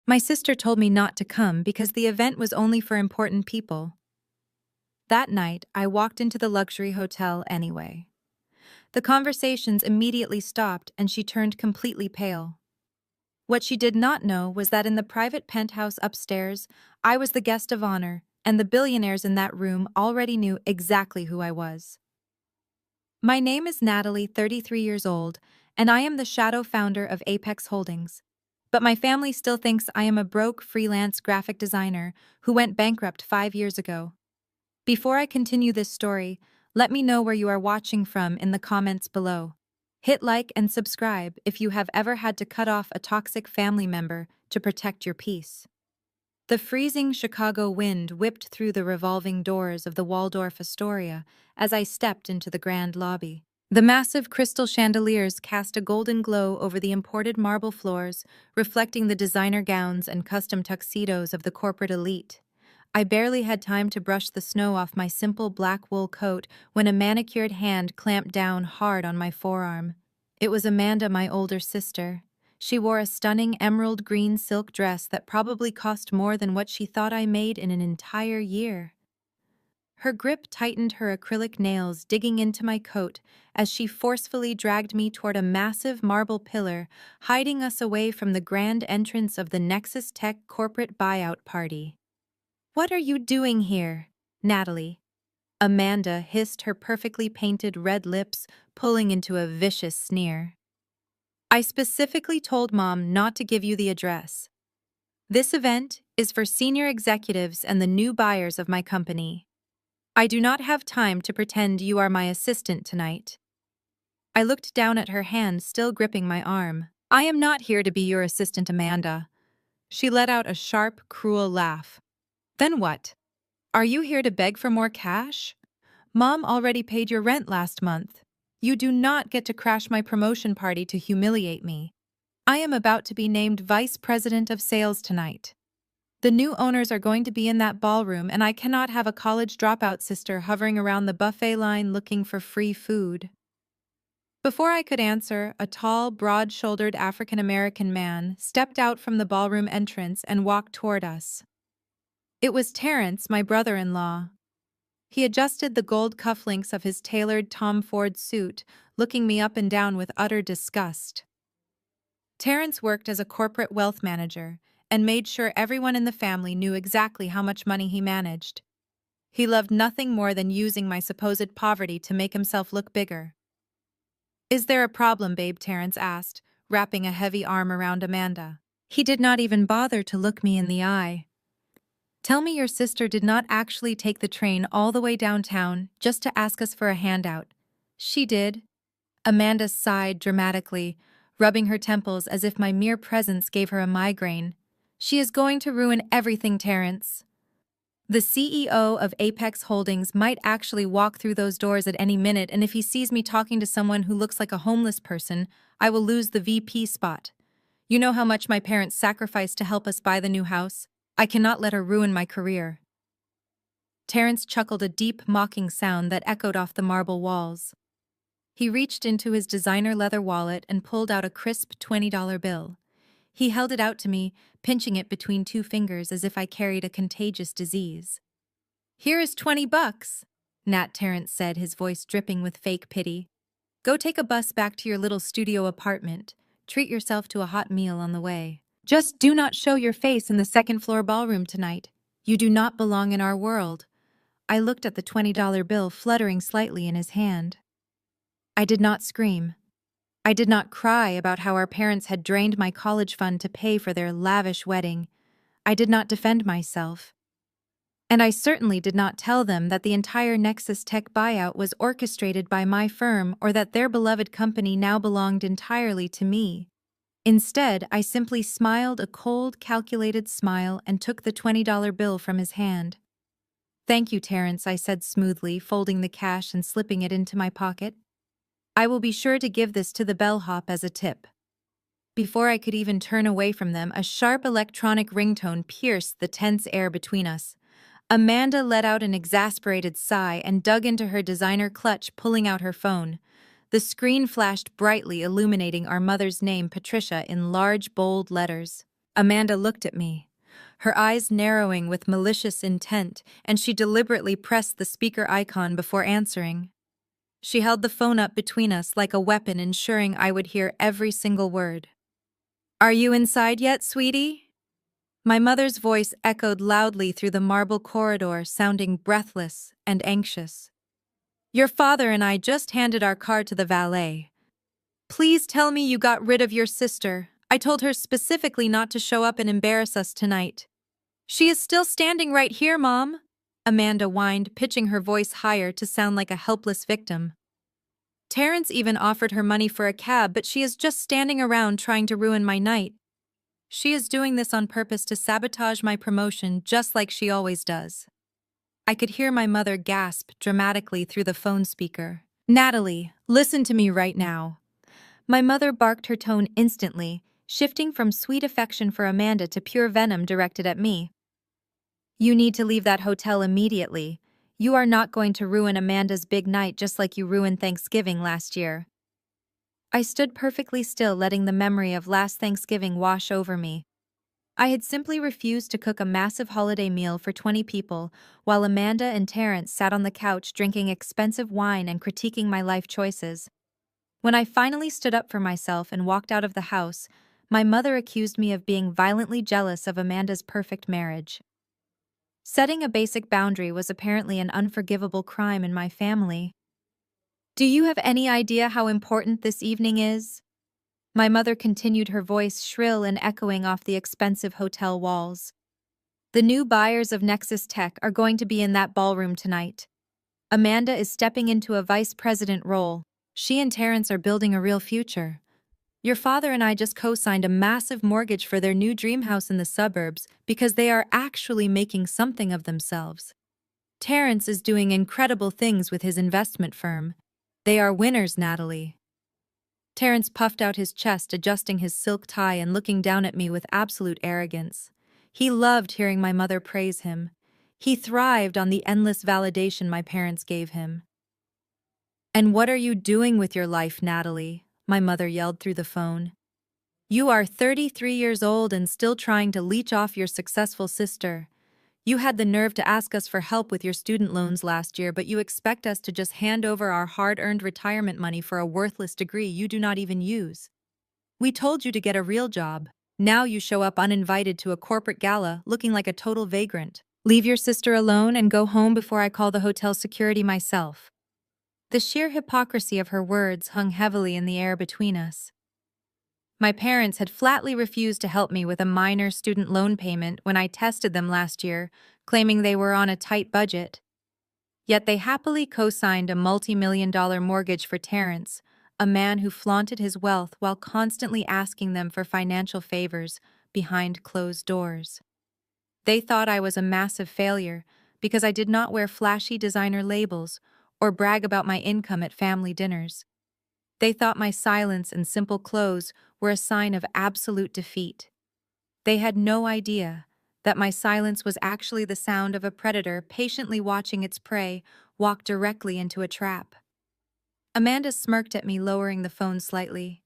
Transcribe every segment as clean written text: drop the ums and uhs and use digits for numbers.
My sister told me not to come because the event was only for important people. That night, I walked into the luxury hotel anyway. The conversations immediately stopped and she turned completely pale. What she did not know was that in the private penthouse upstairs, I was the guest of honor, and the billionaires in that room already knew exactly who I was. My name is Natalie, 33 years old, and I am the shadow founder of Apex Holdings. But my family still thinks I am a broke freelance graphic designer who went bankrupt 5 years ago. Before I continue this story, let me know where you are watching from in the comments below. Hit like and subscribe if you have ever had to cut off a toxic family member to protect your peace. The freezing Chicago wind whipped through the revolving doors of the Waldorf Astoria as I stepped into the grand lobby. The massive crystal chandeliers cast a golden glow over the imported marble floors, reflecting the designer gowns and custom tuxedos of the corporate elite. I barely had time to brush the snow off my simple black wool coat when a manicured hand clamped down hard on my forearm. It was Amanda, my older sister. She wore a stunning emerald green silk dress that probably cost more than what she thought I made in an entire year. Her grip tightened, her acrylic nails digging into my coat as she forcefully dragged me toward a massive marble pillar, hiding us away from the grand entrance of the Nexus Tech corporate buyout party. "What are you doing here, Natalie?" Amanda hissed, her perfectly painted red lips pulling into a vicious sneer. "I specifically told Mom not to give you the address. This event is for senior executives and the new buyers of my company. I do not have time to pretend you are my assistant tonight." I looked down at her hand, still gripping my arm. "I am not here to be your assistant, Amanda." She let out a sharp, cruel laugh. "Then what? Are you here to beg for more cash? Mom already paid your rent last month. You do not get to crash my promotion party to humiliate me. I am about to be named Vice President of Sales tonight. The new owners are going to be in that ballroom, and I cannot have a college dropout sister hovering around the buffet line looking for free food." Before I could answer, a tall, broad-shouldered African-American man stepped out from the ballroom entrance and walked toward us. It was Terrence, my brother-in-law. He adjusted the gold cufflinks of his tailored Tom Ford suit, looking me up and down with utter disgust. Terrence worked as a corporate wealth manager and made sure everyone in the family knew exactly how much money he managed. He loved nothing more than using my supposed poverty to make himself look bigger. "Is there a problem, babe?" Terrence asked, wrapping a heavy arm around Amanda. He did not even bother to look me in the eye. "Tell me your sister did not actually take the train all the way downtown just to ask us for a handout." "She did." Amanda sighed dramatically, rubbing her temples as if my mere presence gave her a migraine. "She is going to ruin everything, Terrence. The CEO of Apex Holdings might actually walk through those doors at any minute, and if he sees me talking to someone who looks like a homeless person, I will lose the VP spot. You know how much my parents sacrificed to help us buy the new house? I cannot let her ruin my career." Terrence chuckled, a deep, mocking sound that echoed off the marble walls. He reached into his designer leather wallet and pulled out a crisp $20 bill. He held it out to me, pinching it between two fingers as if I carried a contagious disease. "Here is $20, Nat," Terrence said, his voice dripping with fake pity. "Go take a bus back to your little studio apartment. Treat yourself to a hot meal on the way. Just do not show your face in the second-floor ballroom tonight. You do not belong in our world." I looked at the $20 bill fluttering slightly in his hand. I did not scream. I did not cry about how our parents had drained my college fund to pay for their lavish wedding. I did not defend myself. And I certainly did not tell them that the entire Nexus Tech buyout was orchestrated by my firm or that their beloved company now belonged entirely to me. Instead, I simply smiled a cold, calculated smile and took the $20 bill from his hand. "Thank you, Terrence," I said smoothly, folding the cash and slipping it into my pocket. "I will be sure to give this to the bellhop as a tip." Before I could even turn away from them, a sharp electronic ringtone pierced the tense air between us. Amanda let out an exasperated sigh and dug into her designer clutch, pulling out her phone. The screen flashed brightly, illuminating our mother's name, Patricia, in large, bold letters. Amanda looked at me, her eyes narrowing with malicious intent, and she deliberately pressed the speaker icon before answering. She held the phone up between us like a weapon, ensuring I would hear every single word. "Are you inside yet, sweetie?" My mother's voice echoed loudly through the marble corridor, sounding breathless and anxious. "Your father and I just handed our car to the valet. Please tell me you got rid of your sister. I told her specifically not to show up and embarrass us tonight." "She is still standing right here, Mom," Amanda whined, pitching her voice higher to sound like a helpless victim. "Terrence even offered her money for a cab, but she is just standing around trying to ruin my night. She is doing this on purpose to sabotage my promotion, just like she always does." I could hear my mother gasp dramatically through the phone speaker. "Natalie, listen to me right now." My mother barked, her tone instantly, shifting from sweet affection for Amanda to pure venom directed at me. "You need to leave that hotel immediately. You are not going to ruin Amanda's big night just like you ruined Thanksgiving last year." I stood perfectly still, letting the memory of last Thanksgiving wash over me. I had simply refused to cook a massive holiday meal for 20 people, while Amanda and Terrence sat on the couch drinking expensive wine and critiquing my life choices. When I finally stood up for myself and walked out of the house, my mother accused me of being violently jealous of Amanda's perfect marriage. Setting a basic boundary was apparently an unforgivable crime in my family. "Do you have any idea how important this evening is?" My mother continued, her voice shrill and echoing off the expensive hotel walls. "The new buyers of Nexus Tech are going to be in that ballroom tonight. Amanda is stepping into a vice president role. She and Terrence are building a real future. Your father and I just co-signed a massive mortgage for their new dream house in the suburbs because they are actually making something of themselves. Terrence is doing incredible things with his investment firm. They are winners, Natalie." Terrence puffed out his chest, adjusting his silk tie and looking down at me with absolute arrogance. He loved hearing my mother praise him. He thrived on the endless validation my parents gave him. "And what are you doing with your life, Natalie?" my mother yelled through the phone. "You are 33 years old and still trying to leech off your successful sister. You had the nerve to ask us for help with your student loans last year, but you expect us to just hand over our hard-earned retirement money for a worthless degree you do not even use. We told you to get a real job. Now you show up uninvited to a corporate gala looking like a total vagrant. Leave your sister alone and go home before I call the hotel security myself." The sheer hypocrisy of her words hung heavily in the air between us. My parents had flatly refused to help me with a minor student loan payment when I tested them last year, claiming they were on a tight budget. Yet they happily co-signed a multi-million-dollar mortgage for Terrence, a man who flaunted his wealth while constantly asking them for financial favors behind closed doors. They thought I was a massive failure because I did not wear flashy designer labels or brag about my income at family dinners. They thought my silence and simple clothes were a sign of absolute defeat. They had no idea that my silence was actually the sound of a predator patiently watching its prey walk directly into a trap. Amanda smirked at me, lowering the phone slightly.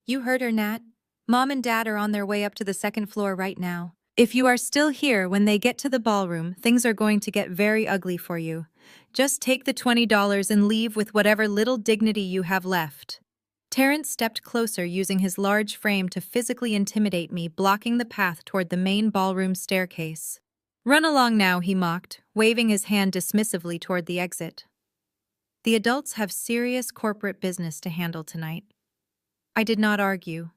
"You heard her, Nat. Mom and Dad are on their way up to the second floor right now. If you are still here when they get to the ballroom, things are going to get very ugly for you. Just take the $20 and leave with whatever little dignity you have left." Terrence stepped closer, using his large frame to physically intimidate me, blocking the path toward the main ballroom staircase. "Run along now," he mocked, waving his hand dismissively toward the exit. The adults have serious corporate business to handle tonight. I did not argue.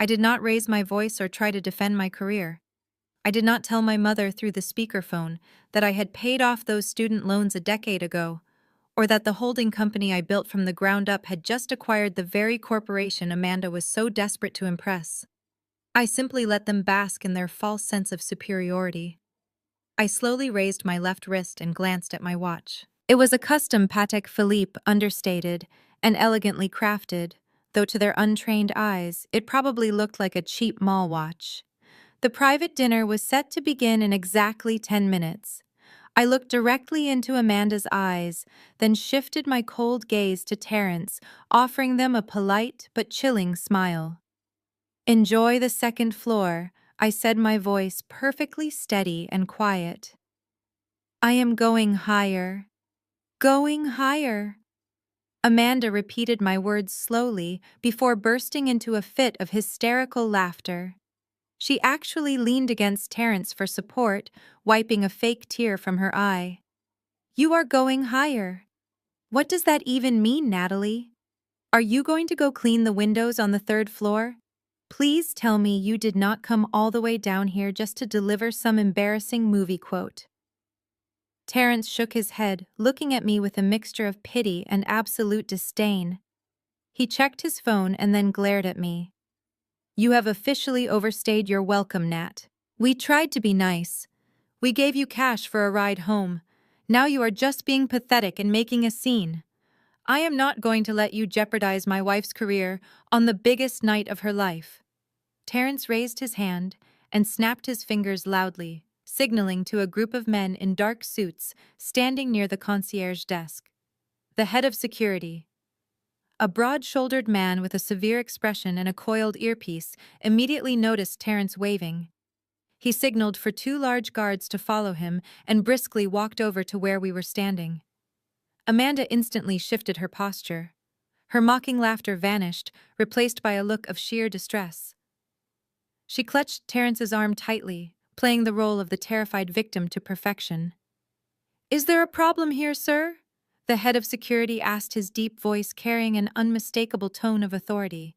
I did not raise my voice or try to defend my career. I did not tell my mother through the speakerphone that I had paid off those student loans a decade ago, or that the holding company I built from the ground up had just acquired the very corporation Amanda was so desperate to impress. I simply let them bask in their false sense of superiority. I slowly raised my left wrist and glanced at my watch. It was a custom Patek Philippe, understated and elegantly crafted, though to their untrained eyes, it probably looked like a cheap mall watch. The private dinner was set to begin in exactly 10 minutes. I looked directly into Amanda's eyes, then shifted my cold gaze to Terrence, offering them a polite but chilling smile. "Enjoy the second floor. I said, my voice perfectly steady and quiet. I am going higher. Going higher. Amanda repeated my words slowly before bursting into a fit of hysterical laughter. She actually leaned against Terrence for support, wiping a fake tear from her eye. You are going higher. What does that even mean, Natalie? Are you going to go clean the windows on the third floor? Please tell me you did not come all the way down here just to deliver some embarrassing movie quote. Terrence shook his head, looking at me with a mixture of pity and absolute disdain. He checked his phone and then glared at me. You have officially overstayed your welcome, Nat. We tried to be nice. We gave you cash for a ride home. Now you are just being pathetic and making a scene. I am not going to let you jeopardize my wife's career on the biggest night of her life. Terrence raised his hand and snapped his fingers loudly, signaling to a group of men in dark suits standing near the concierge desk. The head of security, a broad-shouldered man with a severe expression and a coiled earpiece, immediately noticed Terrence waving. He signaled for 2 large guards to follow him and briskly walked over to where we were standing. Amanda instantly shifted her posture. Her mocking laughter vanished, replaced by a look of sheer distress. She clutched Terrence's arm tightly, playing the role of the terrified victim to perfection. Is there a problem here, sir? The head of security asked, his deep voice carrying an unmistakable tone of authority.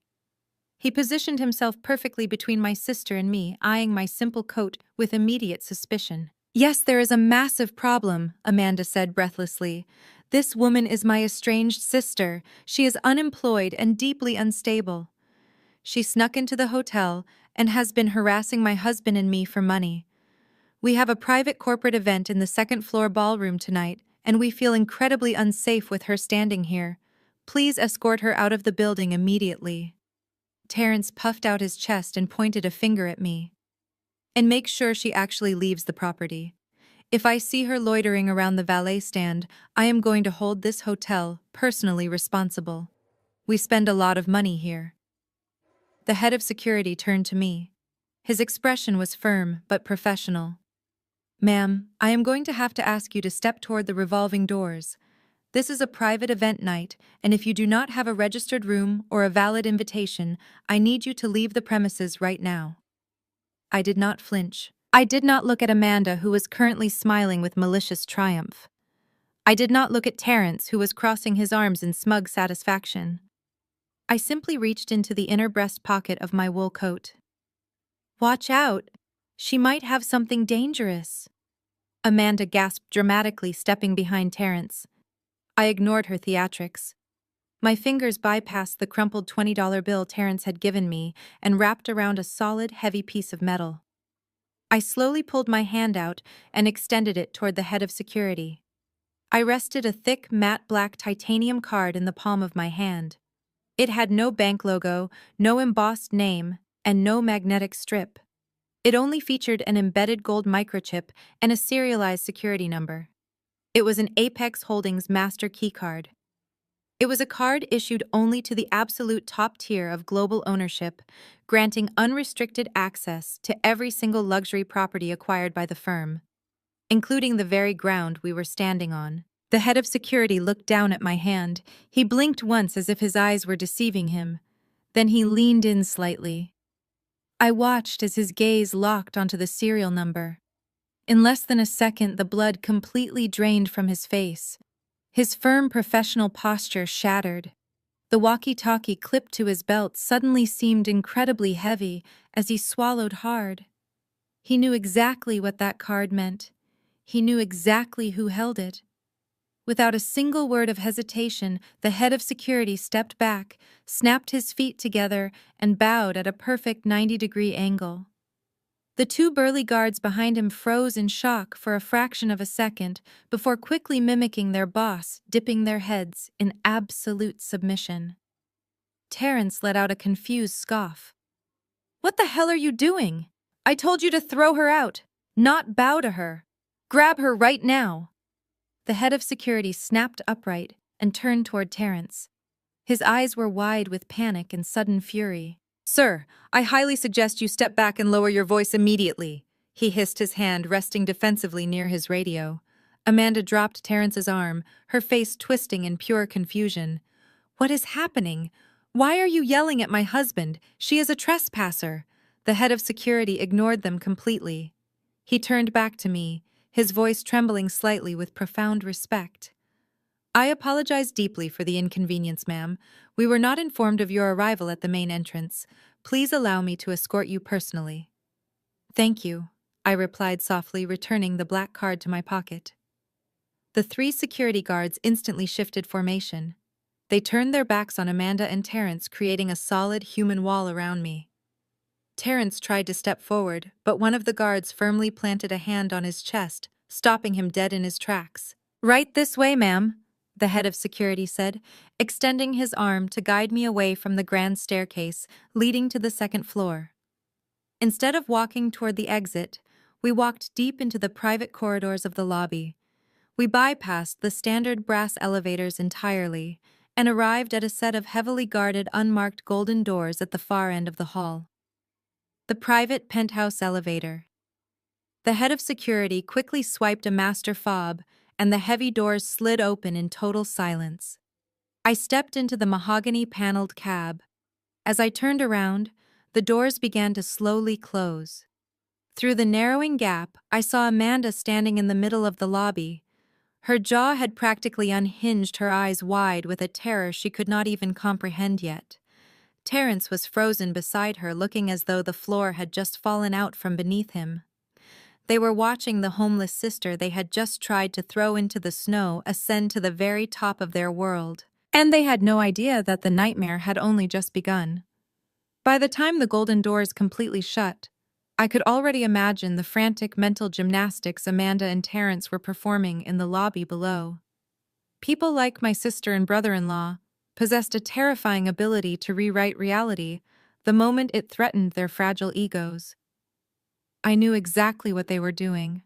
He positioned himself perfectly between my sister and me, eyeing my simple coat with immediate suspicion. Yes, there is a massive problem, Amanda said breathlessly. This woman is my estranged sister. She is unemployed and deeply unstable. She snuck into the hotel and has been harassing my husband and me for money. We have a private corporate event in the second-floor ballroom tonight, and we feel incredibly unsafe with her standing here. Please escort her out of the building immediately. Terrence puffed out his chest and pointed a finger at me. And make sure she actually leaves the property. If I see her loitering around the valet stand, I am going to hold this hotel personally responsible. We spend a lot of money here. The head of security turned to me. His expression was firm but professional. Ma'am, I am going to have to ask you to step toward the revolving doors. This is a private event night, and if you do not have a registered room or a valid invitation, I need you to leave the premises right now. I did not flinch. I did not look at Amanda, who was currently smiling with malicious triumph. I did not look at Terrence, who was crossing his arms in smug satisfaction. I simply reached into the inner breast pocket of my wool coat. Watch out! She might have something dangerous. Amanda gasped dramatically, stepping behind Terrence. I ignored her theatrics. My fingers bypassed the crumpled $20 bill Terrence had given me and wrapped around a solid, heavy piece of metal. I slowly pulled my hand out and extended it toward the head of security. I rested a thick, matte black titanium card in the palm of my hand. It had no bank logo, no embossed name, and no magnetic strip. It only featured an embedded gold microchip and a serialized security number. It was an Apex Holdings Master Key card. It was a card issued only to the absolute top tier of global ownership, granting unrestricted access to every single luxury property acquired by the firm, including the very ground we were standing on. The head of security looked down at my hand. He blinked once as if his eyes were deceiving him. Then he leaned in slightly. I watched as his gaze locked onto the serial number. In less than a second, the blood completely drained from his face. His firm professional posture shattered. The walkie-talkie clipped to his belt suddenly seemed incredibly heavy as he swallowed hard. He knew exactly what that card meant. He knew exactly who held it. Without a single word of hesitation, the head of security stepped back, snapped his feet together, and bowed at a perfect 90-degree angle. The 2 burly guards behind him froze in shock for a fraction of a second before quickly mimicking their boss, dipping their heads in absolute submission. Terrence let out a confused scoff. What the hell are you doing? I told you to throw her out, not bow to her. Grab her right now. The head of security snapped upright and turned toward Terrence. His eyes were wide with panic and sudden fury. Sir, I highly suggest you step back and lower your voice immediately. He hissed, his hand resting defensively near his radio. Amanda dropped Terrence's arm, her face twisting in pure confusion. What is happening? Why are you yelling at my husband? She is a trespasser. The head of security ignored them completely. He turned back to me, his voice trembling slightly with profound respect. I apologize deeply for the inconvenience, ma'am. We were not informed of your arrival at the main entrance. Please allow me to escort you personally. Thank you, I replied softly, returning the black card to my pocket. The three security guards instantly shifted formation. They turned their backs on Amanda and Terrence, creating a solid human wall around me. Terrence tried to step forward, but one of the guards firmly planted a hand on his chest, stopping him dead in his tracks. Right this way, ma'am, the head of security said, extending his arm to guide me away from the grand staircase leading to the second floor. Instead of walking toward the exit, we walked deep into the private corridors of the lobby. We bypassed the standard brass elevators entirely and arrived at a set of heavily guarded, unmarked golden doors at the far end of the hall. The private penthouse elevator. The head of security quickly swiped a master fob, and the heavy doors slid open in total silence. I stepped into the mahogany-paneled cab. As I turned around, the doors began to slowly close. Through the narrowing gap, I saw Amanda standing in the middle of the lobby. Her jaw had practically unhinged, her eyes wide with a terror she could not even comprehend yet. Terrence was frozen beside her, looking as though the floor had just fallen out from beneath him. They were watching the homeless sister they had just tried to throw into the snow ascend to the very top of their world. And they had no idea that the nightmare had only just begun. By the time the golden doors completely shut, I could already imagine the frantic mental gymnastics Amanda and Terrence were performing in the lobby below. People like my sister and brother-in-law possessed a terrifying ability to rewrite reality the moment it threatened their fragile egos. I knew exactly what they were doing.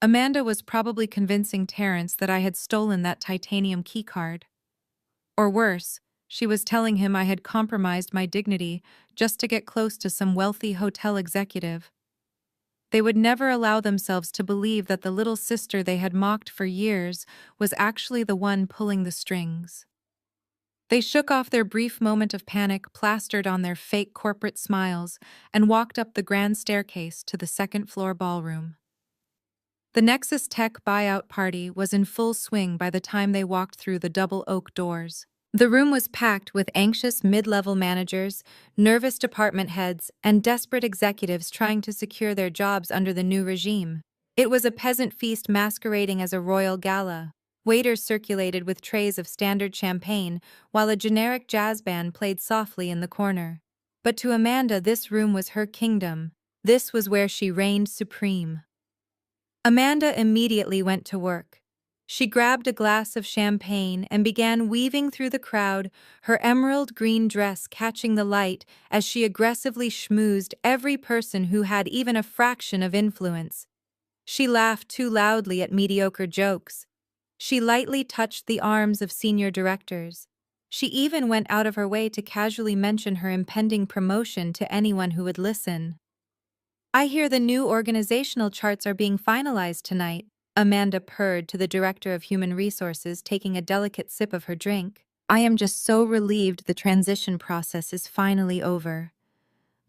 Amanda was probably convincing Terrence that I had stolen that titanium keycard. Or worse, she was telling him I had compromised my dignity just to get close to some wealthy hotel executive. They would never allow themselves to believe that the little sister they had mocked for years was actually the one pulling the strings. They shook off their brief moment of panic plastered on their fake corporate smiles and walked up the grand staircase to the second-floor ballroom. The Nexus Tech buyout party was in full swing by the time they walked through the double oak doors. The room was packed with anxious mid-level managers, nervous department heads, and desperate executives trying to secure their jobs under the new regime. It was a peasant feast masquerading as a royal gala. Waiters circulated with trays of standard champagne, while a generic jazz band played softly in the corner. But to Amanda, this room was her kingdom. This was where she reigned supreme. Amanda immediately went to work. She grabbed a glass of champagne and began weaving through the crowd, her emerald green dress catching the light as she aggressively schmoozed every person who had even a fraction of influence. She laughed too loudly at mediocre jokes. She lightly touched the arms of senior directors. She even went out of her way to casually mention her impending promotion to anyone who would listen. I hear the new organizational charts are being finalized tonight, Amanda purred to the Director of Human Resources, taking a delicate sip of her drink. I am just so relieved the transition process is finally over.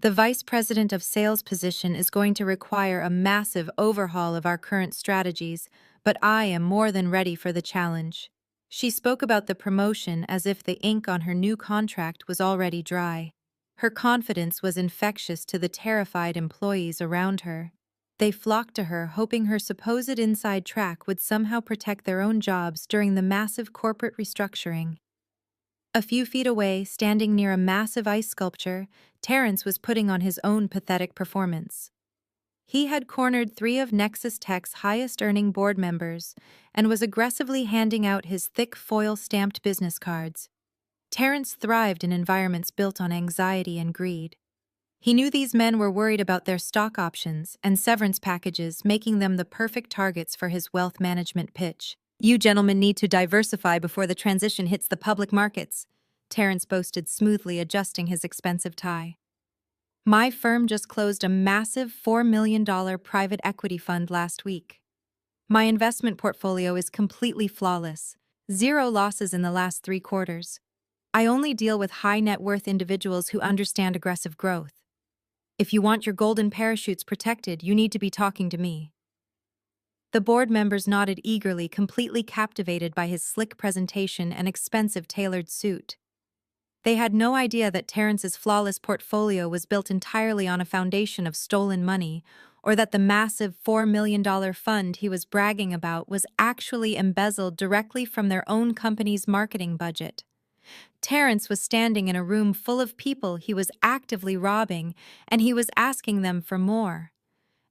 The Vice President of Sales position is going to require a massive overhaul of our current strategies, but I am more than ready for the challenge. She spoke about the promotion as if the ink on her new contract was already dry. Her confidence was infectious to the terrified employees around her. They flocked to her, hoping her supposed inside track would somehow protect their own jobs during the massive corporate restructuring. A few feet away, standing near a massive ice sculpture, Terrence was putting on his own pathetic performance. He had cornered 3 of Nexus Tech's highest-earning board members and was aggressively handing out his thick foil-stamped business cards. Terrence thrived in environments built on anxiety and greed. He knew these men were worried about their stock options and severance packages, making them the perfect targets for his wealth management pitch. You gentlemen need to diversify before the transition hits the public markets, Terrence boasted smoothly, adjusting his expensive tie. My firm just closed a massive $4 million private equity fund last week. My investment portfolio is completely flawless, zero losses in the last 3 quarters. I only deal with high net worth individuals who understand aggressive growth. If you want your golden parachutes protected, you need to be talking to me. The board members nodded eagerly, completely captivated by his slick presentation and expensive tailored suit. They had no idea that Terrence's flawless portfolio was built entirely on a foundation of stolen money, or that the massive $4 million fund he was bragging about was actually embezzled directly from their own company's marketing budget. Terrence was standing in a room full of people he was actively robbing, and he was asking them for more.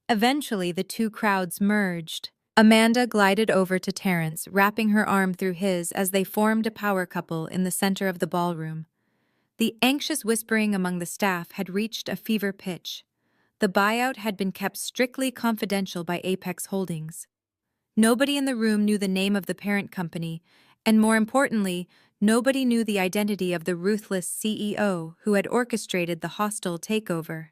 Eventually, the two crowds merged. Amanda glided over to Terrence, wrapping her arm through his as they formed a power couple in the center of the ballroom. The anxious whispering among the staff had reached a fever pitch. The buyout had been kept strictly confidential by Apex Holdings. Nobody in the room knew the name of the parent company, and more importantly, nobody knew the identity of the ruthless CEO who had orchestrated the hostile takeover.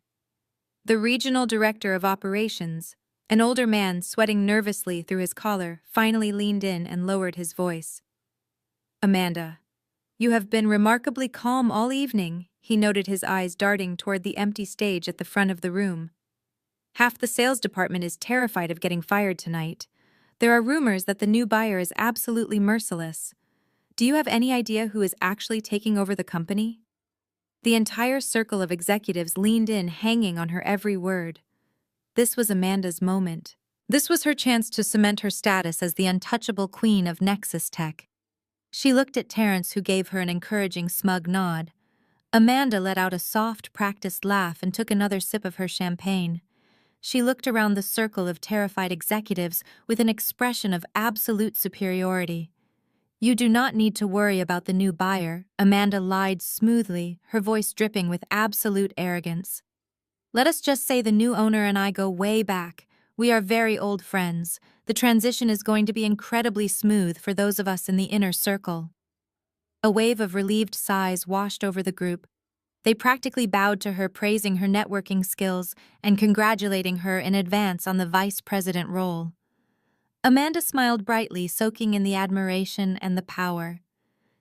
The regional director of operations, an older man sweating nervously through his collar, finally leaned in and lowered his voice. "Amanda, you have been remarkably calm all evening," he noted, his eyes darting toward the empty stage at the front of the room. "Half the sales department is terrified of getting fired tonight. There are rumors that the new buyer is absolutely merciless. Do you have any idea who is actually taking over the company?" The entire circle of executives leaned in, hanging on her every word. This was Amanda's moment. This was her chance to cement her status as the untouchable queen of Nexus Tech. She looked at Terrence, who gave her an encouraging, smug nod. Amanda let out a soft, practiced laugh and took another sip of her champagne. She looked around the circle of terrified executives with an expression of absolute superiority. "You do not need to worry about the new buyer," Amanda lied smoothly, her voice dripping with absolute arrogance. "Let us just say the new owner and I go way back. We are very old friends. The transition is going to be incredibly smooth for those of us in the inner circle." A wave of relieved sighs washed over the group. They practically bowed to her, praising her networking skills and congratulating her in advance on the vice president role. Amanda smiled brightly, soaking in the admiration and the power.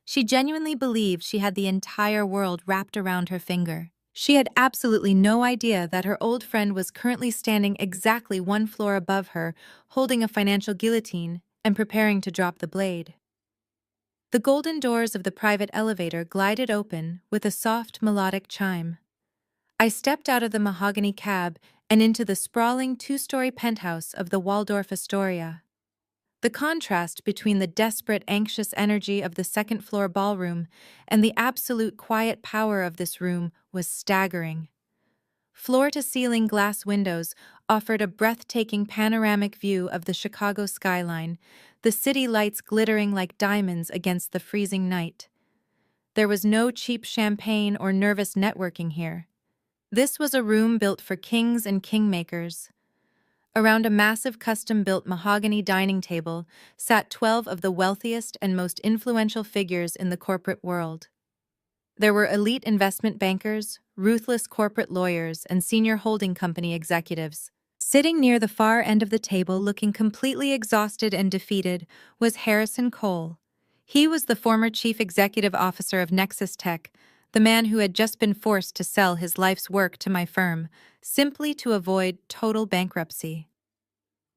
She genuinely believed she had the entire world wrapped around her finger. She had absolutely no idea that her old friend was currently standing exactly one floor above her, holding a financial guillotine and preparing to drop the blade. The golden doors of the private elevator glided open with a soft, melodic chime. I stepped out of the mahogany cab and into the sprawling 2-story penthouse of the Waldorf Astoria. The contrast between the desperate, anxious energy of the second-floor ballroom and the absolute quiet power of this room was staggering. Floor-to-ceiling glass windows offered a breathtaking panoramic view of the Chicago skyline, the city lights glittering like diamonds against the freezing night. There was no cheap champagne or nervous networking here. This was a room built for kings and kingmakers. Around a massive custom-built mahogany dining table sat 12 of the wealthiest and most influential figures in the corporate world. There were elite investment bankers, ruthless corporate lawyers, and senior holding company executives. Sitting near the far end of the table, looking completely exhausted and defeated, was Harrison Cole. He was the former chief executive officer of Nexus Tech, the man who had just been forced to sell his life's work to my firm, simply to avoid total bankruptcy.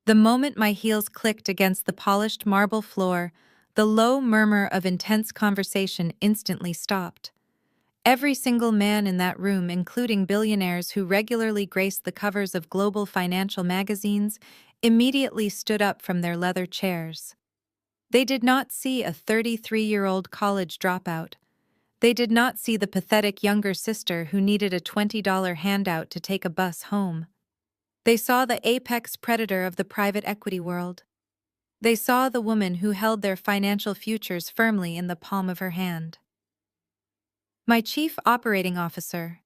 The moment my heels clicked against the polished marble floor, the low murmur of intense conversation instantly stopped. Every single man in that room, including billionaires who regularly graced the covers of global financial magazines, immediately stood up from their leather chairs. They did not see a 33-year-old college dropout. They did not see the pathetic younger sister who needed a $20 handout to take a bus home. They saw the apex predator of the private equity world. They saw the woman who held their financial futures firmly in the palm of her hand. My chief operating officer,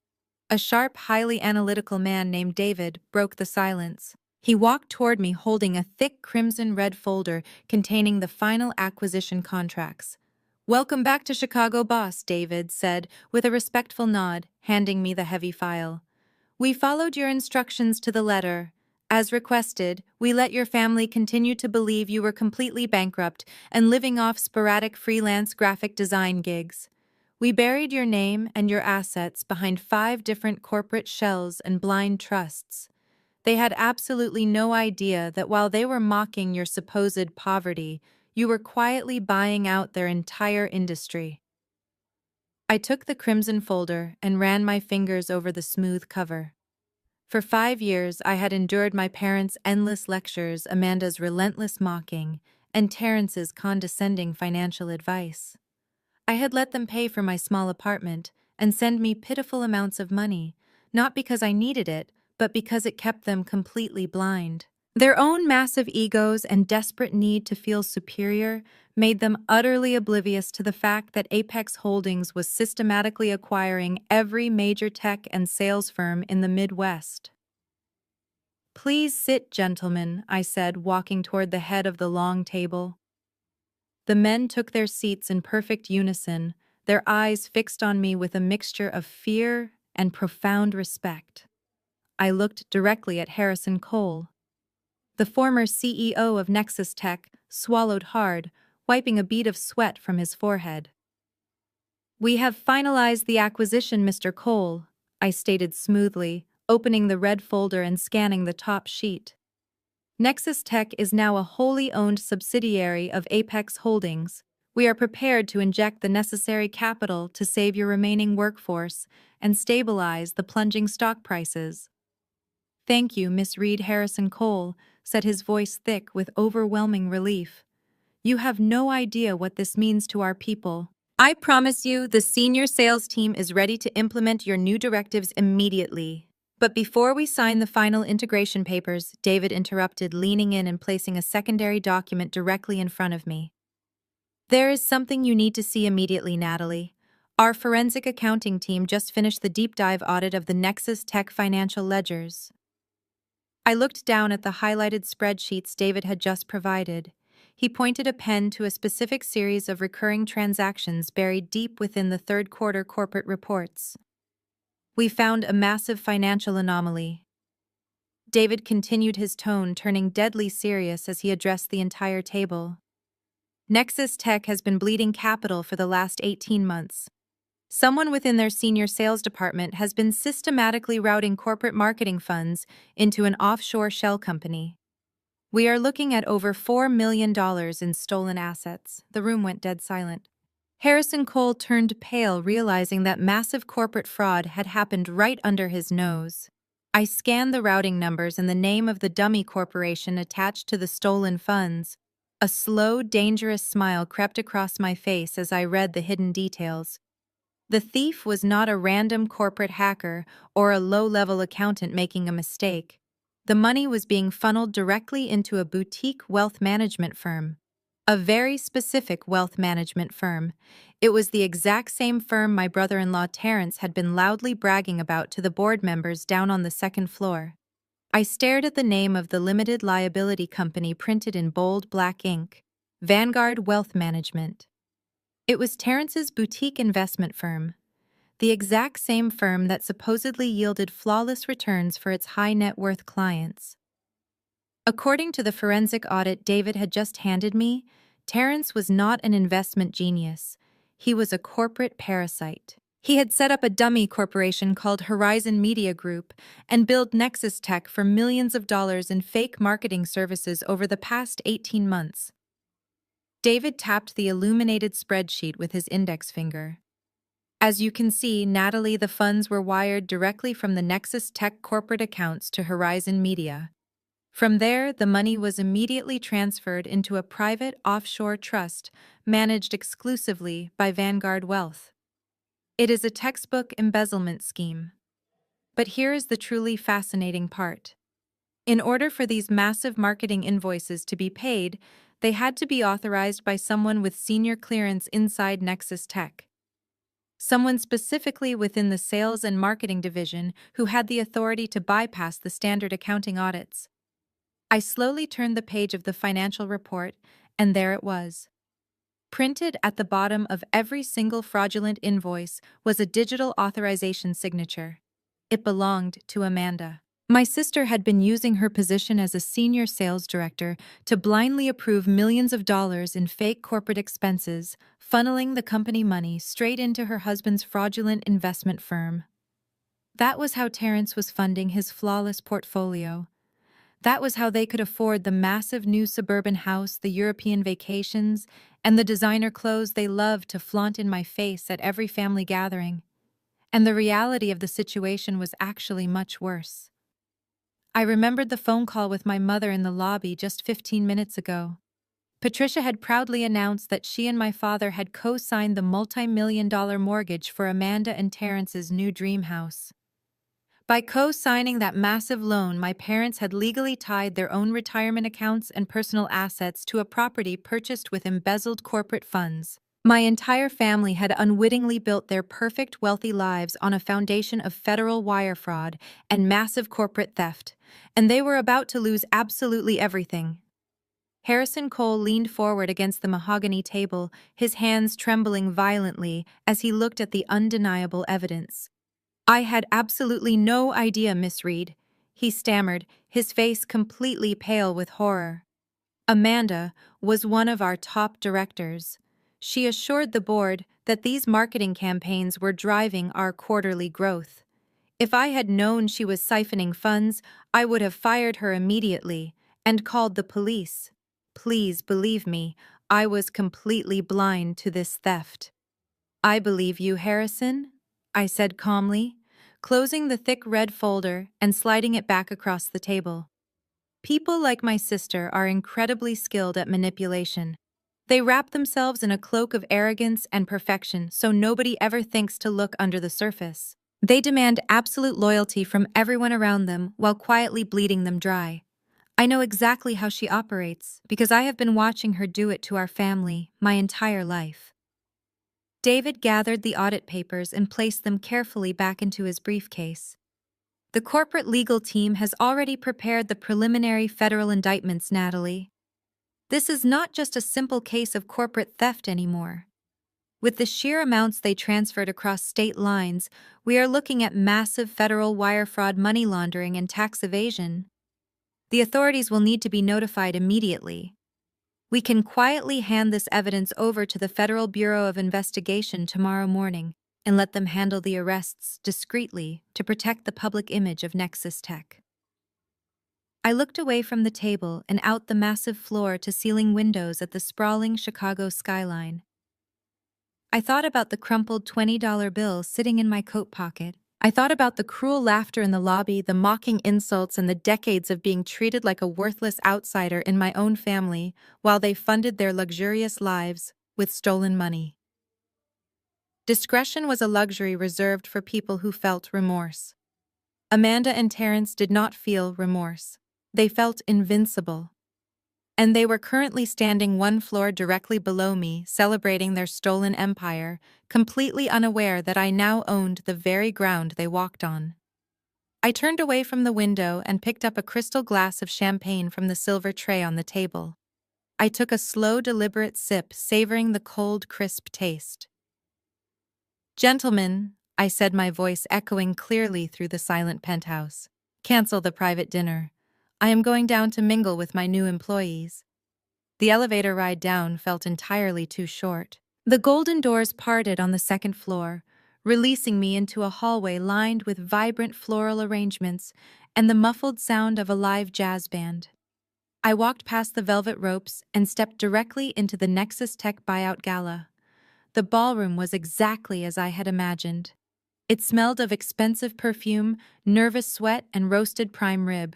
a sharp, highly analytical man named David, broke the silence. He walked toward me holding a thick crimson-red folder containing the final acquisition contracts. "Welcome back to Chicago, boss," David said with a respectful nod, handing me the heavy file. We followed your instructions to the letter. As requested, we let your family continue to believe you were completely bankrupt and living off sporadic freelance graphic design gigs. We buried your name and your assets behind 5 different corporate shells and blind trusts. They had absolutely no idea that while they were mocking your supposed poverty, you were quietly buying out their entire industry. I took the crimson folder and ran my fingers over the smooth cover. For 5 years, I had endured my parents' endless lectures, Amanda's relentless mocking, and Terrence's condescending financial advice. I had let them pay for my small apartment and send me pitiful amounts of money, not because I needed it, but because it kept them completely blind. Their own massive egos and desperate need to feel superior made them utterly oblivious to the fact that Apex Holdings was systematically acquiring every major tech and sales firm in the Midwest. "Please sit, gentlemen," I said, walking toward the head of the long table. The men took their seats in perfect unison, their eyes fixed on me with a mixture of fear and profound respect. I looked directly at Harrison Cole. The former CEO of Nexus Tech swallowed hard, wiping a bead of sweat from his forehead. "We have finalized the acquisition, Mr. Cole," I stated smoothly, opening the red folder and scanning the top sheet. "Nexus Tech is now a wholly owned subsidiary of Apex Holdings. We are prepared to inject the necessary capital to save your remaining workforce and stabilize the plunging stock prices." "Thank you, Miss Reed." Harrison Cole said, his voice thick with overwhelming relief. "You have no idea what this means to our people. I promise you the senior sales team is ready to implement your new directives immediately." But before we sign the final integration papers, David interrupted, leaning in and placing a secondary document directly in front of me. "There is something you need to see immediately, Natalie. Our forensic accounting team just finished the deep dive audit of the Nexus Tech financial ledgers." I looked down at the highlighted spreadsheets David had just provided. He pointed a pen to a specific series of recurring transactions buried deep within the third quarter corporate reports. "We found a massive financial anomaly." David continued, his tone turning deadly serious as he addressed the entire table. "Nexus Tech has been bleeding capital for the last 18 months. Someone within their senior sales department has been systematically routing corporate marketing funds into an offshore shell company. We are looking at over $4 million in stolen assets." The room went dead silent. Harrison Cole turned pale, realizing that massive corporate fraud had happened right under his nose. I scanned the routing numbers and the name of the dummy corporation attached to the stolen funds. A slow, dangerous smile crept across my face as I read the hidden details. The thief was not a random corporate hacker or a low-level accountant making a mistake. The money was being funneled directly into a boutique wealth management firm. A very specific wealth management firm. It was the exact same firm my brother-in-law Terrence had been loudly bragging about to the board members down on the second floor. I stared at the name of the limited liability company printed in bold black ink: Vanguard Wealth Management. It was Terrence's boutique investment firm, the exact same firm that supposedly yielded flawless returns for its high-net-worth clients. According to the forensic audit David had just handed me, Terrence was not an investment genius. He was a corporate parasite. He had set up a dummy corporation called Horizon Media Group and billed Nexus Tech for millions of dollars in fake marketing services over the past 18 months. David tapped the illuminated spreadsheet with his index finger. "As you can see, Natalie, the funds were wired directly from the Nexus Tech corporate accounts to Horizon Media. From there, the money was immediately transferred into a private offshore trust managed exclusively by Vanguard Wealth. It is a textbook embezzlement scheme. But here is the truly fascinating part. In order for these massive marketing invoices to be paid, they had to be authorized by someone with senior clearance inside Nexus Tech. Someone specifically within the sales and marketing division who had the authority to bypass the standard accounting audits." I slowly turned the page of the financial report, and there it was. Printed at the bottom of every single fraudulent invoice was a digital authorization signature. It belonged to Amanda. My sister had been using her position as a senior sales director to blindly approve millions of dollars in fake corporate expenses, funneling the company money straight into her husband's fraudulent investment firm. That was how Terrence was funding his flawless portfolio. That was how they could afford the massive new suburban house, the European vacations, and the designer clothes they loved to flaunt in my face at every family gathering. And the reality of the situation was actually much worse. I remembered the phone call with my mother in the lobby just 15 minutes ago. Patricia had proudly announced that she and my father had co-signed the multi-million-dollar mortgage for Amanda and Terrence's new dream house. By co-signing that massive loan, my parents had legally tied their own retirement accounts and personal assets to a property purchased with embezzled corporate funds. My entire family had unwittingly built their perfect wealthy lives on a foundation of federal wire fraud and massive corporate theft, and they were about to lose absolutely everything. Harrison Cole leaned forward against the mahogany table, his hands trembling violently as he looked at the undeniable evidence. "I had absolutely no idea, Miss Reed," he stammered, his face completely pale with horror. "Amanda was one of our top directors. She assured the board that these marketing campaigns were driving our quarterly growth. If I had known she was siphoning funds, I would have fired her immediately and called the police. Please believe me, I was completely blind to this theft." "I believe you, Harrison," I said calmly, closing the thick red folder and sliding it back across the table. People like my sister are incredibly skilled at manipulation. They wrap themselves in a cloak of arrogance and perfection so nobody ever thinks to look under the surface. They demand absolute loyalty from everyone around them while quietly bleeding them dry. I know exactly how she operates because I have been watching her do it to our family my entire life. David gathered the audit papers and placed them carefully back into his briefcase. "The corporate legal team has already prepared the preliminary federal indictments, Natalie. This is not just a simple case of corporate theft anymore. With the sheer amounts they transferred across state lines, we are looking at massive federal wire fraud, money laundering, and tax evasion. The authorities will need to be notified immediately. We can quietly hand this evidence over to the Federal Bureau of Investigation tomorrow morning and let them handle the arrests discreetly to protect the public image of Nexus Tech." I looked away from the table and out the massive floor-to-ceiling windows at the sprawling Chicago skyline. I thought about the crumpled $20 bill sitting in my coat pocket. I thought about the cruel laughter in the lobby, the mocking insults, and the decades of being treated like a worthless outsider in my own family while they funded their luxurious lives with stolen money. Discretion was a luxury reserved for people who felt remorse. Amanda and Terrence did not feel remorse. They felt invincible. And they were currently standing one floor directly below me, celebrating their stolen empire, completely unaware that I now owned the very ground they walked on. I turned away from the window and picked up a crystal glass of champagne from the silver tray on the table. I took a slow, deliberate sip, savoring the cold, crisp taste. "Gentlemen," I said, my voice echoing clearly through the silent penthouse, "cancel the private dinner. I am going down to mingle with my new employees." The elevator ride down felt entirely too short. The golden doors parted on the second floor, releasing me into a hallway lined with vibrant floral arrangements and the muffled sound of a live jazz band. I walked past the velvet ropes and stepped directly into the Nexus Tech buyout gala. The ballroom was exactly as I had imagined. It smelled of expensive perfume, nervous sweat, and roasted prime rib.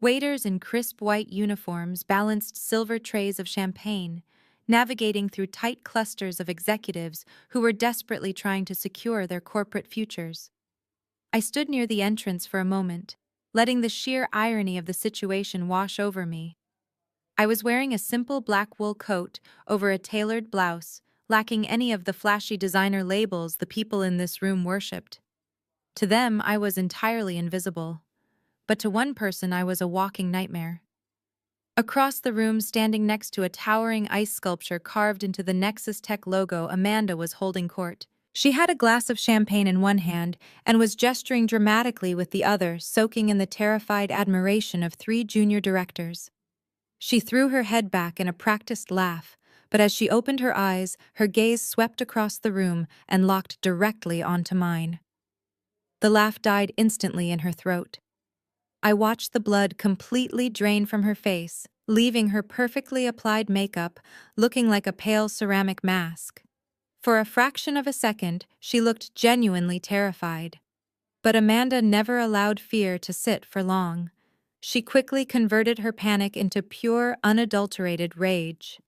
Waiters in crisp white uniforms balanced silver trays of champagne, navigating through tight clusters of executives who were desperately trying to secure their corporate futures. I stood near the entrance for a moment, letting the sheer irony of the situation wash over me. I was wearing a simple black wool coat over a tailored blouse, lacking any of the flashy designer labels the people in this room worshipped. To them, I was entirely invisible. But to one person I was a walking nightmare. Across the room, standing next to a towering ice sculpture carved into the Nexus Tech logo, Amanda was holding court. She had a glass of champagne in one hand and was gesturing dramatically with the other, soaking in the terrified admiration of three junior directors. She threw her head back in a practiced laugh, but as she opened her eyes, her gaze swept across the room and locked directly onto mine. The laugh died instantly in her throat. I watched the blood completely drain from her face, leaving her perfectly applied makeup looking like a pale ceramic mask. For a fraction of a second, she looked genuinely terrified. But Amanda never allowed fear to sit for long. She quickly converted her panic into pure, unadulterated rage.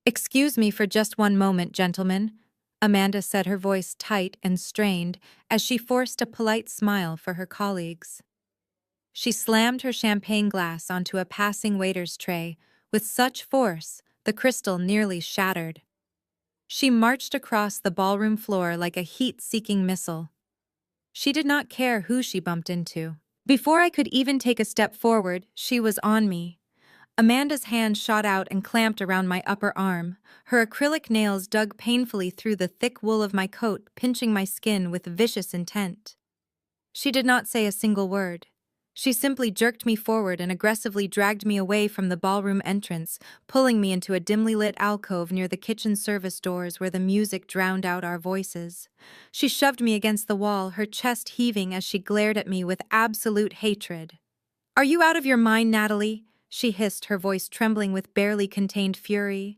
"Excuse me for just one moment, gentlemen," Amanda said, her voice tight and strained as she forced a polite smile for her colleagues. She slammed her champagne glass onto a passing waiter's tray with such force the crystal nearly shattered. She marched across the ballroom floor like a heat-seeking missile. She did not care who she bumped into. Before I could even take a step forward, she was on me. Amanda's hand shot out and clamped around my upper arm. Her acrylic nails dug painfully through the thick wool of my coat, pinching my skin with vicious intent. She did not say a single word. She simply jerked me forward and aggressively dragged me away from the ballroom entrance, pulling me into a dimly lit alcove near the kitchen service doors where the music drowned out our voices. She shoved me against the wall, her chest heaving as she glared at me with absolute hatred. "Are you out of your mind, Natalie?" she hissed, her voice trembling with barely contained fury.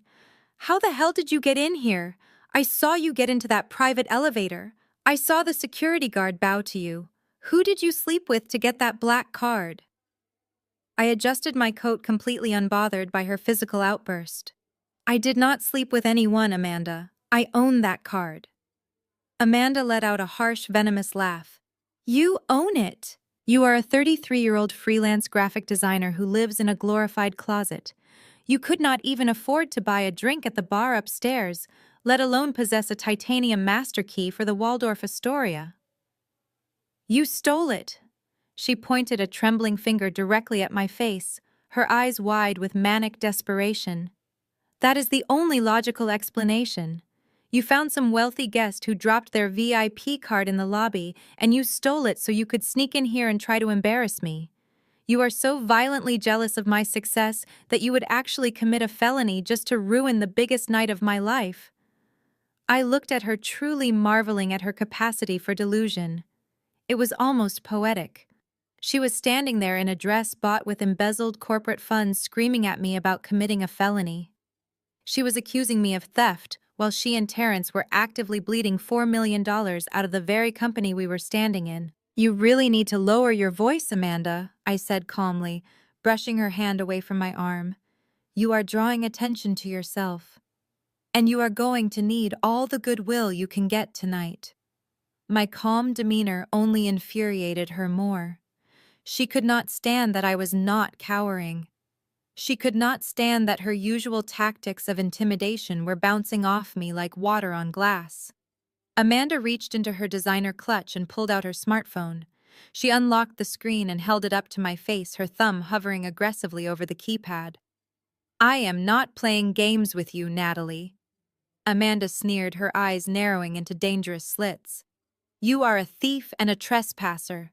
"How the hell did you get in here? I saw you get into that private elevator. I saw the security guard bow to you. Who did you sleep with to get that black card?" I adjusted my coat, completely unbothered by her physical outburst. "I did not sleep with anyone, Amanda. I own that card." Amanda let out a harsh, venomous laugh. "You own it. You are a 33-year-old freelance graphic designer who lives in a glorified closet. You could not even afford to buy a drink at the bar upstairs, let alone possess a titanium master key for the Waldorf Astoria. You stole it." She pointed a trembling finger directly at my face, her eyes wide with manic desperation. "That is the only logical explanation. You found some wealthy guest who dropped their VIP card in the lobby, and you stole it so you could sneak in here and try to embarrass me. You are so violently jealous of my success that you would actually commit a felony just to ruin the biggest night of my life." I looked at her, truly marveling at her capacity for delusion. It was almost poetic. She was standing there in a dress bought with embezzled corporate funds, screaming at me about committing a felony. She was accusing me of theft, while she and Terrence were actively bleeding $4 million out of the very company we were standing in. "You really need to lower your voice, Amanda," I said calmly, brushing her hand away from my arm. "You are drawing attention to yourself. And you are going to need all the goodwill you can get tonight." My calm demeanor only infuriated her more. She could not stand that I was not cowering. She could not stand that her usual tactics of intimidation were bouncing off me like water on glass. Amanda reached into her designer clutch and pulled out her smartphone. She unlocked the screen and held it up to my face, her thumb hovering aggressively over the keypad. "I am not playing games with you, Natalie." Amanda sneered, her eyes narrowing into dangerous slits. "You are a thief and a trespasser.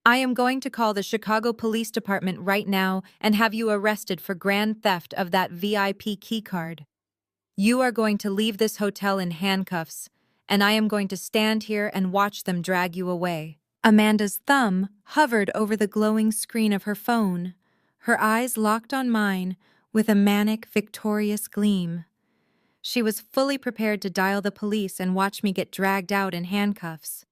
I am going to call the Chicago Police Department right now and have you arrested for grand theft of that VIP keycard. You are going to leave this hotel in handcuffs, and I am going to stand here and watch them drag you away." Amanda's thumb hovered over the glowing screen of her phone, her eyes locked on mine with a manic, victorious gleam. She was fully prepared to dial the police and watch me get dragged out in handcuffs.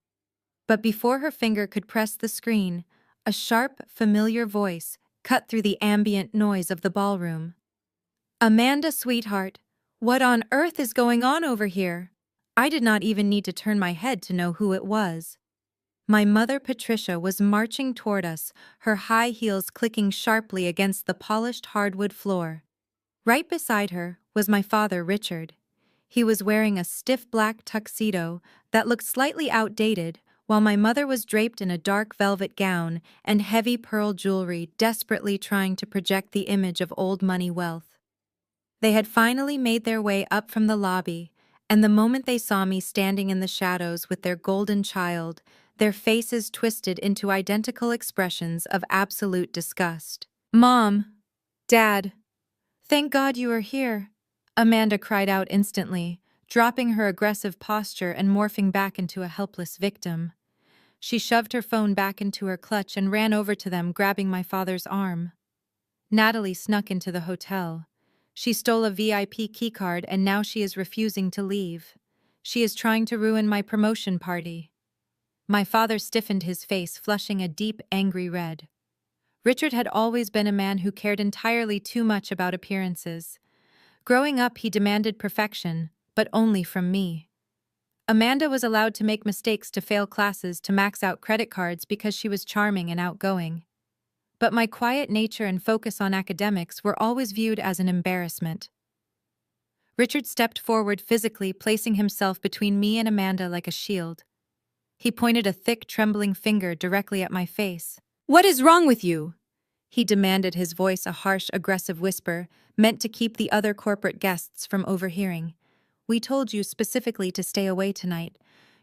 But before her finger could press the screen, a sharp, familiar voice cut through the ambient noise of the ballroom. "Amanda, sweetheart, what on earth is going on over here?" I did not even need to turn my head to know who it was. My mother, Patricia, was marching toward us, her high heels clicking sharply against the polished hardwood floor. Right beside her was my father, Richard. He was wearing a stiff black tuxedo that looked slightly outdated, while my mother was draped in a dark velvet gown and heavy pearl jewelry, desperately trying to project the image of old money wealth. They had finally made their way up from the lobby, And the moment they saw me standing in the shadows with their golden child, their faces twisted into identical expressions of absolute disgust. "Mom! Dad! Thank God you are here!" Amanda cried out instantly, dropping her aggressive posture and morphing back into a helpless victim. She shoved her phone back into her clutch and ran over to them, grabbing my father's arm. Natalie snuck into the hotel. She stole a VIP keycard and now she is refusing to leave. She is trying to ruin my promotion party. My father stiffened his face, flushing a deep, angry red. Richard had always been a man who cared entirely too much about appearances. Growing up, he demanded perfection, but only from me. Amanda was allowed to make mistakes, to fail classes, to max out credit cards because she was charming and outgoing. But my quiet nature and focus on academics were always viewed as an embarrassment. Richard stepped forward physically, placing himself between me and Amanda like a shield. He pointed a thick, trembling finger directly at my face. "What is wrong with you?" he demanded, his voice a harsh, aggressive whisper, meant to keep the other corporate guests from overhearing. "We told you specifically to stay away tonight.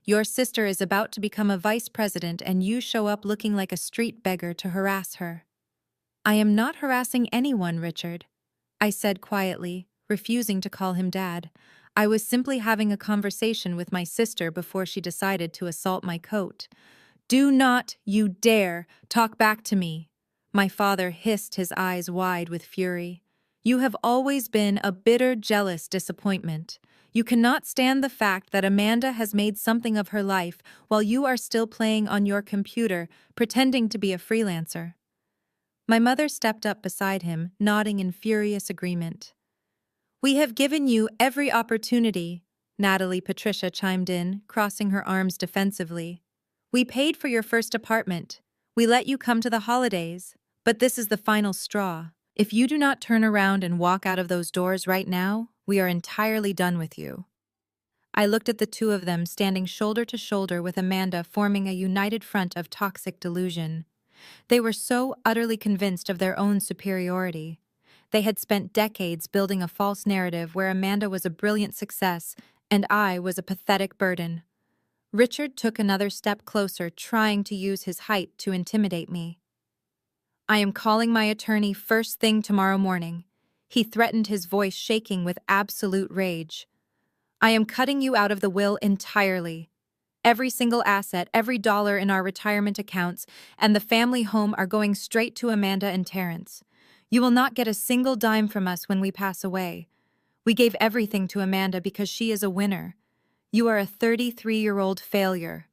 Your sister is about to become a vice president and you show up looking like a street beggar to harass her." "I am not harassing anyone, Richard," I said quietly, refusing to call him Dad. "I was simply having a conversation with my sister before she decided to assault my coat." "Do not you dare talk back to me," my father hissed, his eyes wide with fury. "You have always been a bitter, jealous disappointment. You cannot stand the fact that Amanda has made something of her life while you are still playing on your computer, pretending to be a freelancer." My mother stepped up beside him, nodding in furious agreement. "We have given you every opportunity," Natalie Patricia chimed in, crossing her arms defensively. "We paid for your first apartment. We let you come to the holidays. But this is the final straw. If you do not turn around and walk out of those doors right now, we are entirely done with you." I looked at the two of them standing shoulder to shoulder with Amanda, forming a united front of toxic delusion. They were so utterly convinced of their own superiority. They had spent decades building a false narrative where Amanda was a brilliant success and I was a pathetic burden. Richard took another step closer, trying to use his height to intimidate me. "I am calling my attorney first thing tomorrow morning," he threatened, his voice shaking with absolute rage. "I am cutting you out of the will entirely. Every single asset, every dollar in our retirement accounts, and the family home are going straight to Amanda and Terrence. You will not get a single dime from us when we pass away. We gave everything to Amanda because she is a winner. You are a 33-year-old failure."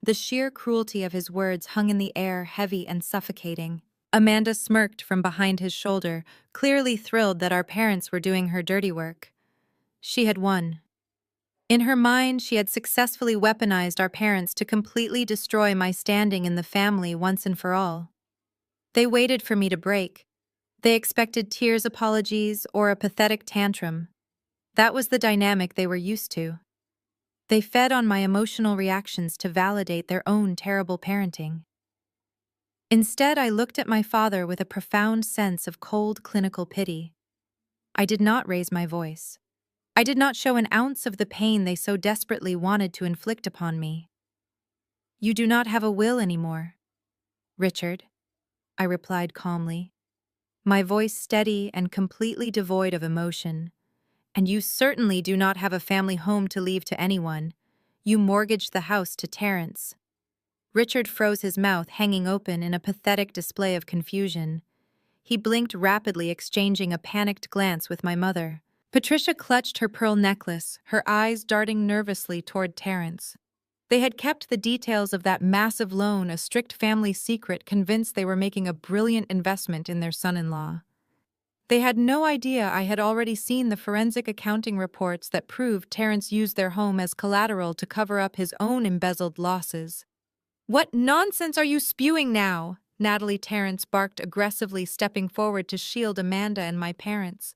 The sheer cruelty of his words hung in the air, heavy and suffocating. Amanda smirked from behind his shoulder, clearly thrilled that our parents were doing her dirty work. She had won. In her mind, she had successfully weaponized our parents to completely destroy my standing in the family once and for all. They waited for me to break. They expected tears, apologies, or a pathetic tantrum. That was the dynamic they were used to. They fed on my emotional reactions to validate their own terrible parenting. Instead, I looked at my father with a profound sense of cold, clinical pity. I did not raise my voice. I did not show an ounce of the pain they so desperately wanted to inflict upon me. "You do not have a will anymore, Richard," I replied calmly, my voice steady and completely devoid of emotion. "And you certainly do not have a family home to leave to anyone. You mortgaged the house to Terrence." Richard froze, his mouth hanging open in a pathetic display of confusion. He blinked rapidly, exchanging a panicked glance with my mother. Patricia clutched her pearl necklace, her eyes darting nervously toward Terrence. They had kept the details of that massive loan a strict family secret, convinced they were making a brilliant investment in their son-in-law. They had no idea I had already seen the forensic accounting reports that proved Terrence used their home as collateral to cover up his own embezzled losses. "What nonsense are you spewing now?" Natalie Terrence barked aggressively, stepping forward to shield Amanda and my parents.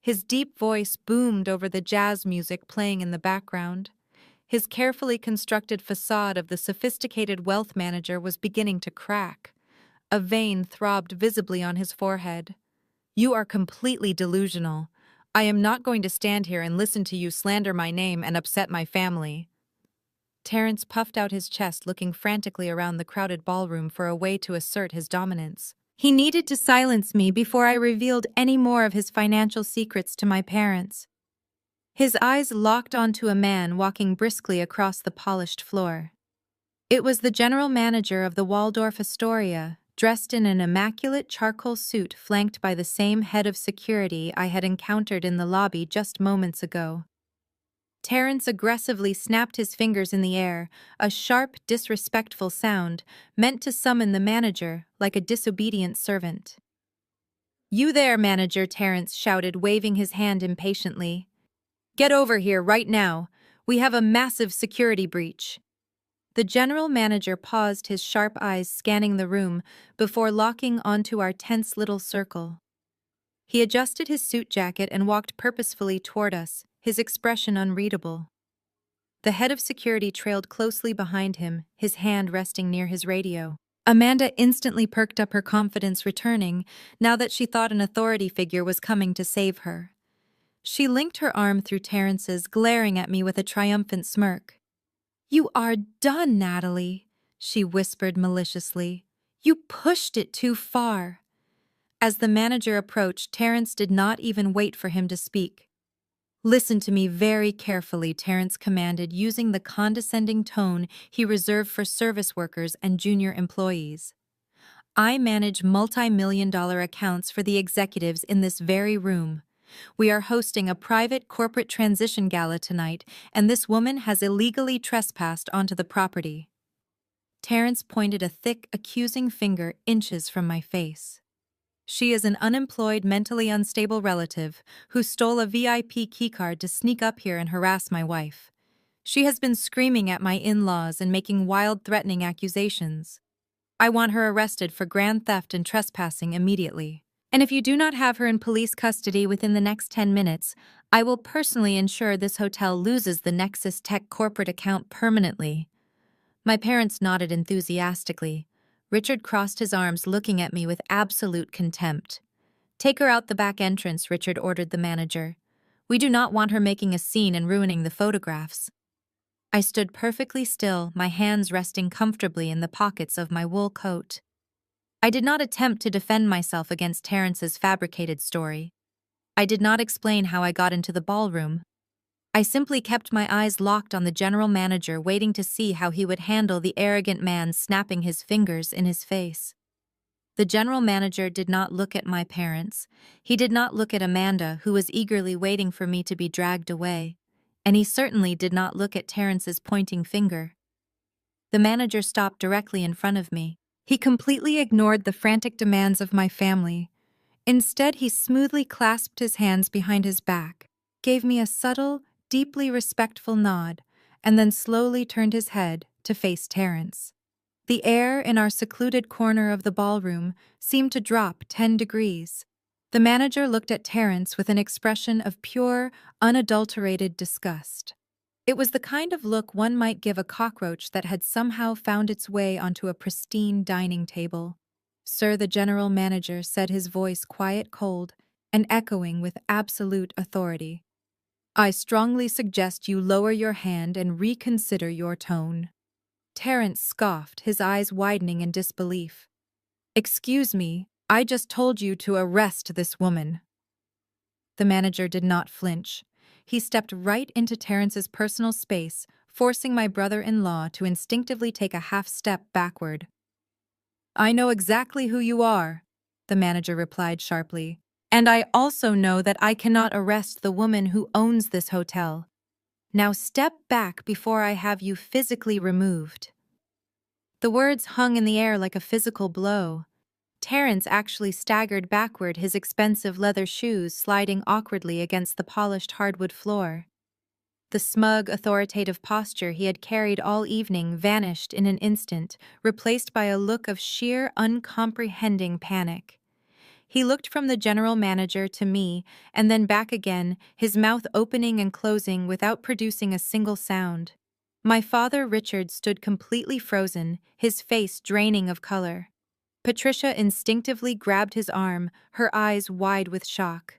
His deep voice boomed over the jazz music playing in the background. His carefully constructed facade of the sophisticated wealth manager was beginning to crack. A vein throbbed visibly on his forehead. "You are completely delusional. I am not going to stand here and listen to you slander my name and upset my family. Terrence puffed out his chest, looking frantically around the crowded ballroom for a way to assert his dominance. He needed to silence me before I revealed any more of his financial secrets to my parents. His eyes locked onto a man walking briskly across the polished floor. It was the general manager of the Waldorf Astoria, dressed in an immaculate charcoal suit flanked by the same head of security I had encountered in the lobby just moments ago. Terrence aggressively snapped his fingers in the air, a sharp, disrespectful sound meant to summon the manager like a disobedient servant. "You there, manager," Terrence shouted, waving his hand impatiently. "Get over here right now. We have a massive security breach." The general manager paused, his sharp eyes scanning the room before locking onto our tense little circle. He adjusted his suit jacket and walked purposefully toward us, his expression unreadable. The head of security trailed closely behind him, his hand resting near his radio. Amanda instantly perked up, her confidence returning now that she thought an authority figure was coming to save her. She linked her arm through Terrence's, glaring at me with a triumphant smirk. "You are done, Natalie," she whispered maliciously. "You pushed it too far." As the manager approached, Terrence did not even wait for him to speak. "Listen to me very carefully," Terrence commanded, using the condescending tone he reserved for service workers and junior employees. "I manage multi-million-dollar accounts for the executives in this very room. We are hosting a private corporate transition gala tonight, and this woman has illegally trespassed onto the property." Terrence pointed a thick, accusing finger inches from my face. "She is an unemployed, mentally unstable relative who stole a VIP keycard to sneak up here and harass my wife. She has been screaming at my in-laws and making wild, threatening accusations. I want her arrested for grand theft and trespassing immediately. And if you do not have her in police custody within the next 10 minutes, I will personally ensure this hotel loses the Nexus Tech corporate account permanently." My parents nodded enthusiastically. Richard crossed his arms, looking at me with absolute contempt. "Take her out the back entrance," Richard ordered the manager. "We do not want her making a scene and ruining the photographs." I stood perfectly still, my hands resting comfortably in the pockets of my wool coat. I did not attempt to defend myself against Terrence's fabricated story. I did not explain how I got into the ballroom. I simply kept my eyes locked on the general manager, waiting to see how he would handle the arrogant man snapping his fingers in his face. The general manager did not look at my parents. He did not look at Amanda, who was eagerly waiting for me to be dragged away. And he certainly did not look at Terrence's pointing finger. The manager stopped directly in front of me. He completely ignored the frantic demands of my family. Instead, he smoothly clasped his hands behind his back, gave me a subtle, deeply respectful nod, and then slowly turned his head to face Terrence. The air in our secluded corner of the ballroom seemed to drop 10 degrees. The manager looked at Terrence with an expression of pure, unadulterated disgust. It was the kind of look one might give a cockroach that had somehow found its way onto a pristine dining table. "Sir," the general manager said, his voice quiet, cold, and echoing with absolute authority, "I strongly suggest you lower your hand and reconsider your tone." Terrence scoffed, his eyes widening in disbelief. "Excuse me, I just told you to arrest this woman." The manager did not flinch. He stepped right into Terrence's personal space, forcing my brother-in-law to instinctively take a half step backward. "I know exactly who you are," the manager replied sharply. "And I also know that I cannot arrest the woman who owns this hotel. Now step back before I have you physically removed." The words hung in the air like a physical blow. Terrence actually staggered backward, his expensive leather shoes sliding awkwardly against the polished hardwood floor. The smug, authoritative posture he had carried all evening vanished in an instant, replaced by a look of sheer, uncomprehending panic. He looked from the general manager to me, and then back again, his mouth opening and closing without producing a single sound. My father, Richard, stood completely frozen, his face draining of color. Patricia instinctively grabbed his arm, her eyes wide with shock.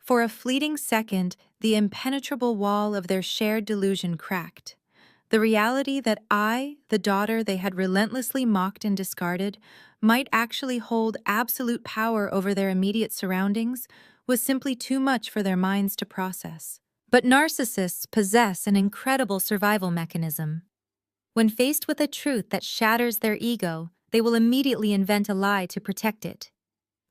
For a fleeting second, the impenetrable wall of their shared delusion cracked. The reality that I, the daughter they had relentlessly mocked and discarded, might actually hold absolute power over their immediate surroundings was simply too much for their minds to process. But narcissists possess an incredible survival mechanism. When faced with a truth that shatters their ego, they will immediately invent a lie to protect it.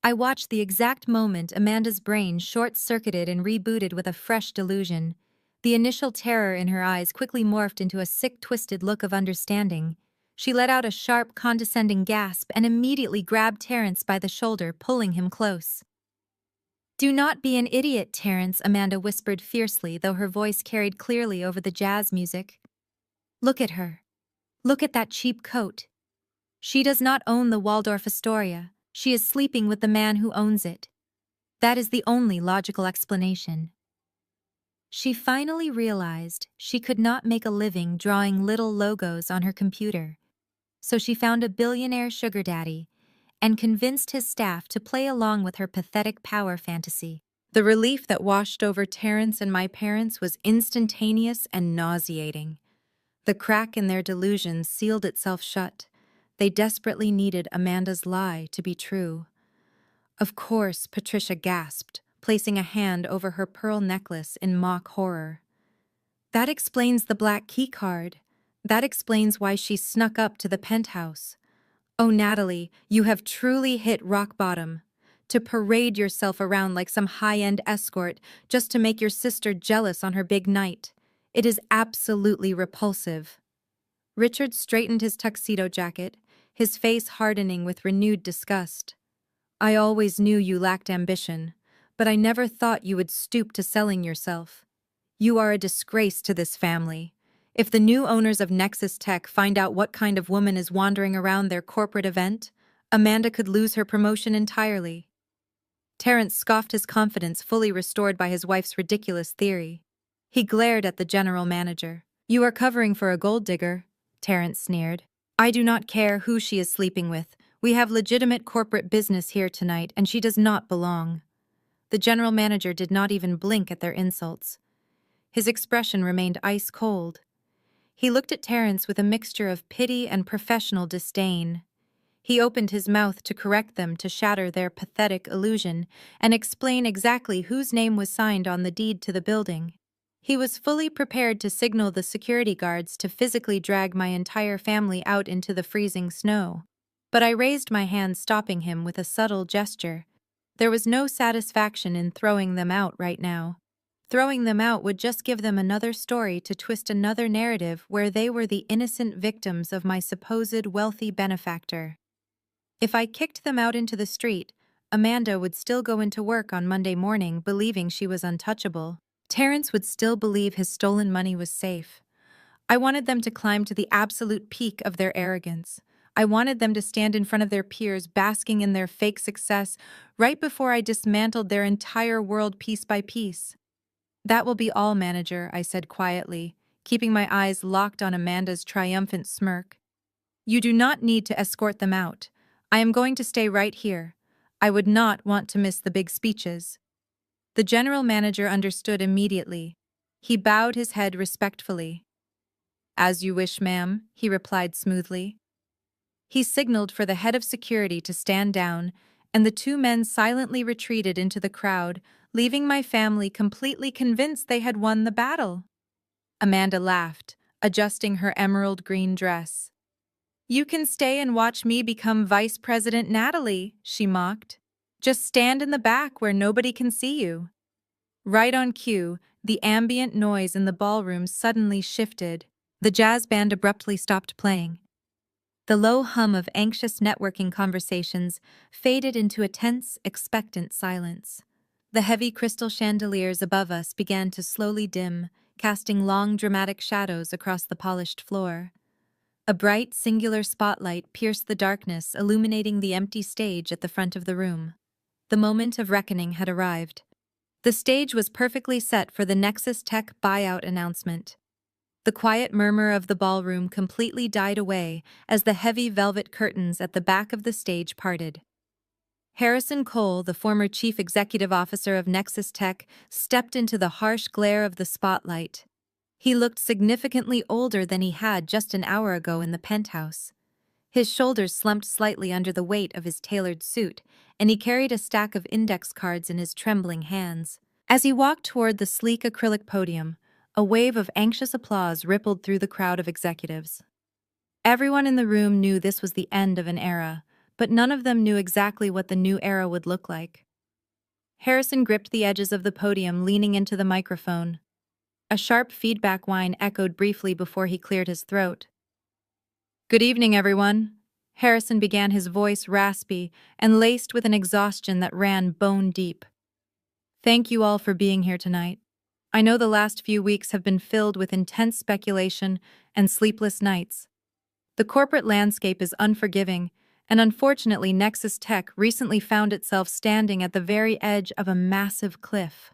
I watched the exact moment Amanda's brain short-circuited and rebooted with a fresh delusion. The initial terror in her eyes quickly morphed into a sick, twisted look of understanding. She let out a sharp, condescending gasp and immediately grabbed Terrence by the shoulder, pulling him close. "Do not be an idiot, Terrence," Amanda whispered fiercely, though her voice carried clearly over the jazz music. "Look at her. Look at that cheap coat. She does not own the Waldorf Astoria. She is sleeping with the man who owns it. That is the only logical explanation." She finally realized she could not make a living drawing little logos on her computer. So she found a billionaire sugar daddy and convinced his staff to play along with her pathetic power fantasy. The relief that washed over Terrence and my parents was instantaneous and nauseating. The crack in their delusions sealed itself shut. They desperately needed Amanda's lie to be true. "Of course," Patricia gasped, placing a hand over her pearl necklace in mock horror. "That explains the black key card. That explains why she snuck up to the penthouse. Oh, Natalie, you have truly hit rock bottom. To parade yourself around like some high-end escort just to make your sister jealous on her big night. It is absolutely repulsive." Richard straightened his tuxedo jacket, his face hardening with renewed disgust. "I always knew you lacked ambition, but I never thought you would stoop to selling yourself. You are a disgrace to this family. If the new owners of Nexus Tech find out what kind of woman is wandering around their corporate event, Amanda could lose her promotion entirely." Terrence scoffed, his confidence fully restored by his wife's ridiculous theory. He glared at the general manager. "You are covering for a gold digger," Terrence sneered. "I do not care who she is sleeping with. We have legitimate corporate business here tonight, and she does not belong." The general manager did not even blink at their insults. His expression remained ice cold. He looked at Terrence with a mixture of pity and professional disdain. He opened his mouth to correct them, to shatter their pathetic illusion, and explain exactly whose name was signed on the deed to the building. He was fully prepared to signal the security guards to physically drag my entire family out into the freezing snow. But I raised my hand, stopping him with a subtle gesture. There was no satisfaction in throwing them out right now. Throwing them out would just give them another story to twist another narrative where they were the innocent victims of my supposed wealthy benefactor. If I kicked them out into the street, Amanda would still go into work on Monday morning believing she was untouchable. Terrence would still believe his stolen money was safe. I wanted them to climb to the absolute peak of their arrogance. I wanted them to stand in front of their peers, basking in their fake success, right before I dismantled their entire world piece by piece. "That will be all, manager," I said quietly, keeping my eyes locked on Amanda's triumphant smirk. "You do not need to escort them out. I am going to stay right here. I would not want to miss the big speeches." The general manager understood immediately. He bowed his head respectfully. "As you wish, ma'am," he replied smoothly. He signaled for the head of security to stand down, and the two men silently retreated into the crowd, leaving my family completely convinced they had won the battle. Amanda laughed, adjusting her emerald green dress. "You can stay and watch me become Vice President Natalie," she mocked. "Just stand in the back where nobody can see you." Right on cue, the ambient noise in the ballroom suddenly shifted. The jazz band abruptly stopped playing. The low hum of anxious networking conversations faded into a tense, expectant silence. The heavy crystal chandeliers above us began to slowly dim, casting long, dramatic shadows across the polished floor. A bright, singular spotlight pierced the darkness, illuminating the empty stage at the front of the room. The moment of reckoning had arrived. The stage was perfectly set for the Nexus Tech buyout announcement. The quiet murmur of the ballroom completely died away as the heavy velvet curtains at the back of the stage parted. Harrison Cole, the former chief executive officer of Nexus Tech, stepped into the harsh glare of the spotlight. He looked significantly older than he had just an hour ago in the penthouse. His shoulders slumped slightly under the weight of his tailored suit, and he carried a stack of index cards in his trembling hands. As he walked toward the sleek acrylic podium, a wave of anxious applause rippled through the crowd of executives. Everyone in the room knew this was the end of an era, but none of them knew exactly what the new era would look like. Harrison gripped the edges of the podium, leaning into the microphone. A sharp feedback whine echoed briefly before he cleared his throat. "Good evening, everyone." Harrison began, his voice raspy and laced with an exhaustion that ran bone deep. "Thank you all for being here tonight. I know the last few weeks have been filled with intense speculation and sleepless nights. The corporate landscape is unforgiving, and unfortunately Nexus Tech recently found itself standing at the very edge of a massive cliff."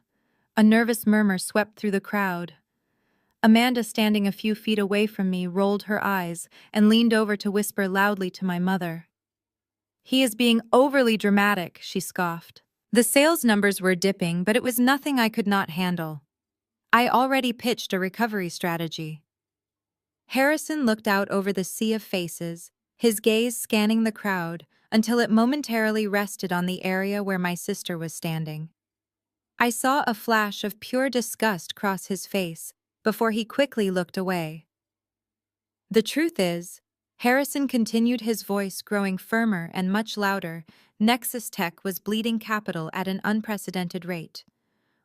A nervous murmur swept through the crowd. Amanda, standing a few feet away from me, rolled her eyes and leaned over to whisper loudly to my mother. "He is being overly dramatic," she scoffed. The sales numbers were dipping, but it was nothing I could not handle. I already pitched a recovery strategy. Harrison looked out over the sea of faces, his gaze scanning the crowd until it momentarily rested on the area where my sister was standing. I saw a flash of pure disgust cross his face before he quickly looked away. "The truth is," Harrison continued, his voice growing firmer and much louder, "Nexus Tech was bleeding capital at an unprecedented rate.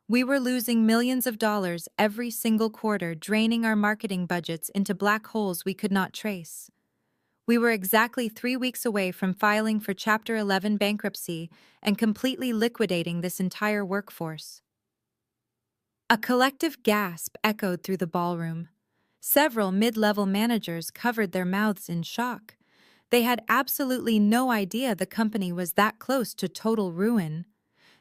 We were losing millions of dollars every single quarter, draining our marketing budgets into black holes we could not trace. We were exactly 3 weeks away from filing for Chapter 11 bankruptcy and completely liquidating this entire workforce." A collective gasp echoed through the ballroom. Several mid-level managers covered their mouths in shock. They had absolutely no idea the company was that close to total ruin.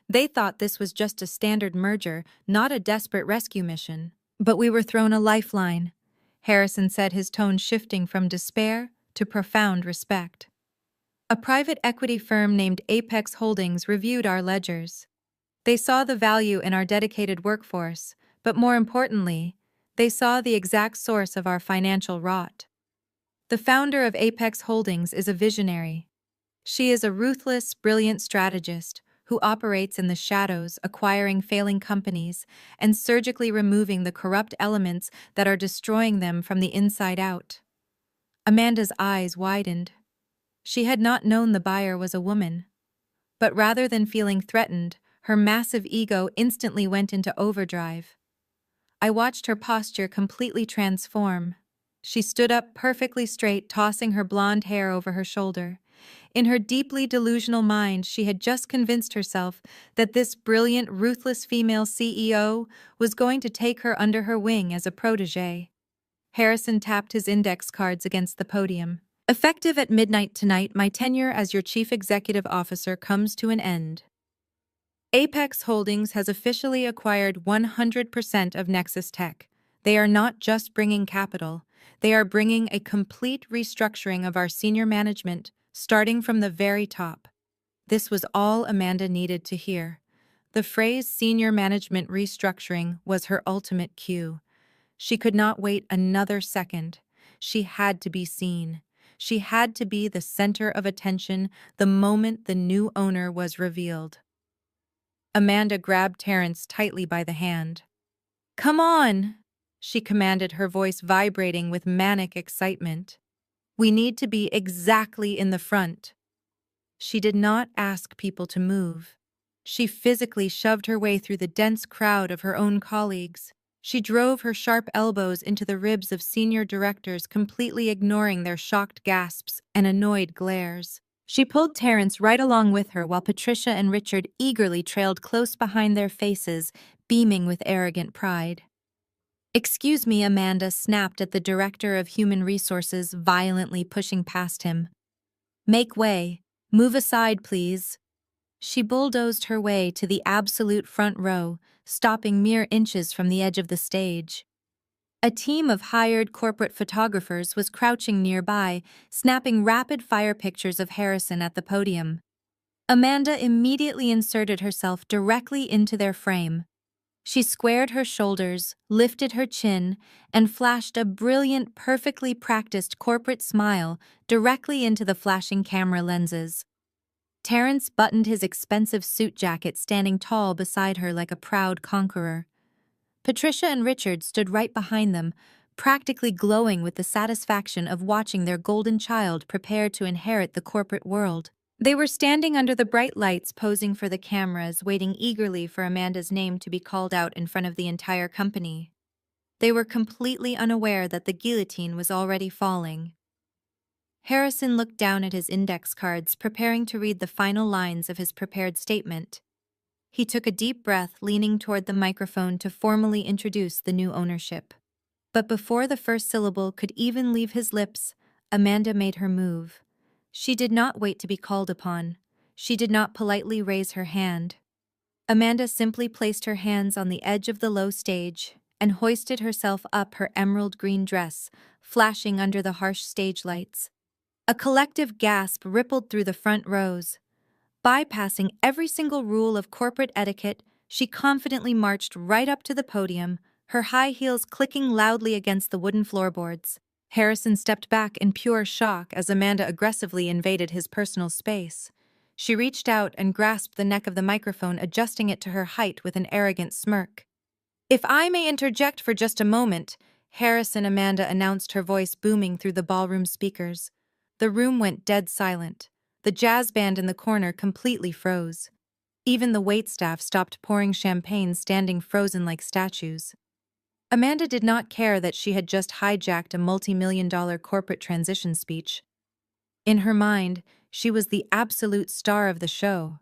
They thought this was just a standard merger, not a desperate rescue mission. "But we were thrown a lifeline," Harrison said, his tone shifting from despair to profound respect. "A private equity firm named Apex Holdings reviewed our ledgers. They saw the value in our dedicated workforce, but more importantly, they saw the exact source of our financial rot. The founder of Apex Holdings is a visionary. She is a ruthless, brilliant strategist who operates in the shadows, acquiring failing companies and surgically removing the corrupt elements that are destroying them from the inside out." Amanda's eyes widened. She had not known the buyer was a woman. But rather than feeling threatened, her massive ego instantly went into overdrive. I watched her posture completely transform. She stood up perfectly straight, tossing her blonde hair over her shoulder. In her deeply delusional mind, she had just convinced herself that this brilliant, ruthless female CEO was going to take her under her wing as a protégé. Harrison tapped his index cards against the podium. "Effective at midnight tonight, my tenure as your chief executive officer comes to an end. Apex Holdings has officially acquired 100% of Nexus Tech. They are not just bringing capital, they are bringing a complete restructuring of our senior management, starting from the very top." This was all Amanda needed to hear. The phrase "senior management restructuring" was her ultimate cue. She could not wait another second. She had to be seen. She had to be the center of attention the moment the new owner was revealed. Amanda grabbed Terrence tightly by the hand. "Come on," she commanded, her voice vibrating with manic excitement. "We need to be exactly in the front." She did not ask people to move. She physically shoved her way through the dense crowd of her own colleagues. She drove her sharp elbows into the ribs of senior directors, completely ignoring their shocked gasps and annoyed glares. She pulled Terrence right along with her while Patricia and Richard eagerly trailed close behind, their faces beaming with arrogant pride. "Excuse me," Amanda snapped at the director of human resources, violently pushing past him. "Make way. Move aside, please." She bulldozed her way to the absolute front row, stopping mere inches from the edge of the stage. A team of hired corporate photographers was crouching nearby, snapping rapid-fire pictures of Harrison at the podium. Amanda immediately inserted herself directly into their frame. She squared her shoulders, lifted her chin, and flashed a brilliant, perfectly practiced corporate smile directly into the flashing camera lenses. Terrence buttoned his expensive suit jacket, standing tall beside her like a proud conqueror. Patricia and Richard stood right behind them, practically glowing with the satisfaction of watching their golden child prepare to inherit the corporate world. They were standing under the bright lights, posing for the cameras, waiting eagerly for Amanda's name to be called out in front of the entire company. They were completely unaware that the guillotine was already falling. Harrison looked down at his index cards, preparing to read the final lines of his prepared statement. He took a deep breath, leaning toward the microphone to formally introduce the new ownership. But before the first syllable could even leave his lips, Amanda made her move. She did not wait to be called upon. She did not politely raise her hand. Amanda simply placed her hands on the edge of the low stage and hoisted herself up, her emerald green dress flashing under the harsh stage lights. A collective gasp rippled through the front rows. Bypassing every single rule of corporate etiquette, she confidently marched right up to the podium, her high heels clicking loudly against the wooden floorboards. Harrison stepped back in pure shock as Amanda aggressively invaded his personal space. She reached out and grasped the neck of the microphone, adjusting it to her height with an arrogant smirk. "If I may interject for just a moment," Amanda announced, her voice booming through the ballroom speakers. The room went dead silent. The jazz band in the corner completely froze. Even the waitstaff stopped pouring champagne, standing frozen like statues. Amanda did not care that she had just hijacked a multi-million-dollar corporate transition speech. In her mind, she was the absolute star of the show.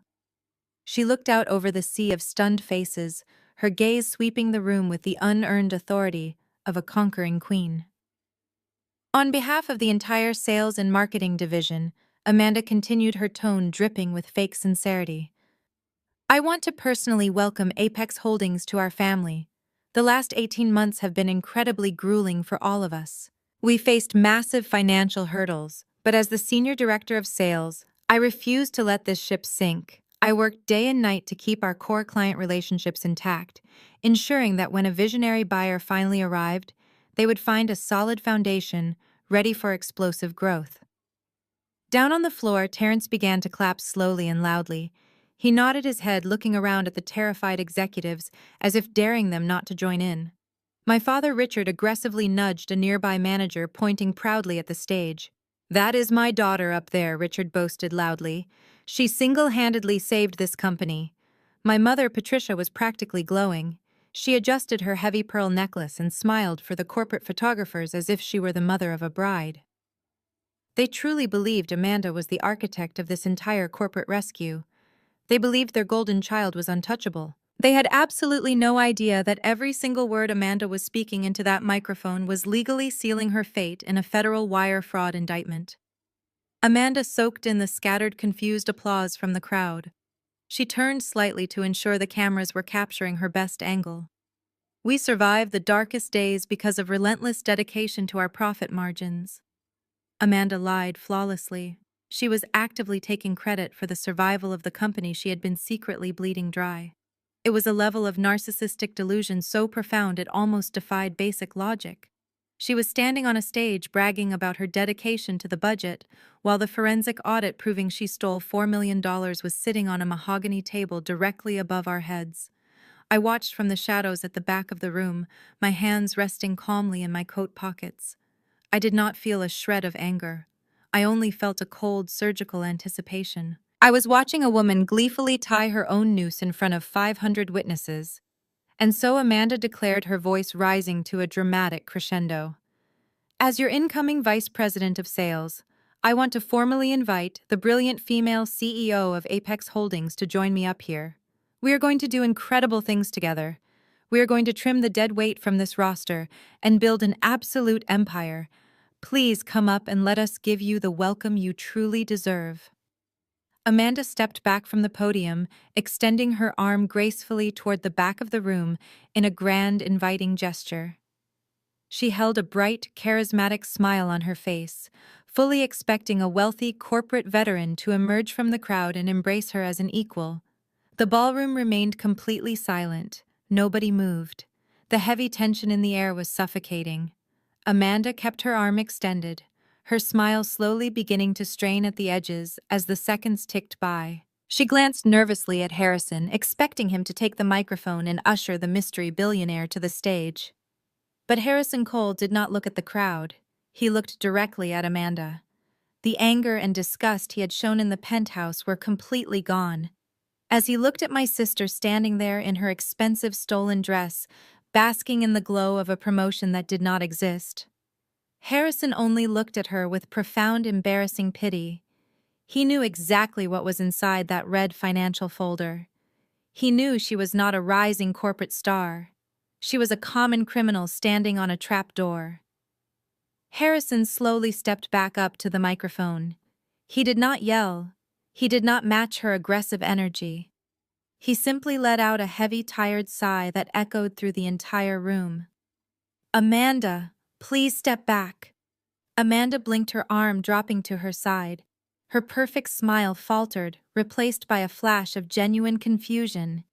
She looked out over the sea of stunned faces, her gaze sweeping the room with the unearned authority of a conquering queen. On behalf of the entire sales and marketing division, Amanda continued, her tone dripping with fake sincerity. "I want to personally welcome Apex Holdings to our family. The last 18 months have been incredibly grueling for all of us. We faced massive financial hurdles, but as the senior director of sales, I refuse to let this ship sink. I worked day and night to keep our core client relationships intact, ensuring that when a visionary buyer finally arrived, they would find a solid foundation ready for explosive growth." Down on the floor, Terrence began to clap slowly and loudly. He nodded his head, looking around at the terrified executives as if daring them not to join in. My father Richard aggressively nudged a nearby manager, pointing proudly at the stage. "That is my daughter up there," Richard boasted loudly. "She single-handedly saved this company." My mother Patricia was practically glowing. She adjusted her heavy pearl necklace and smiled for the corporate photographers as if she were the mother of a bride. They truly believed Amanda was the architect of this entire corporate rescue. They believed their golden child was untouchable. They had absolutely no idea that every single word Amanda was speaking into that microphone was legally sealing her fate in a federal wire fraud indictment. Amanda soaked in the scattered, confused applause from the crowd. She turned slightly to ensure the cameras were capturing her best angle. "We survived the darkest days because of relentless dedication to our profit margins." Amanda lied flawlessly. She was actively taking credit for the survival of the company she had been secretly bleeding dry. It was a level of narcissistic delusion so profound it almost defied basic logic. She was standing on a stage bragging about her dedication to the budget, while the forensic audit proving she stole $4 million was sitting on a mahogany table directly above our heads. I watched from the shadows at the back of the room, my hands resting calmly in my coat pockets. I did not feel a shred of anger. I only felt a cold, surgical anticipation. I was watching a woman gleefully tie her own noose in front of 500 witnesses. And so Amanda declared, her voice rising to a dramatic crescendo. "As your incoming Vice President of Sales, I want to formally invite the brilliant female CEO of Apex Holdings to join me up here. We are going to do incredible things together. We are going to trim the dead weight from this roster and build an absolute empire. Please come up and let us give you the welcome you truly deserve." Amanda stepped back from the podium, extending her arm gracefully toward the back of the room in a grand, inviting gesture. She held a bright, charismatic smile on her face, fully expecting a wealthy corporate veteran to emerge from the crowd and embrace her as an equal. The ballroom remained completely silent. Nobody moved. The heavy tension in the air was suffocating. Amanda kept her arm extended, her smile slowly beginning to strain at the edges as the seconds ticked by. She glanced nervously at Harrison, expecting him to take the microphone and usher the mystery billionaire to the stage. But Harrison Cole did not look at the crowd. He looked directly at Amanda. The anger and disgust he had shown in the penthouse were completely gone. As he looked at my sister standing there in her expensive stolen dress, basking in the glow of a promotion that did not exist, Harrison only looked at her with profound, embarrassing pity. He knew exactly what was inside that red financial folder. He knew she was not a rising corporate star. She was a common criminal standing on a trap door. Harrison slowly stepped back up to the microphone. He did not yell. He did not match her aggressive energy. He simply let out a heavy, tired sigh that echoed through the entire room. "Amanda, please step back." Amanda blinked, her arm dropping to her side. Her perfect smile faltered, replaced by a flash of genuine confusion.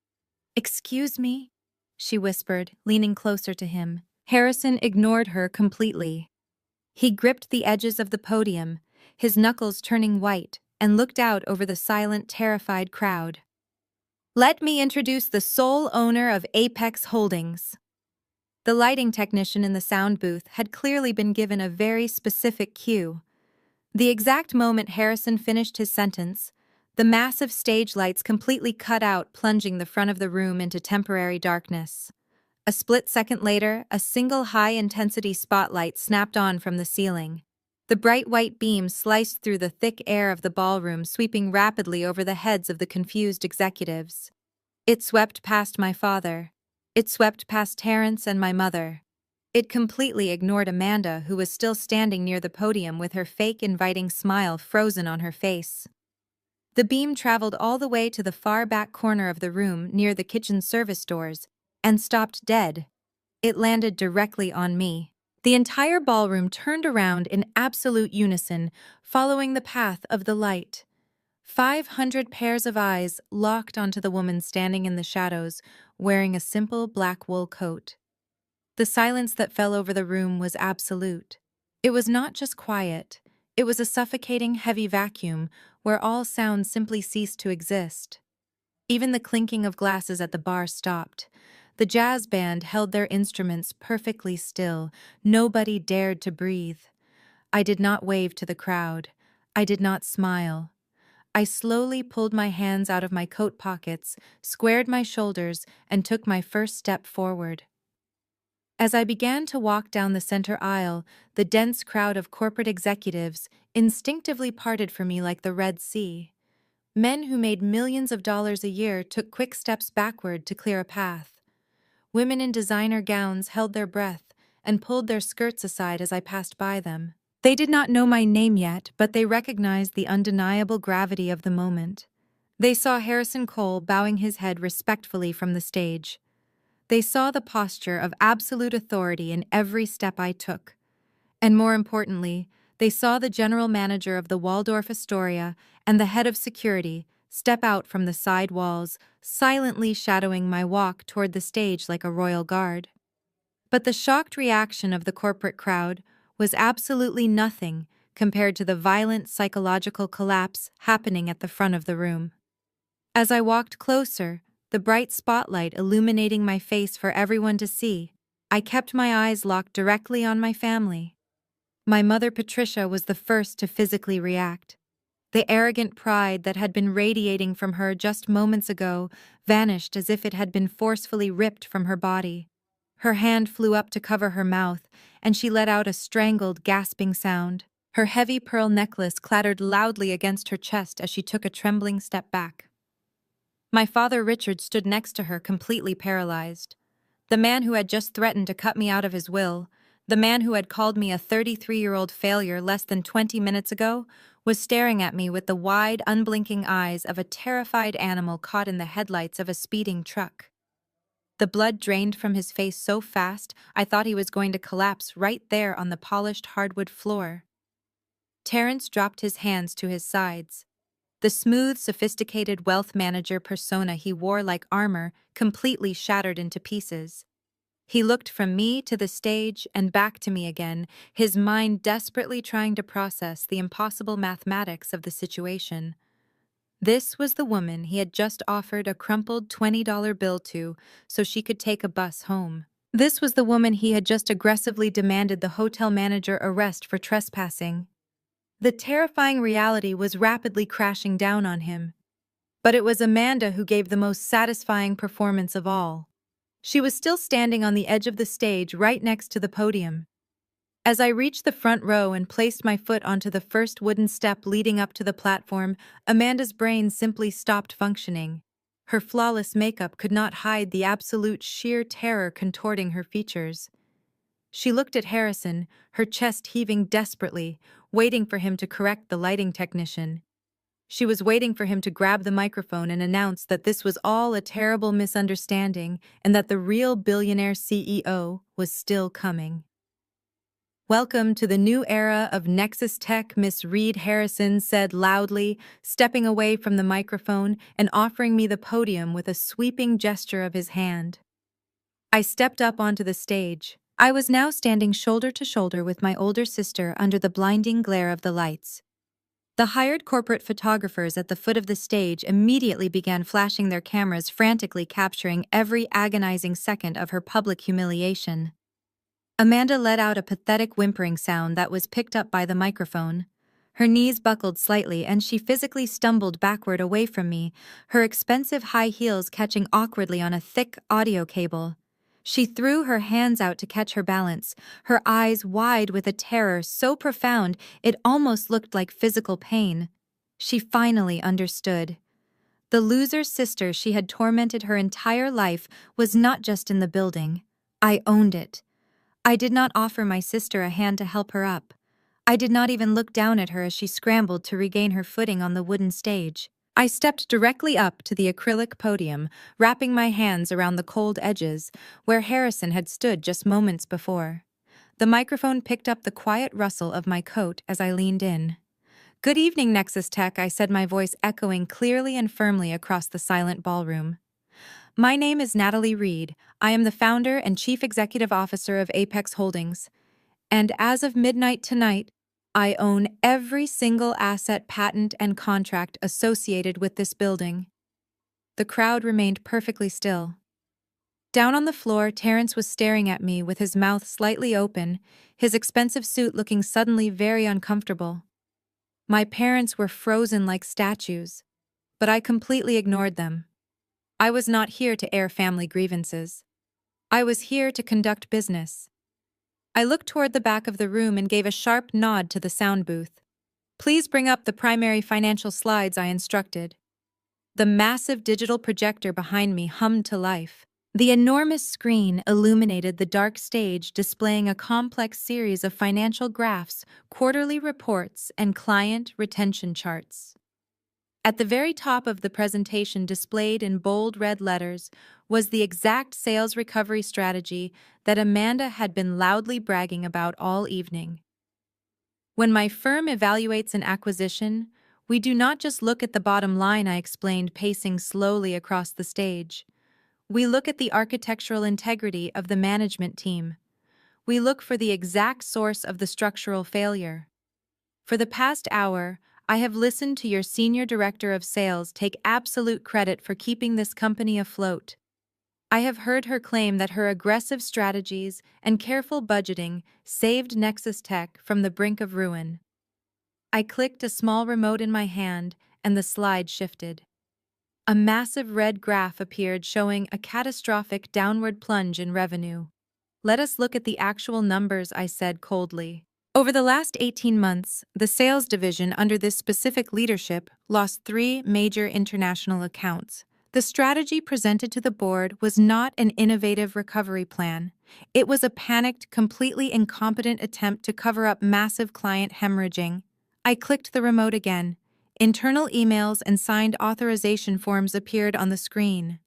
"Excuse me?" she whispered, leaning closer to him. Harrison ignored her completely. He gripped the edges of the podium, his knuckles turning white, and looked out over the silent, terrified crowd. "Let me introduce the sole owner of Apex Holdings." The lighting technician in the sound booth had clearly been given a very specific cue. The exact moment Harrison finished his sentence, the massive stage lights completely cut out, plunging the front of the room into temporary darkness. A split second later, a single high-intensity spotlight snapped on from the ceiling. The bright white beam sliced through the thick air of the ballroom, sweeping rapidly over the heads of the confused executives. It swept past my father. It swept past Terrence and my mother. It completely ignored Amanda, who was still standing near the podium with her fake inviting smile frozen on her face. The beam traveled all the way to the far back corner of the room near the kitchen service doors and stopped dead. It landed directly on me. The entire ballroom turned around in absolute unison, following the path of the light. 500 pairs of eyes locked onto the woman standing in the shadows, wearing a simple black wool coat. The silence that fell over the room was absolute. It was not just quiet, it was a suffocating, heavy vacuum where all sounds simply ceased to exist. Even the clinking of glasses at the bar stopped. The jazz band held their instruments perfectly still. Nobody dared to breathe. I did not wave to the crowd. I did not smile. I slowly pulled my hands out of my coat pockets, squared my shoulders, and took my first step forward. As I began to walk down the center aisle, the dense crowd of corporate executives instinctively parted for me like the Red Sea. Men who made millions of dollars a year took quick steps backward to clear a path. Women in designer gowns held their breath and pulled their skirts aside as I passed by them. They did not know my name yet, but they recognized the undeniable gravity of the moment. They saw Harrison Cole bowing his head respectfully from the stage. They saw the posture of absolute authority in every step I took. And more importantly, they saw the general manager of the Waldorf Astoria and the head of security step out from the side walls, silently shadowing my walk toward the stage like a royal guard. But the shocked reaction of the corporate crowd was absolutely nothing compared to the violent psychological collapse happening at the front of the room. As I walked closer, the bright spotlight illuminating my face for everyone to see, I kept my eyes locked directly on my family. My mother Patricia was the first to physically react. The arrogant pride that had been radiating from her just moments ago vanished as if it had been forcefully ripped from her body. Her hand flew up to cover her mouth, and she let out a strangled, gasping sound. Her heavy pearl necklace clattered loudly against her chest as she took a trembling step back. My father Richard stood next to her, completely paralyzed. The man who had just threatened to cut me out of his will, the man who had called me a 33-year-old failure less than 20 minutes ago, was staring at me with the wide, unblinking eyes of a terrified animal caught in the headlights of a speeding truck. The blood drained from his face so fast I thought he was going to collapse right there on the polished hardwood floor. Terrence dropped his hands to his sides. The smooth, sophisticated wealth manager persona he wore like armor completely shattered into pieces. He looked from me to the stage and back to me again, his mind desperately trying to process the impossible mathematics of the situation. This was the woman he had just offered a crumpled $20 bill to so she could take a bus home. This was the woman he had just aggressively demanded the hotel manager arrest for trespassing. The terrifying reality was rapidly crashing down on him. But it was Amanda who gave the most satisfying performance of all. She was still standing on the edge of the stage right next to the podium. As I reached the front row and placed my foot onto the first wooden step leading up to the platform, Amanda's brain simply stopped functioning. Her flawless makeup could not hide the absolute sheer terror contorting her features. She looked at Harrison, her chest heaving desperately, waiting for him to correct the lighting technician. She was waiting for him to grab the microphone and announce that this was all a terrible misunderstanding and that the real billionaire CEO was still coming. "Welcome to the new era of Nexus Tech," Miss Reed Harrison said loudly, stepping away from the microphone and offering me the podium with a sweeping gesture of his hand. I stepped up onto the stage. I was now standing shoulder to shoulder with my older sister under the blinding glare of the lights. The hired corporate photographers at the foot of the stage immediately began flashing their cameras, frantically capturing every agonizing second of her public humiliation. Amanda let out a pathetic whimpering sound that was picked up by the microphone. Her knees buckled slightly and she physically stumbled backward away from me, her expensive high heels catching awkwardly on a thick audio cable. She threw her hands out to catch her balance, her eyes wide with a terror so profound it almost looked like physical pain. She finally understood. The loser's sister she had tormented her entire life was not just in the building. I owned it. I did not offer my sister a hand to help her up. I did not even look down at her as she scrambled to regain her footing on the wooden stage. I stepped directly up to the acrylic podium, wrapping my hands around the cold edges, where Harrison had stood just moments before. The microphone picked up the quiet rustle of my coat as I leaned in. "Good evening, Nexus Tech," I said, my voice echoing clearly and firmly across the silent ballroom. "My name is Natalie Reed. I am the founder and chief executive officer of Apex Holdings. And as of midnight tonight, I own every single asset, patent, and contract associated with this building." The crowd remained perfectly still. Down on the floor, Terrence was staring at me with his mouth slightly open, his expensive suit looking suddenly very uncomfortable. My parents were frozen like statues, but I completely ignored them. I was not here to air family grievances. I was here to conduct business. I looked toward the back of the room and gave a sharp nod to the sound booth. "Please bring up the primary financial slides," I instructed. The massive digital projector behind me hummed to life. The enormous screen illuminated the dark stage, displaying a complex series of financial graphs, quarterly reports, and client retention charts. At the very top of the presentation, displayed in bold red letters, was the exact sales recovery strategy that Amanda had been loudly bragging about all evening. "When my firm evaluates an acquisition, we do not just look at the bottom line," I explained, pacing slowly across the stage. "We look at the architectural integrity of the management team. We look for the exact source of the structural failure. For the past hour, I have listened to your senior director of sales take absolute credit for keeping this company afloat. I have heard her claim that her aggressive strategies and careful budgeting saved Nexus Tech from the brink of ruin." I clicked a small remote in my hand, and the slide shifted. A massive red graph appeared showing a catastrophic downward plunge in revenue. "Let us look at the actual numbers," I said coldly. Over the last 18 months, the sales division under this specific leadership lost 3 major international accounts. The strategy presented to the board was not an innovative recovery plan. It was a panicked, completely incompetent attempt to cover up massive client hemorrhaging. I clicked the remote again. Internal emails and signed authorization forms appeared on the screen.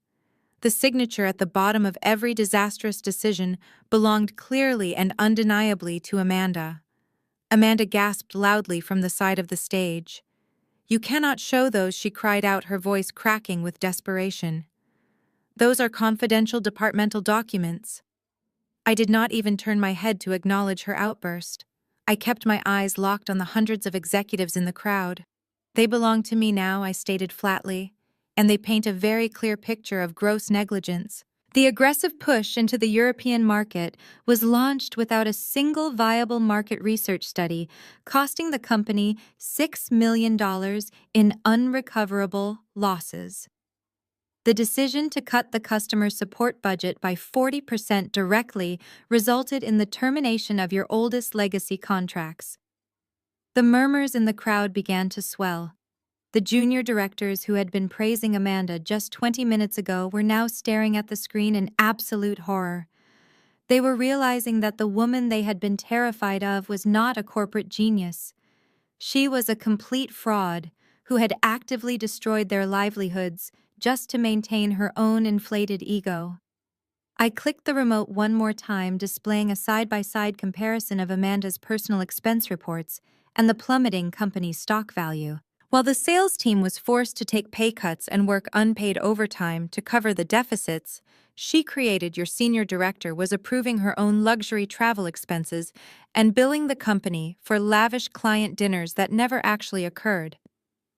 The signature at the bottom of every disastrous decision belonged clearly and undeniably to Amanda. Amanda gasped loudly from the side of the stage. "You cannot show those," she cried out, her voice cracking with desperation. "Those are confidential departmental documents." I did not even turn my head to acknowledge her outburst. I kept my eyes locked on the hundreds of executives in the crowd. "They belong to me now," I stated flatly, "and they paint a very clear picture of gross negligence." The aggressive push into the European market was launched without a single viable market research study, costing the company $6 million in unrecoverable losses. The decision to cut the customer support budget by 40% directly resulted in the termination of your oldest legacy contracts. The murmurs in the crowd began to swell. The junior directors who had been praising Amanda just 20 minutes ago were now staring at the screen in absolute horror. They were realizing that the woman they had been terrified of was not a corporate genius. She was a complete fraud who had actively destroyed their livelihoods just to maintain her own inflated ego. I clicked the remote one more time, displaying a side-by-side comparison of Amanda's personal expense reports and the plummeting company's stock value. While the sales team was forced to take pay cuts and work unpaid overtime to cover the deficits she created, your senior director was approving her own luxury travel expenses and billing the company for lavish client dinners that never actually occurred.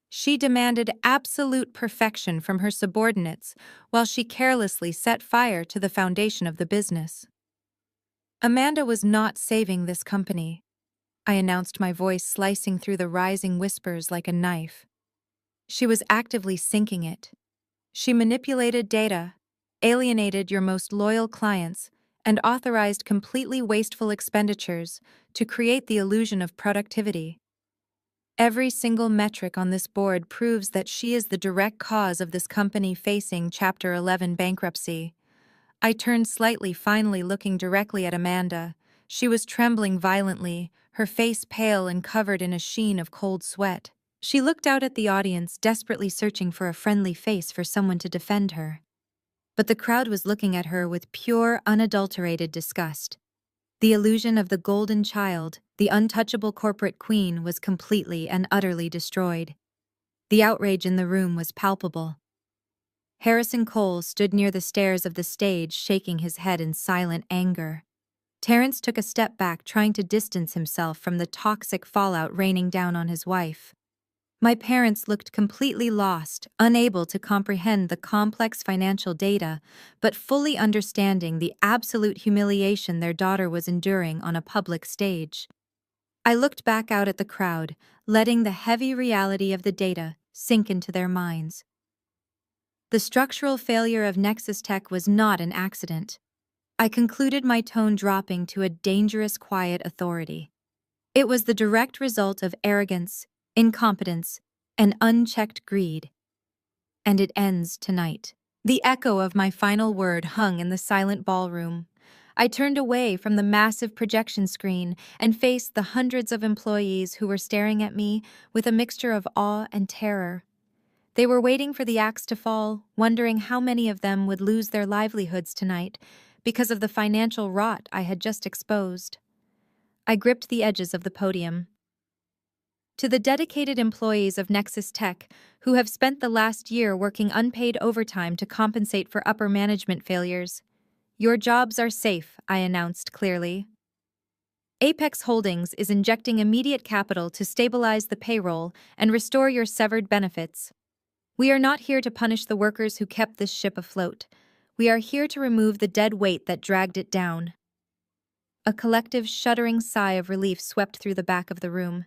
She demanded absolute perfection from her subordinates while she carelessly set fire to the foundation of the business. Amanda was not saving this company, I announced, my voice slicing through the rising whispers like a knife. She was actively sinking it. She manipulated data, alienated your most loyal clients, and authorized completely wasteful expenditures to create the illusion of productivity. Every single metric on this board proves that she is the direct cause of this company facing Chapter 11 bankruptcy. I turned slightly, finally looking directly at Amanda. She was trembling violently, her face pale and covered in a sheen of cold sweat. She looked out at the audience, desperately searching for a friendly face for someone to defend her. But the crowd was looking at her with pure, unadulterated disgust. The illusion of the golden child, the untouchable corporate queen, was completely and utterly destroyed. The outrage in the room was palpable. Harrison Cole stood near the stairs of the stage, shaking his head in silent anger. Terrence took a step back, trying to distance himself from the toxic fallout raining down on his wife. My parents looked completely lost, unable to comprehend the complex financial data, but fully understanding the absolute humiliation their daughter was enduring on a public stage. I looked back out at the crowd, letting the heavy reality of the data sink into their minds. The structural failure of Nexus Tech was not an accident. I concluded, my tone dropping to a dangerous, quiet authority. It was the direct result of arrogance, incompetence, and unchecked greed. And it ends tonight. The echo of my final word hung in the silent ballroom. I turned away from the massive projection screen and faced the hundreds of employees who were staring at me with a mixture of awe and terror. They were waiting for the axe to fall, wondering how many of them would lose their livelihoods tonight because of the financial rot I had just exposed. I gripped the edges of the podium. To the dedicated employees of Nexus Tech, who have spent the last year working unpaid overtime to compensate for upper management failures, your jobs are safe, I announced clearly. Apex Holdings is injecting immediate capital to stabilize the payroll and restore your severed benefits. We are not here to punish the workers who kept this ship afloat. We are here to remove the dead weight that dragged it down. A collective, shuddering sigh of relief swept through the back of the room.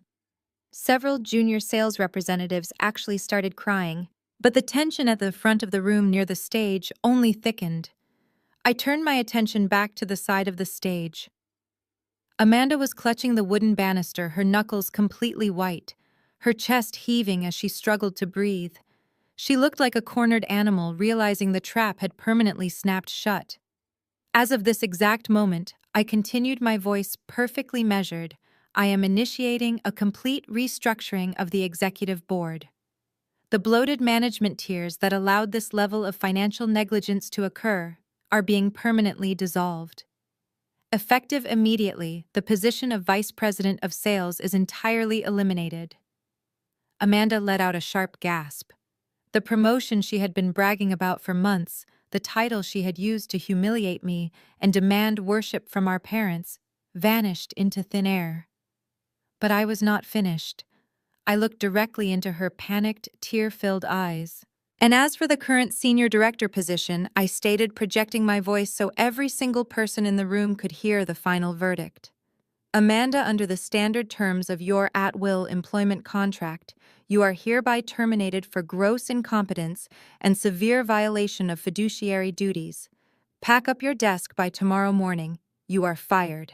Several junior sales representatives actually started crying, but the tension at the front of the room near the stage only thickened. I turned my attention back to the side of the stage. Amanda was clutching the wooden banister, her knuckles completely white, her chest heaving as she struggled to breathe. She looked like a cornered animal, realizing the trap had permanently snapped shut. As of this exact moment, I continued, my voice perfectly measured. I am initiating a complete restructuring of the executive board. The bloated management tiers that allowed this level of financial negligence to occur are being permanently dissolved. Effective immediately, the position of Vice President of Sales is entirely eliminated. Amanda let out a sharp gasp. The promotion she had been bragging about for months, the title she had used to humiliate me and demand worship from our parents, vanished into thin air. But I was not finished. I looked directly into her panicked, tear-filled eyes. And as for the current senior director position, I stated, projecting my voice so every single person in the room could hear the final verdict. Amanda, under the standard terms of your at-will employment contract, you are hereby terminated for gross incompetence and severe violation of fiduciary duties. Pack up your desk by tomorrow morning. You are fired.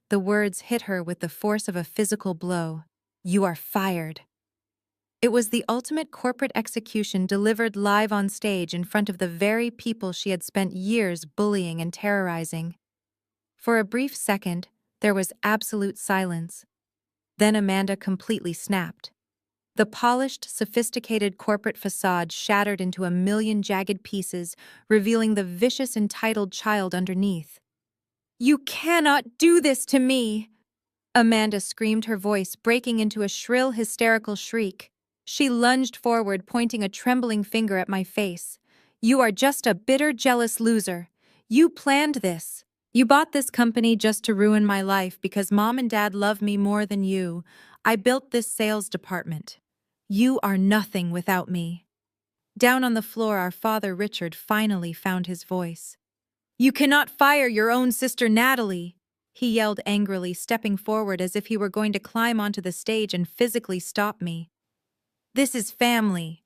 The words hit her with the force of a physical blow. You are fired. It was the ultimate corporate execution delivered live on stage in front of the very people she had spent years bullying and terrorizing. For a brief second, there was absolute silence. Then Amanda completely snapped. The polished, sophisticated corporate facade shattered into a million jagged pieces, revealing the vicious, entitled child underneath. "You cannot do this to me!" Amanda screamed, her voice breaking into a shrill, hysterical shriek. She lunged forward, pointing a trembling finger at my face. "You are just a bitter, jealous loser. You planned this. You bought this company just to ruin my life because Mom and Dad love me more than you. I built this sales department. You are nothing without me." Down on the floor, our father Richard finally found his voice. "You cannot fire your own sister Natalie," he yelled angrily, stepping forward as if he were going to climb onto the stage and physically stop me. "This is family."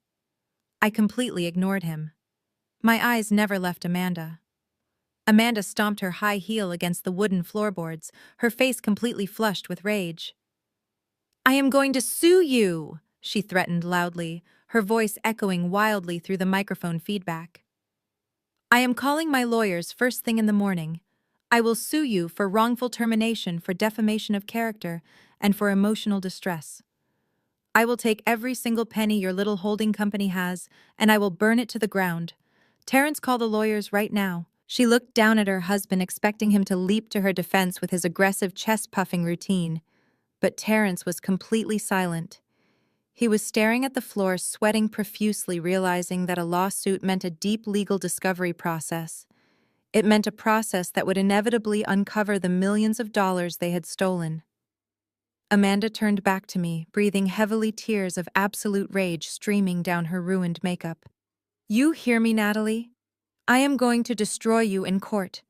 I completely ignored him. My eyes never left Amanda. Amanda stomped her high heel against the wooden floorboards, her face completely flushed with rage. "I am going to sue you," she threatened loudly, her voice echoing wildly through the microphone feedback. "I am calling my lawyers first thing in the morning. I will sue you for wrongful termination, for defamation of character, and for emotional distress. I will take every single penny your little holding company has, and I will burn it to the ground. Terrence, call the lawyers right now." She looked down at her husband, expecting him to leap to her defense with his aggressive chest-puffing routine. But Terrence was completely silent. He was staring at the floor, sweating profusely, realizing that a lawsuit meant a deep legal discovery process. It meant a process that would inevitably uncover the millions of dollars they had stolen. Amanda turned back to me, breathing heavily, tears of absolute rage streaming down her ruined makeup. "You hear me, Natalie? I am going to destroy you in court.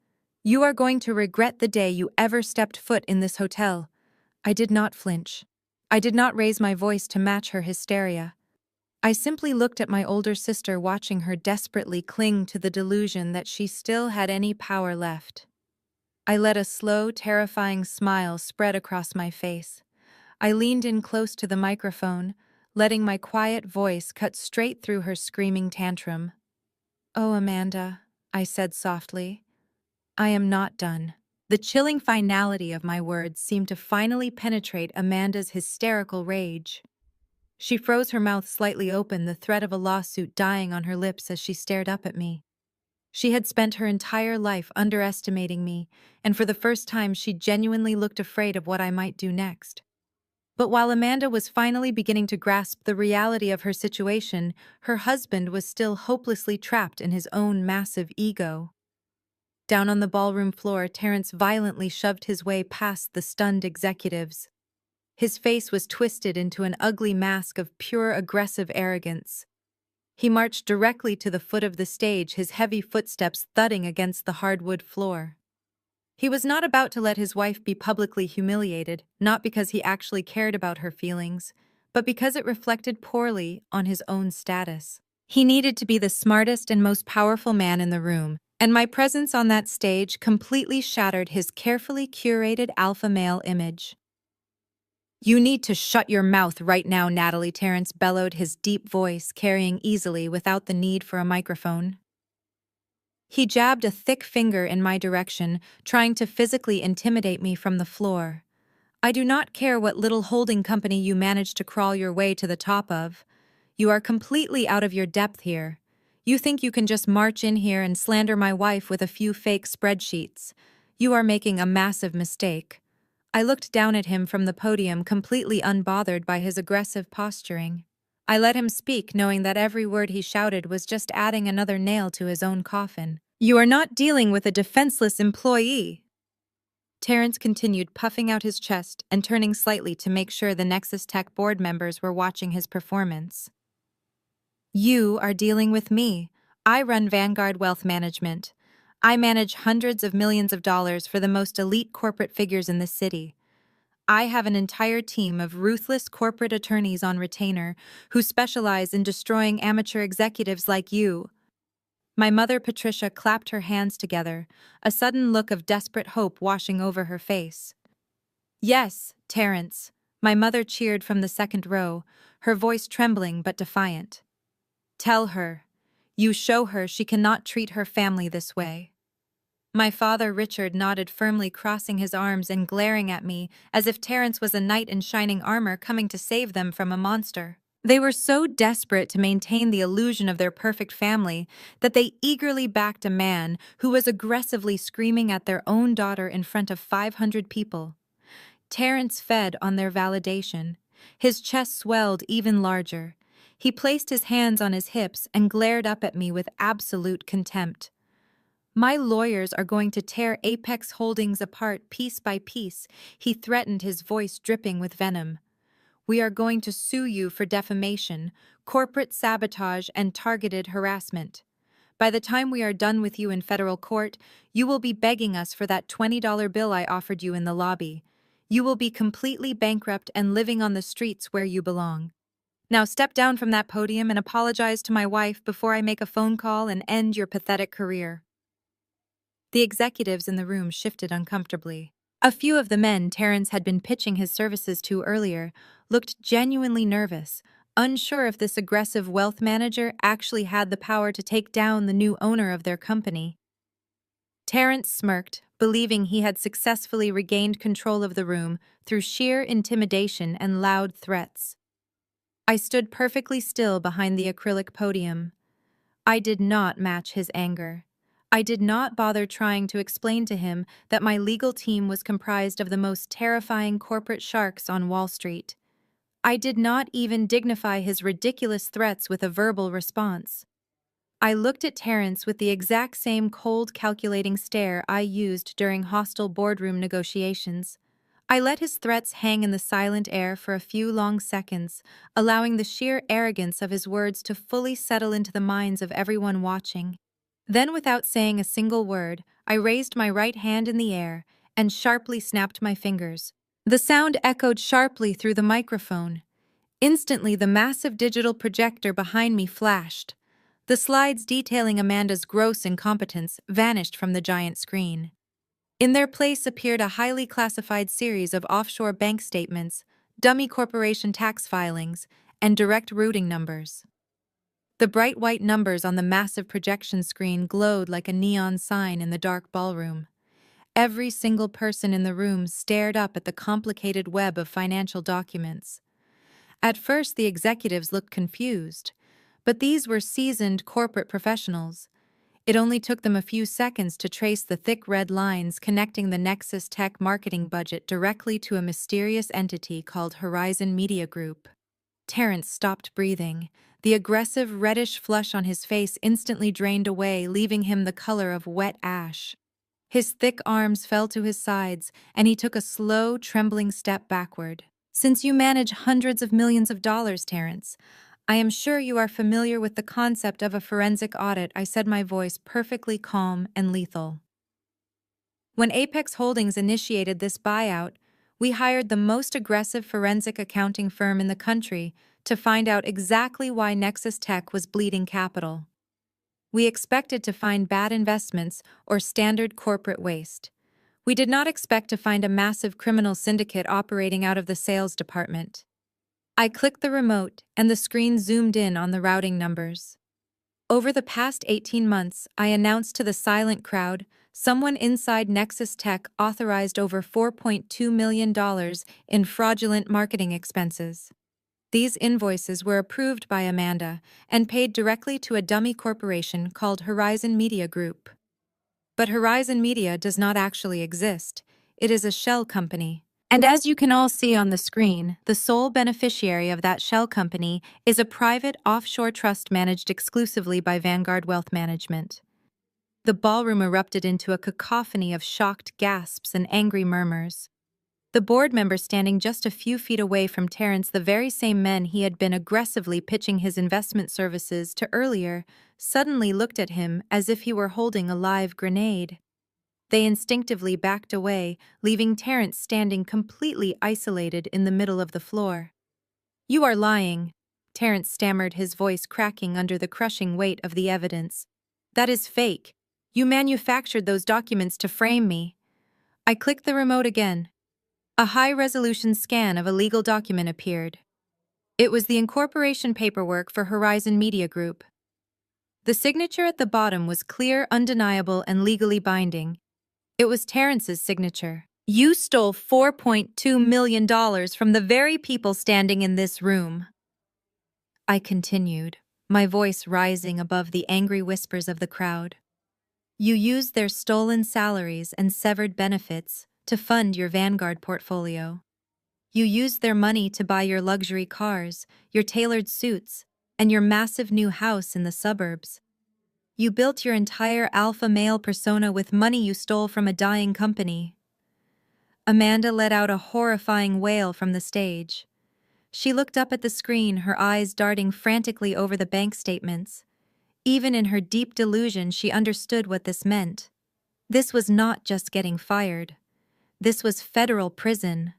You are going to regret the day you ever stepped foot in this hotel." I did not flinch. I did not raise my voice to match her hysteria. I simply looked at my older sister, watching her desperately cling to the delusion that she still had any power left. I let a slow, terrifying smile spread across my face. I leaned in close to the microphone, letting my quiet voice cut straight through her screaming tantrum. "Oh, Amanda," I said softly, "I am not done." The chilling finality of my words seemed to finally penetrate Amanda's hysterical rage. She froze, her mouth slightly open, the threat of a lawsuit dying on her lips as she stared up at me. She had spent her entire life underestimating me, and for the first time she genuinely looked afraid of what I might do next. But while Amanda was finally beginning to grasp the reality of her situation, her husband was still hopelessly trapped in his own massive ego. Down on the ballroom floor, Terrence violently shoved his way past the stunned executives. His face was twisted into an ugly mask of pure aggressive arrogance. He marched directly to the foot of the stage, his heavy footsteps thudding against the hardwood floor. He was not about to let his wife be publicly humiliated, not because he actually cared about her feelings, but because it reflected poorly on his own status. He needed to be the smartest and most powerful man in the room, and my presence on that stage completely shattered his carefully curated alpha male image. "You need to shut your mouth right now, Natalie," Terrence bellowed, his deep voice carrying easily without the need for a microphone. He jabbed a thick finger in my direction, trying to physically intimidate me from the floor. "I do not care what little holding company you managed to crawl your way to the top of. You are completely out of your depth here. You think you can just march in here and slander my wife with a few fake spreadsheets. You are making a massive mistake. I looked down at him from the podium, completely unbothered by his aggressive posturing. I let him speak, knowing that every word he shouted was just adding another nail to his own coffin. You are not dealing with a defenseless employee. Terrence continued, puffing out his chest and turning slightly to make sure the Nexus Tech board members were watching his performance. You are dealing with me. I run Vanguard Wealth Management. I manage hundreds of millions of dollars for the most elite corporate figures in the city. I have an entire team of ruthless corporate attorneys on retainer who specialize in destroying amateur executives like you. My mother, Patricia, clapped her hands together, a sudden look of desperate hope washing over her face. Yes, Terrence, my mother cheered from the second row, her voice trembling but defiant. Tell her. You show her she cannot treat her family this way. My father, Richard, nodded firmly, crossing his arms and glaring at me as if Terrence was a knight in shining armor coming to save them from a monster. They were so desperate to maintain the illusion of their perfect family that they eagerly backed a man who was aggressively screaming at their own daughter in front of 500 people. Terrence fed on their validation. His chest swelled even larger. He placed his hands on his hips and glared up at me with absolute contempt. My lawyers are going to tear Apex Holdings apart piece by piece, he threatened, his voice dripping with venom. We are going to sue you for defamation, corporate sabotage, and targeted harassment. By the time we are done with you in federal court, you will be begging us for that $20 bill I offered you in the lobby. You will be completely bankrupt and living on the streets where you belong. Now step down from that podium and apologize to my wife before I make a phone call and end your pathetic career. The executives in the room shifted uncomfortably. A few of the men Terrence had been pitching his services to earlier looked genuinely nervous, unsure if this aggressive wealth manager actually had the power to take down the new owner of their company. Terrence smirked, believing he had successfully regained control of the room through sheer intimidation and loud threats. I stood perfectly still behind the acrylic podium. I did not match his anger. I did not bother trying to explain to him that my legal team was comprised of the most terrifying corporate sharks on Wall Street. I did not even dignify his ridiculous threats with a verbal response. I looked at Terrence with the exact same cold, calculating stare I used during hostile boardroom negotiations. I let his threats hang in the silent air for a few long seconds, allowing the sheer arrogance of his words to fully settle into the minds of everyone watching. Then, without saying a single word, I raised my right hand in the air and sharply snapped my fingers. The sound echoed sharply through the microphone. Instantly, the massive digital projector behind me flashed. The slides detailing Amanda's gross incompetence vanished from the giant screen. In their place appeared a highly classified series of offshore bank statements, dummy corporation tax filings, and direct routing numbers. The bright white numbers on the massive projection screen glowed like a neon sign in the dark ballroom. Every single person in the room stared up at the complicated web of financial documents. At first, the executives looked confused, but these were seasoned corporate professionals. It only took them a few seconds to trace the thick red lines connecting the Nexus Tech marketing budget directly to a mysterious entity called Horizon Media Group. Terrence stopped breathing. The aggressive reddish flush on his face instantly drained away, leaving him the color of wet ash. His thick arms fell to his sides, and he took a slow, trembling step backward. Since you manage hundreds of millions of dollars, Terrence, I am sure you are familiar with the concept of a forensic audit, I said, my voice perfectly calm and lethal. When Apex Holdings initiated this buyout, we hired the most aggressive forensic accounting firm in the country to find out exactly why Nexus Tech was bleeding capital. We expected to find bad investments or standard corporate waste. We did not expect to find a massive criminal syndicate operating out of the sales department. I clicked the remote, and the screen zoomed in on the routing numbers. Over the past 18 months, I announced to the silent crowd, someone inside Nexus Tech authorized over $4.2 million in fraudulent marketing expenses. These invoices were approved by Amanda and paid directly to a dummy corporation called Horizon Media Group. But Horizon Media does not actually exist. It is a shell company. And as you can all see on the screen, the sole beneficiary of that shell company is a private offshore trust managed exclusively by Vanguard Wealth Management. The ballroom erupted into a cacophony of shocked gasps and angry murmurs. The board members standing just a few feet away from Terrence, the very same men he had been aggressively pitching his investment services to earlier, suddenly looked at him as if he were holding a live grenade. They instinctively backed away, leaving Terrence standing completely isolated in the middle of the floor. "You are lying," Terrence stammered, his voice cracking under the crushing weight of the evidence. "That is fake. You manufactured those documents to frame me." I clicked the remote again. A high-resolution scan of a legal document appeared. It was the incorporation paperwork for Horizon Media Group. The signature at the bottom was clear, undeniable, and legally binding. It was Terrence's signature. "You stole $4.2 million from the very people standing in this room," I continued, my voice rising above the angry whispers of the crowd. "You used their stolen salaries and severed benefits to fund your Vanguard portfolio. You used their money to buy your luxury cars, your tailored suits, and your massive new house in the suburbs. You built your entire alpha male persona with money you stole from a dying company." Amanda let out a horrifying wail from the stage. She looked up at the screen, her eyes darting frantically over the bank statements. Even in her deep delusion, she understood what this meant. This was not just getting fired. This was federal prison.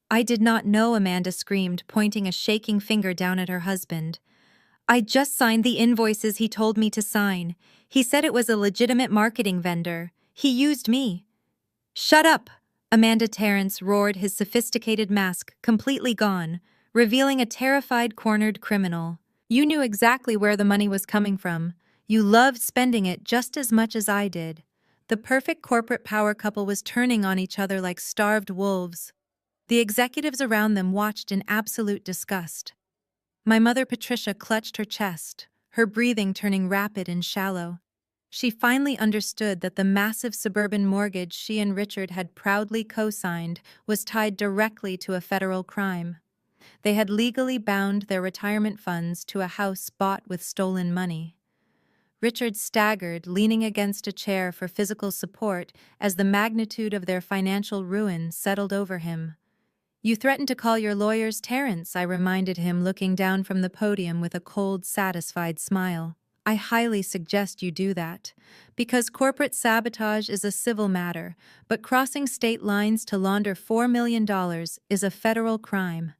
"I did not know," Amanda screamed, pointing a shaking finger down at her husband. "I just signed the invoices he told me to sign. He said it was a legitimate marketing vendor. He used me." "Shut up!" Amanda Terrence roared, his sophisticated mask completely gone, revealing a terrified, cornered criminal. "You knew exactly where the money was coming from. You loved spending it just as much as I did." The perfect corporate power couple was turning on each other like starved wolves. The executives around them watched in absolute disgust. My mother Patricia clutched her chest, her breathing turning rapid and shallow. She finally understood that the massive suburban mortgage she and Richard had proudly co-signed was tied directly to a federal crime. They had legally bound their retirement funds to a house bought with stolen money. Richard staggered, leaning against a chair for physical support as the magnitude of their financial ruin settled over him. "You threatened to call your lawyers, Terrence," I reminded him, looking down from the podium with a cold, satisfied smile. "I highly suggest you do that, because corporate sabotage is a civil matter, but crossing state lines to launder $4 million is a federal crime.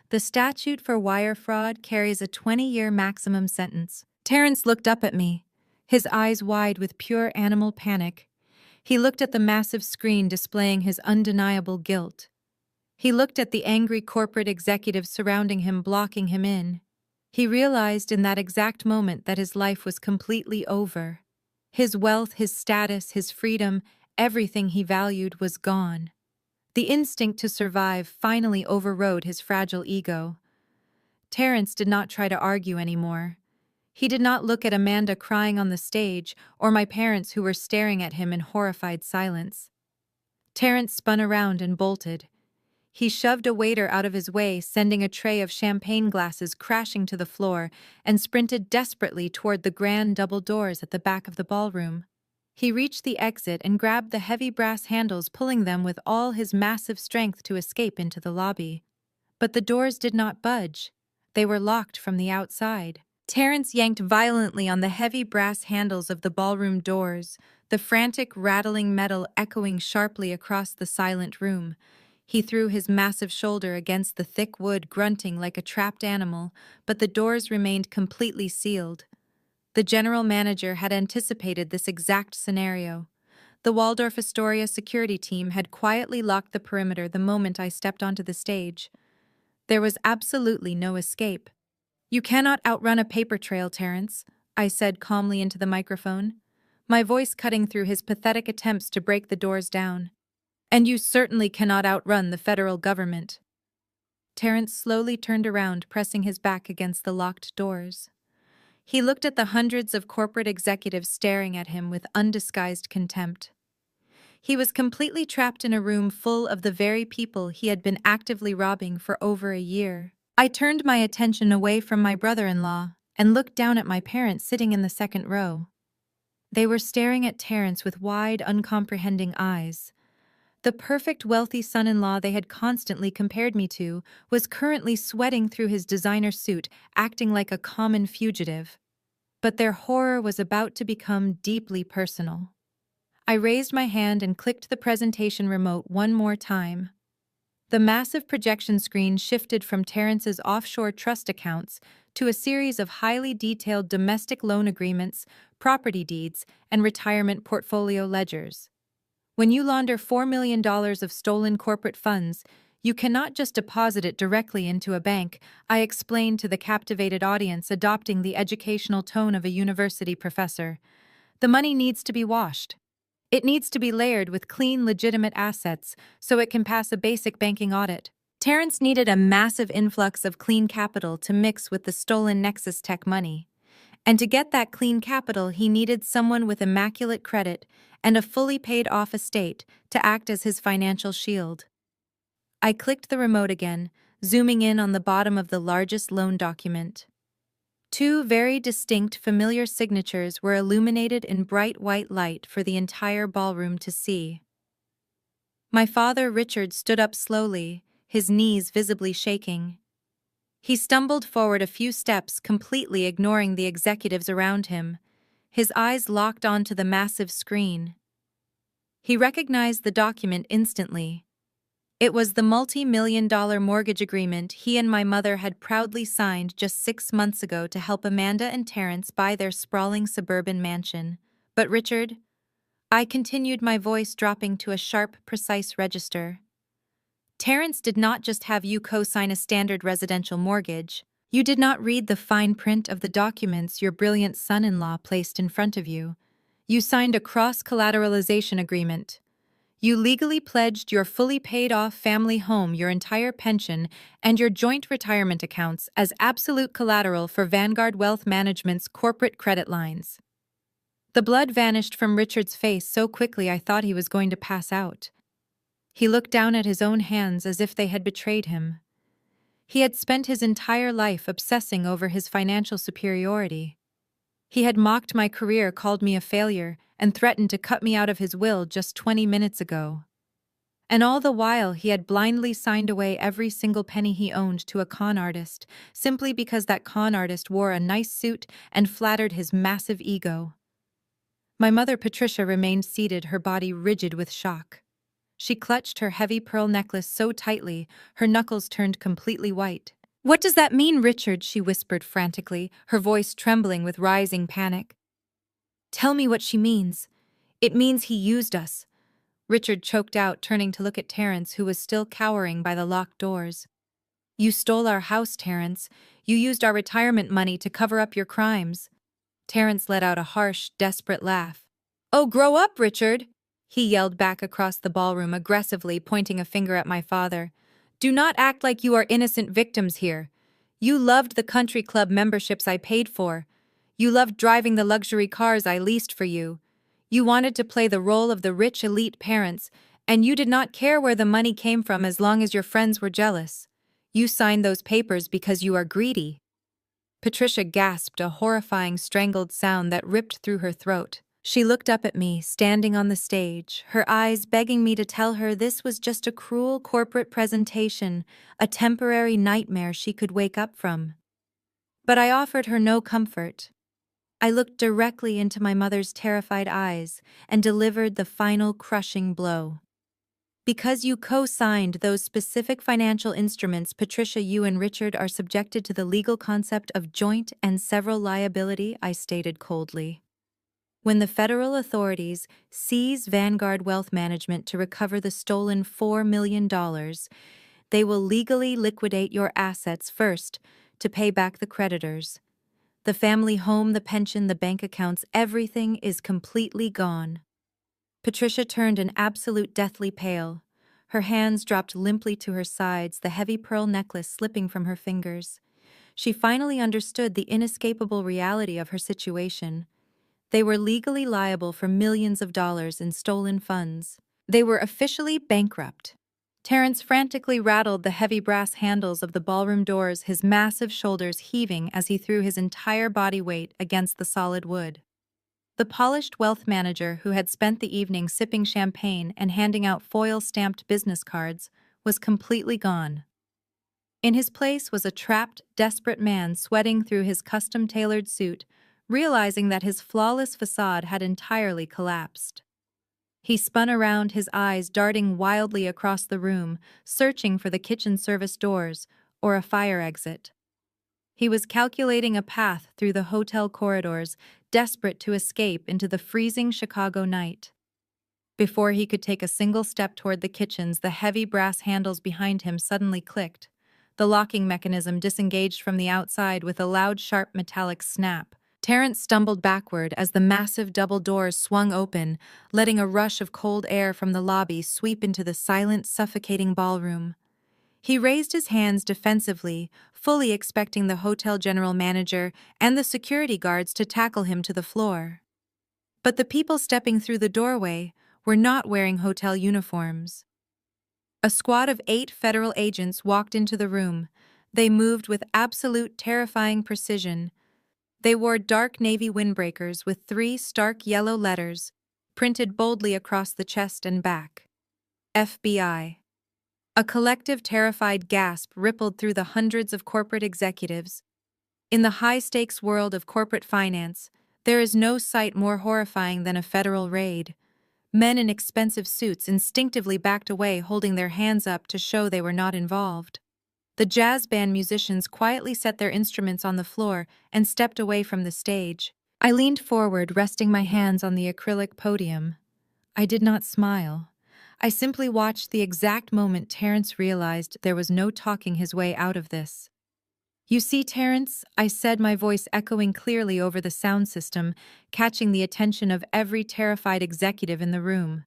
The statute for wire fraud carries a 20-year maximum sentence." Terrence looked up at me, his eyes wide with pure animal panic. He looked at the massive screen displaying his undeniable guilt. He looked at the angry corporate executives surrounding him, blocking him in. He realized in that exact moment that his life was completely over. His wealth, his status, his freedom, everything he valued was gone. The instinct to survive finally overrode his fragile ego. Terrence did not try to argue anymore. He did not look at Amanda crying on the stage or my parents who were staring at him in horrified silence. Terrence spun around and bolted. He shoved a waiter out of his way, sending a tray of champagne glasses crashing to the floor, and sprinted desperately toward the grand double doors at the back of the ballroom. He reached the exit and grabbed the heavy brass handles, pulling them with all his massive strength to escape into the lobby. But the doors did not budge. They were locked from the outside. Terrence yanked violently on the heavy brass handles of the ballroom doors, the frantic, rattling metal echoing sharply across the silent room. He threw his massive shoulder against the thick wood, grunting like a trapped animal, but the doors remained completely sealed. The general manager had anticipated this exact scenario. The Waldorf Astoria security team had quietly locked the perimeter the moment I stepped onto the stage. There was absolutely no escape. "You cannot outrun a paper trail, Terrence," I said calmly into the microphone, my voice cutting through his pathetic attempts to break the doors down. "And you certainly cannot outrun the federal government." Terrence slowly turned around, pressing his back against the locked doors. He looked at the hundreds of corporate executives staring at him with undisguised contempt. He was completely trapped in a room full of the very people he had been actively robbing for over a year. I turned my attention away from my brother-in-law and looked down at my parents sitting in the second row. They were staring at Terence with wide, uncomprehending eyes. The perfect wealthy son-in-law they had constantly compared me to was currently sweating through his designer suit, acting like a common fugitive. But their horror was about to become deeply personal. I raised my hand and clicked the presentation remote one more time. The massive projection screen shifted from Terence's offshore trust accounts to a series of highly detailed domestic loan agreements, property deeds, and retirement portfolio ledgers. When you launder $4 million of stolen corporate funds, you cannot just deposit it directly into a bank, I explained to the captivated audience, adopting the educational tone of a university professor. The money needs to be washed. It needs to be layered with clean, legitimate assets so it can pass a basic banking audit. Terence needed a massive influx of clean capital to mix with the stolen Nexus Tech money. And to get that clean capital, he needed someone with immaculate credit and a fully paid-off estate to act as his financial shield. I clicked the remote again, zooming in on the bottom of the largest loan document. Two very distinct, familiar signatures were illuminated in bright white light for the entire ballroom to see. My father, Richard, stood up slowly, his knees visibly shaking. He stumbled forward a few steps, completely ignoring the executives around him, his eyes locked onto the massive screen. He recognized the document instantly. It was the multi-million-dollar mortgage agreement he and my mother had proudly signed just 6 months ago to help Amanda and Terence buy their sprawling suburban mansion. But Richard, I continued, my voice dropping to a sharp, precise register. Terence did not just have you co-sign a standard residential mortgage. You did not read the fine print of the documents your brilliant son-in-law placed in front of you. You signed a cross-collateralization agreement. You legally pledged your fully paid-off family home, your entire pension, and your joint retirement accounts as absolute collateral for Vanguard Wealth Management's corporate credit lines. The blood vanished from Richard's face so quickly I thought he was going to pass out. He looked down at his own hands as if they had betrayed him. He had spent his entire life obsessing over his financial superiority. He had mocked my career, called me a failure, and threatened to cut me out of his will just 20 minutes ago. And all the while, he had blindly signed away every single penny he owned to a con artist, simply because that con artist wore a nice suit and flattered his massive ego. My mother, Patricia, remained seated, her body rigid with shock. She clutched her heavy pearl necklace so tightly, her knuckles turned completely white. "What does that mean, Richard?" she whispered frantically, her voice trembling with rising panic. "Tell me what she means. It means he used us," Richard choked out, turning to look at Terence, who was still cowering by the locked doors. "You stole our house, Terence. You used our retirement money to cover up your crimes." Terence let out a harsh, desperate laugh. "Oh, grow up, Richard!" he yelled back across the ballroom, aggressively pointing a finger at my father. "Do not act like you are innocent victims here. You loved the country club memberships I paid for. You loved driving the luxury cars I leased for you. You wanted to play the role of the rich elite parents, and you did not care where the money came from as long as your friends were jealous. You signed those papers because you are greedy." Patricia gasped, a horrifying strangled sound that ripped through her throat. She looked up at me, standing on the stage, her eyes begging me to tell her this was just a cruel corporate presentation, a temporary nightmare she could wake up from. But I offered her no comfort. I looked directly into my mother's terrified eyes and delivered the final crushing blow. "Because you co-signed those specific financial instruments, Patricia, you and Richard are subjected to the legal concept of joint and several liability," I stated coldly. "When the federal authorities seize Vanguard Wealth Management to recover the stolen $4 million, they will legally liquidate your assets first to pay back the creditors. The family home, the pension, the bank accounts, everything is completely gone." Patricia turned an absolute deathly pale. Her hands dropped limply to her sides, the heavy pearl necklace slipping from her fingers. She finally understood the inescapable reality of her situation. They were legally liable for millions of dollars in stolen funds. They were officially bankrupt. Terrence frantically rattled the heavy brass handles of the ballroom doors, his massive shoulders heaving as he threw his entire body weight against the solid wood. The polished wealth manager who had spent the evening sipping champagne and handing out foil-stamped business cards was completely gone. In his place was a trapped, desperate man sweating through his custom-tailored suit, realizing that his flawless facade had entirely collapsed. He spun around, his eyes darting wildly across the room, searching for the kitchen service doors or a fire exit. He was calculating a path through the hotel corridors, desperate to escape into the freezing Chicago night. Before he could take a single step toward the kitchens, the heavy brass handles behind him suddenly clicked. The locking mechanism disengaged from the outside with a loud, sharp metallic snap. Terrence stumbled backward as the massive double doors swung open, letting a rush of cold air from the lobby sweep into the silent, suffocating ballroom. He raised his hands defensively, fully expecting the hotel general manager and the security guards to tackle him to the floor. But the people stepping through the doorway were not wearing hotel uniforms. A squad of 8 federal agents walked into the room. They moved with absolute terrifying precision. They wore dark navy windbreakers with 3 stark yellow letters printed boldly across the chest and back. FBI. A collective terrified gasp rippled through the hundreds of corporate executives. In the high-stakes world of corporate finance, there is no sight more horrifying than a federal raid. Men in expensive suits instinctively backed away, holding their hands up to show they were not involved. The jazz band musicians quietly set their instruments on the floor and stepped away from the stage. I leaned forward, resting my hands on the acrylic podium. I did not smile. I simply watched the exact moment Terrence realized there was no talking his way out of this. "You see, Terrence," I said, my voice echoing clearly over the sound system, catching the attention of every terrified executive in the room.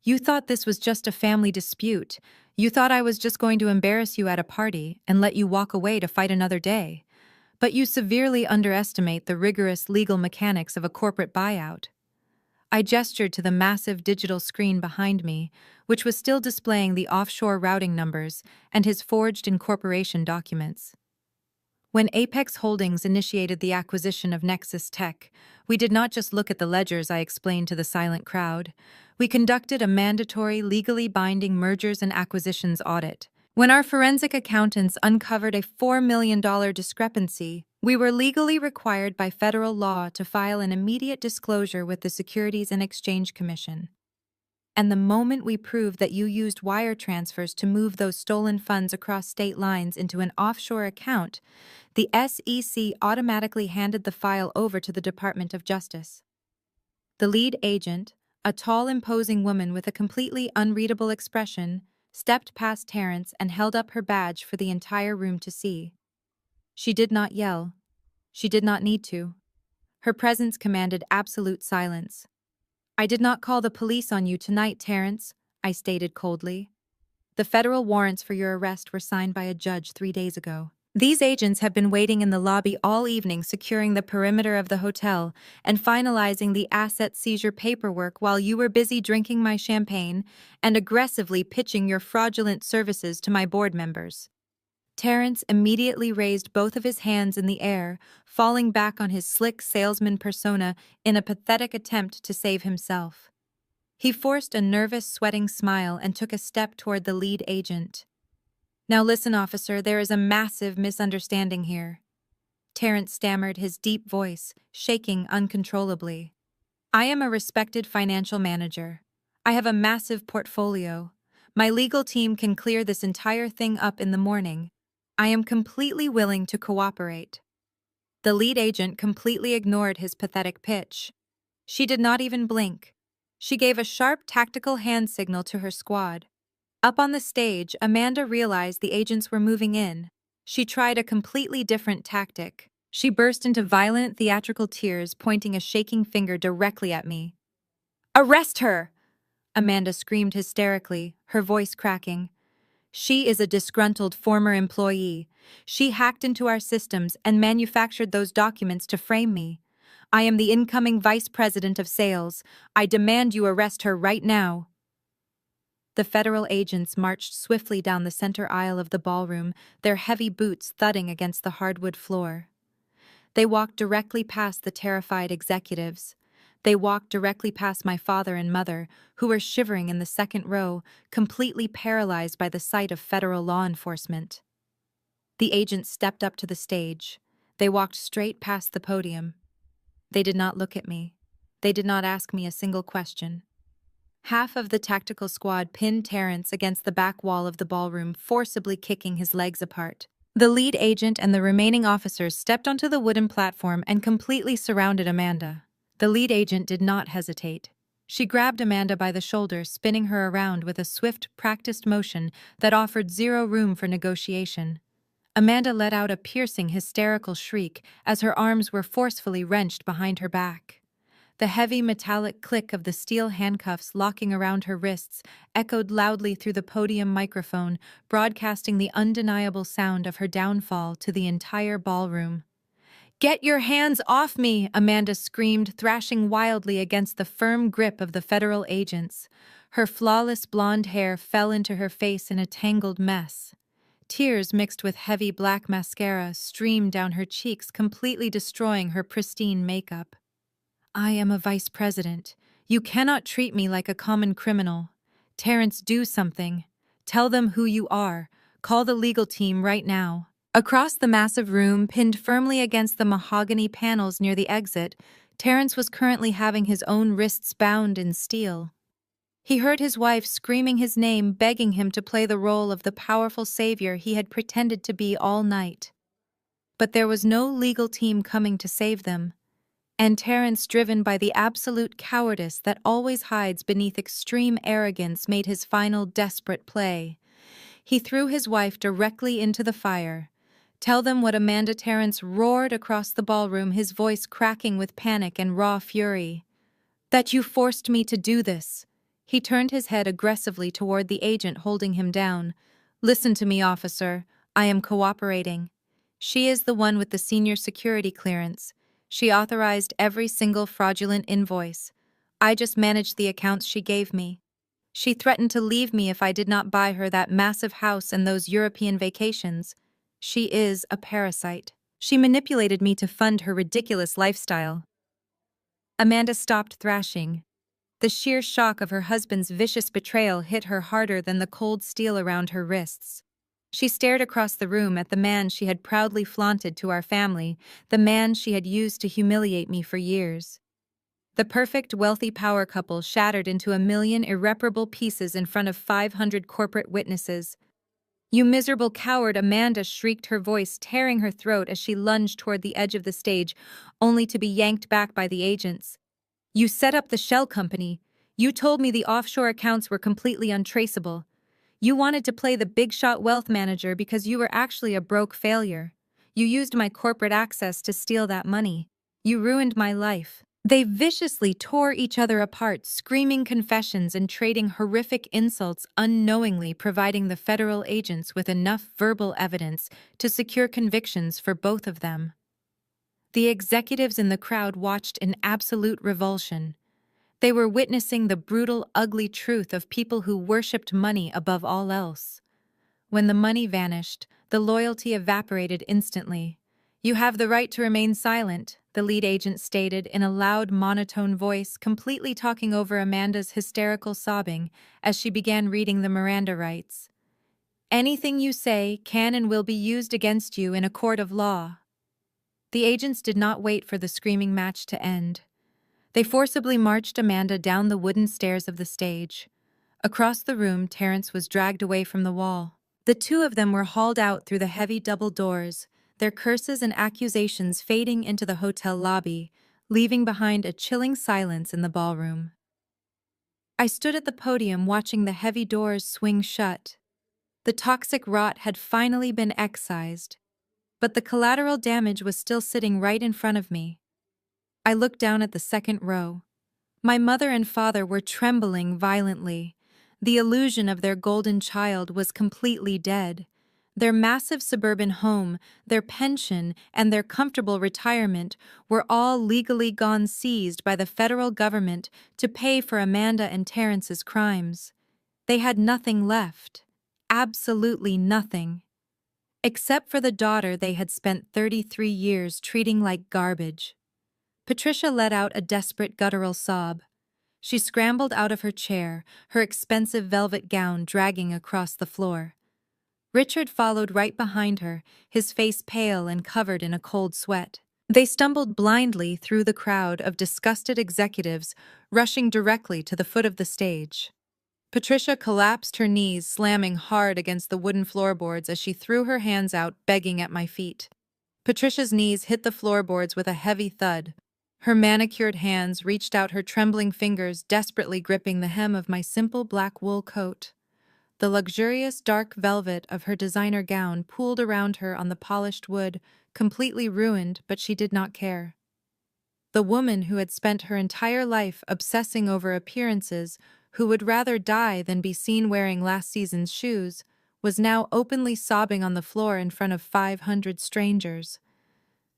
"You thought this was just a family dispute. You thought I was just going to embarrass you at a party and let you walk away to fight another day. But you severely underestimate the rigorous legal mechanics of a corporate buyout." I gestured to the massive digital screen behind me, which was still displaying the offshore routing numbers and his forged incorporation documents. When Apex Holdings initiated the acquisition of Nexus Tech, we did not just look at the ledgers, I explained to the silent crowd. We conducted a mandatory, legally binding mergers and acquisitions audit. When our forensic accountants uncovered a $4 million discrepancy, we were legally required by federal law to file an immediate disclosure with the Securities and Exchange Commission. And the moment we proved that you used wire transfers to move those stolen funds across state lines into an offshore account, the SEC automatically handed the file over to the Department of Justice. The lead agent, a tall, imposing woman with a completely unreadable expression, stepped past Terrence and held up her badge for the entire room to see. She did not yell. She did not need to. Her presence commanded absolute silence. "I did not call the police on you tonight, Terrence," I stated coldly. "The federal warrants for your arrest were signed by a judge 3 days ago. These agents have been waiting in the lobby all evening, securing the perimeter of the hotel and finalizing the asset seizure paperwork while you were busy drinking my champagne and aggressively pitching your fraudulent services to my board members." Terrence immediately raised both of his hands in the air, falling back on his slick salesman persona in a pathetic attempt to save himself. He forced a nervous, sweating smile and took a step toward the lead agent. "Now listen, officer, there is a massive misunderstanding here." Terrence stammered, his deep voice shaking uncontrollably. "I am a respected financial manager. I have a massive portfolio. My legal team can clear this entire thing up in the morning. I am completely willing to cooperate." The lead agent completely ignored his pathetic pitch. She did not even blink. She gave a sharp tactical hand signal to her squad. Up on the stage, Amanda realized the agents were moving in. She tried a completely different tactic. She burst into violent theatrical tears, pointing a shaking finger directly at me. "Arrest her!" Amanda screamed hysterically, her voice cracking. She is a disgruntled former employee. She hacked into our systems and manufactured those documents to frame me. I am the incoming vice president of sales. I demand you arrest her right now." The federal agents marched swiftly down the center aisle of the ballroom, their heavy boots thudding against the hardwood floor. They walked directly past the terrified executives. They walked directly past my father and mother, who were shivering in the second row, completely paralyzed by the sight of federal law enforcement. The agents stepped up to the stage. They walked straight past the podium. They did not look at me. They did not ask me a single question. Half of the tactical squad pinned Terrence against the back wall of the ballroom, forcibly kicking his legs apart. The lead agent and the remaining officers stepped onto the wooden platform and completely surrounded Amanda. The lead agent did not hesitate. She grabbed Amanda by the shoulder, spinning her around with a swift, practiced motion that offered zero room for negotiation. Amanda let out a piercing, hysterical shriek as her arms were forcefully wrenched behind her back. The heavy metallic click of the steel handcuffs locking around her wrists echoed loudly through the podium microphone, broadcasting the undeniable sound of her downfall to the entire ballroom. "Get your hands off me!" Amanda screamed, thrashing wildly against the firm grip of the federal agents. Her flawless blonde hair fell into her face in a tangled mess. Tears mixed with heavy black mascara streamed down her cheeks, completely destroying her pristine makeup. "I am a vice president. You cannot treat me like a common criminal. Terrence, do something. Tell them who you are. Call the legal team right now." Across the massive room, pinned firmly against the mahogany panels near the exit, Terrence was currently having his own wrists bound in steel. He heard his wife screaming his name, begging him to play the role of the powerful savior he had pretended to be all night. But there was no legal team coming to save them. And Terrence, driven by the absolute cowardice that always hides beneath extreme arrogance, made his final desperate play. He threw his wife directly into the fire. "Tell them what Amanda." Terrence roared across the ballroom, his voice cracking with panic and raw fury. "That you forced me to do this." He turned his head aggressively toward the agent holding him down. "Listen to me, officer. I am cooperating. She is the one with the senior security clearance. She authorized every single fraudulent invoice. I just managed the accounts she gave me. She threatened to leave me if I did not buy her that massive house and those European vacations. She is a parasite. She manipulated me to fund her ridiculous lifestyle." Amanda stopped thrashing. The sheer shock of her husband's vicious betrayal hit her harder than the cold steel around her wrists. She stared across the room at the man she had proudly flaunted to our family, the man she had used to humiliate me for years. The perfect, wealthy power couple shattered into a million irreparable pieces in front of 500 corporate witnesses. "You miserable coward!" Amanda shrieked, her voice tearing her throat as she lunged toward the edge of the stage, only to be yanked back by the agents. "You set up the shell company. You told me the offshore accounts were completely untraceable. You wanted to play the big-shot wealth manager because you were actually a broke failure. You used my corporate access to steal that money. You ruined my life." They viciously tore each other apart, screaming confessions and trading horrific insults, unknowingly providing the federal agents with enough verbal evidence to secure convictions for both of them. The executives in the crowd watched in absolute revulsion. They were witnessing the brutal, ugly truth of people who worshipped money above all else. When the money vanished, the loyalty evaporated instantly. "You have the right to remain silent," the lead agent stated in a loud, monotone voice, completely talking over Amanda's hysterical sobbing as she began reading the Miranda rights. "Anything you say can and will be used against you in a court of law." The agents did not wait for the screaming match to end. They forcibly marched Amanda down the wooden stairs of the stage. Across the room, Terrence was dragged away from the wall. The two of them were hauled out through the heavy double doors, their curses and accusations fading into the hotel lobby, leaving behind a chilling silence in the ballroom. I stood at the podium watching the heavy doors swing shut. The toxic rot had finally been excised, but the collateral damage was still sitting right in front of me. I looked down at the second row. My mother and father were trembling violently. The illusion of their golden child was completely dead. Their massive suburban home, their pension, and their comfortable retirement were all legally gone seized by the federal government to pay for Amanda and Terrence's crimes. They had nothing left. Absolutely nothing. Except for the daughter they had spent 33 years treating like garbage. Patricia let out a desperate guttural sob. She scrambled out of her chair, her expensive velvet gown dragging across the floor. Richard followed right behind her, his face pale and covered in a cold sweat. They stumbled blindly through the crowd of disgusted executives rushing directly to the foot of the stage. Patricia collapsed her knees, slamming hard against the wooden floorboards as she threw her hands out, begging at my feet. Patricia's knees hit the floorboards with a heavy thud. Her manicured hands reached out her trembling fingers, desperately gripping the hem of my simple black wool coat. The luxurious dark velvet of her designer gown pooled around her on the polished wood, completely ruined, but she did not care. The woman who had spent her entire life obsessing over appearances, who would rather die than be seen wearing last season's shoes, was now openly sobbing on the floor in front of 500 strangers.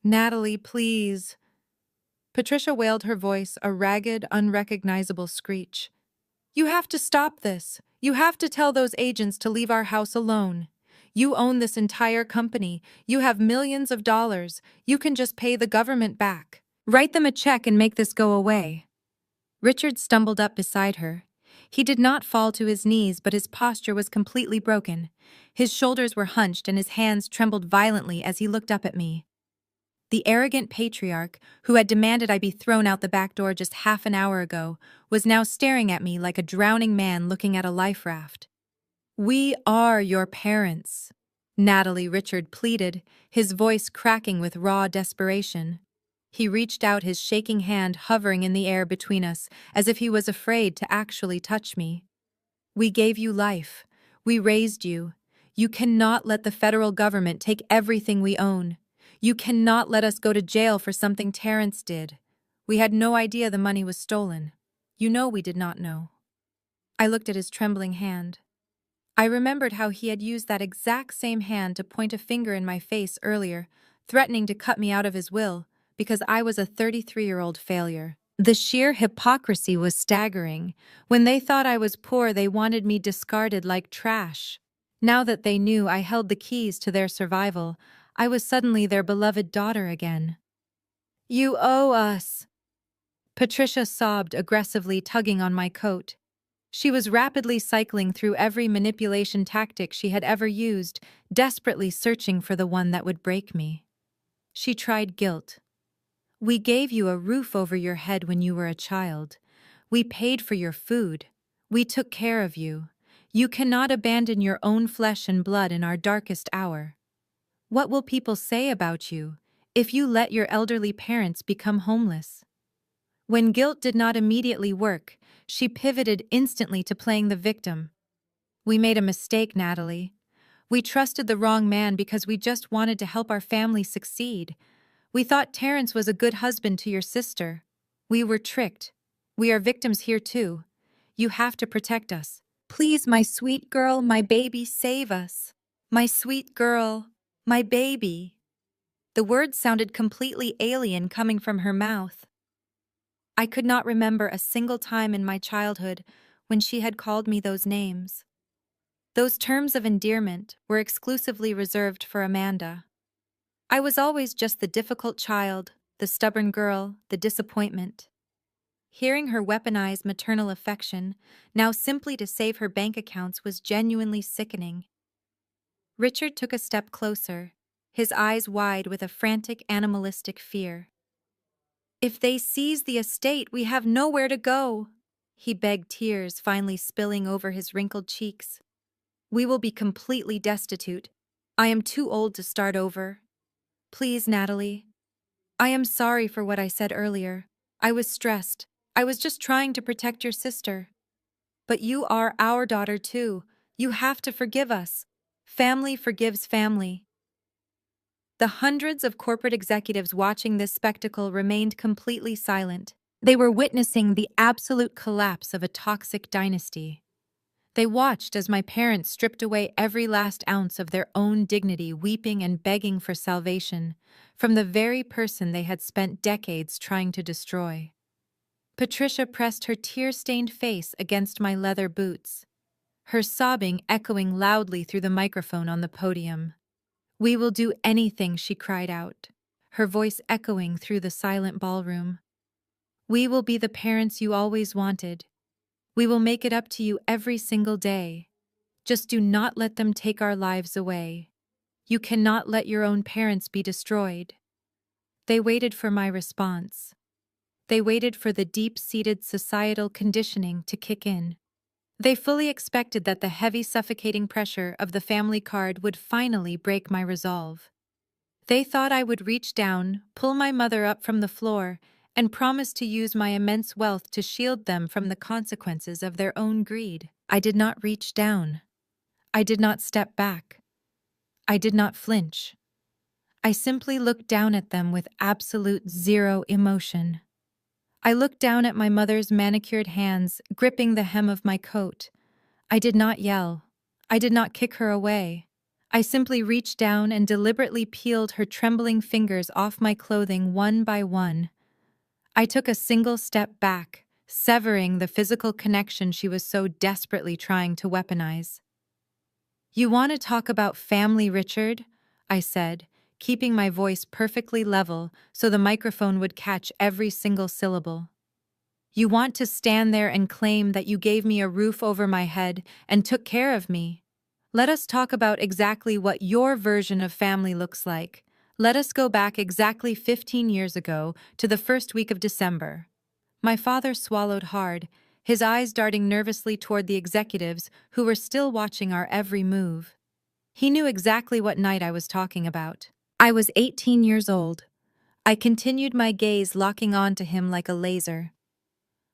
"Natalie, please." Patricia wailed, her voice a ragged, unrecognizable screech. "You have to stop this. You have to tell those agents to leave our house alone. You own this entire company. You have millions of dollars. You can just pay the government back. Write them a check and make this go away." Richard stumbled up beside her. He did not fall to his knees, but his posture was completely broken. His shoulders were hunched and his hands trembled violently as he looked up at me. The arrogant patriarch, who had demanded I be thrown out the back door just half an hour ago, was now staring at me like a drowning man looking at a life raft. "We are your parents," Natalie, Richard pleaded, his voice cracking with raw desperation. He reached out, his shaking hand hovering in the air between us, as if he was afraid to actually touch me. "We gave you life. We raised you. You cannot let the federal government take everything we own. You cannot let us go to jail for something Terrence did. We had no idea the money was stolen. You know we did not know." I looked at his trembling hand. I remembered how he had used that exact same hand to point a finger in my face earlier, threatening to cut me out of his will, because I was a 33-year-old failure. The sheer hypocrisy was staggering. When they thought I was poor, they wanted me discarded like trash. Now that they knew I held the keys to their survival, I was suddenly their beloved daughter again. "You owe us." Patricia sobbed, aggressively tugging on my coat. She was rapidly cycling through every manipulation tactic she had ever used, desperately searching for the one that would break me. She tried guilt. "We gave you a roof over your head when you were a child. We paid for your food. We took care of you. You cannot abandon your own flesh and blood in our darkest hour. What will people say about you if you let your elderly parents become homeless?" When guilt did not immediately work, she pivoted instantly to playing the victim. "We made a mistake, Natalie. We trusted the wrong man because we just wanted to help our family succeed. We thought Terrence was a good husband to your sister. We were tricked. We are victims here too. You have to protect us. Please, my sweet girl, my baby, save us. My sweet girl, my baby." The words sounded completely alien coming from her mouth. I could not remember a single time in my childhood when she had called me those names. Those terms of endearment were exclusively reserved for Amanda. I was always just the difficult child, the stubborn girl, the disappointment. Hearing her weaponize maternal affection, now simply to save her bank accounts, was genuinely sickening. Richard took a step closer, his eyes wide with a frantic, animalistic fear. "If they seize the estate, we have nowhere to go," he begged, tears finally spilling over his wrinkled cheeks. "We will be completely destitute. I am too old to start over. Please, Natalie. I am sorry for what I said earlier. I was stressed. I was just trying to protect your sister. But you are our daughter too. You have to forgive us. Family forgives family." The hundreds of corporate executives watching this spectacle remained completely silent. They were witnessing the absolute collapse of a toxic dynasty. They watched as my parents stripped away every last ounce of their own dignity, weeping and begging for salvation from the very person they had spent decades trying to destroy. Patricia pressed her tear-stained face against my leather boots, her sobbing echoing loudly through the microphone on the podium. "We will do anything," she cried out, her voice echoing through the silent ballroom. "We will be the parents you always wanted. We will make it up to you every single day. Just do not let them take our lives away. You cannot let your own parents be destroyed." They waited for my response. They waited for the deep-seated societal conditioning to kick in. They fully expected that the heavy, suffocating pressure of the family card would finally break my resolve. They thought I would reach down, pull my mother up from the floor, and promise to use my immense wealth to shield them from the consequences of their own greed. I did not reach down. I did not step back. I did not flinch. I simply looked down at them with absolute zero emotion. I looked down at my mother's manicured hands gripping the hem of my coat. I did not yell. I did not kick her away. I simply reached down and deliberately peeled her trembling fingers off my clothing one by one. I took a single step back, severing the physical connection she was so desperately trying to weaponize. "You want to talk about family, Richard?" I said, keeping my voice perfectly level so the microphone would catch every single syllable. "You want to stand there and claim that you gave me a roof over my head and took care of me? Let us talk about exactly what your version of family looks like. Let us go back exactly 15 years ago to the first week of December." My father swallowed hard, his eyes darting nervously toward the executives who were still watching our every move. He knew exactly what night I was talking about. I was 18 years old. I continued, my gaze locking on to him like a laser.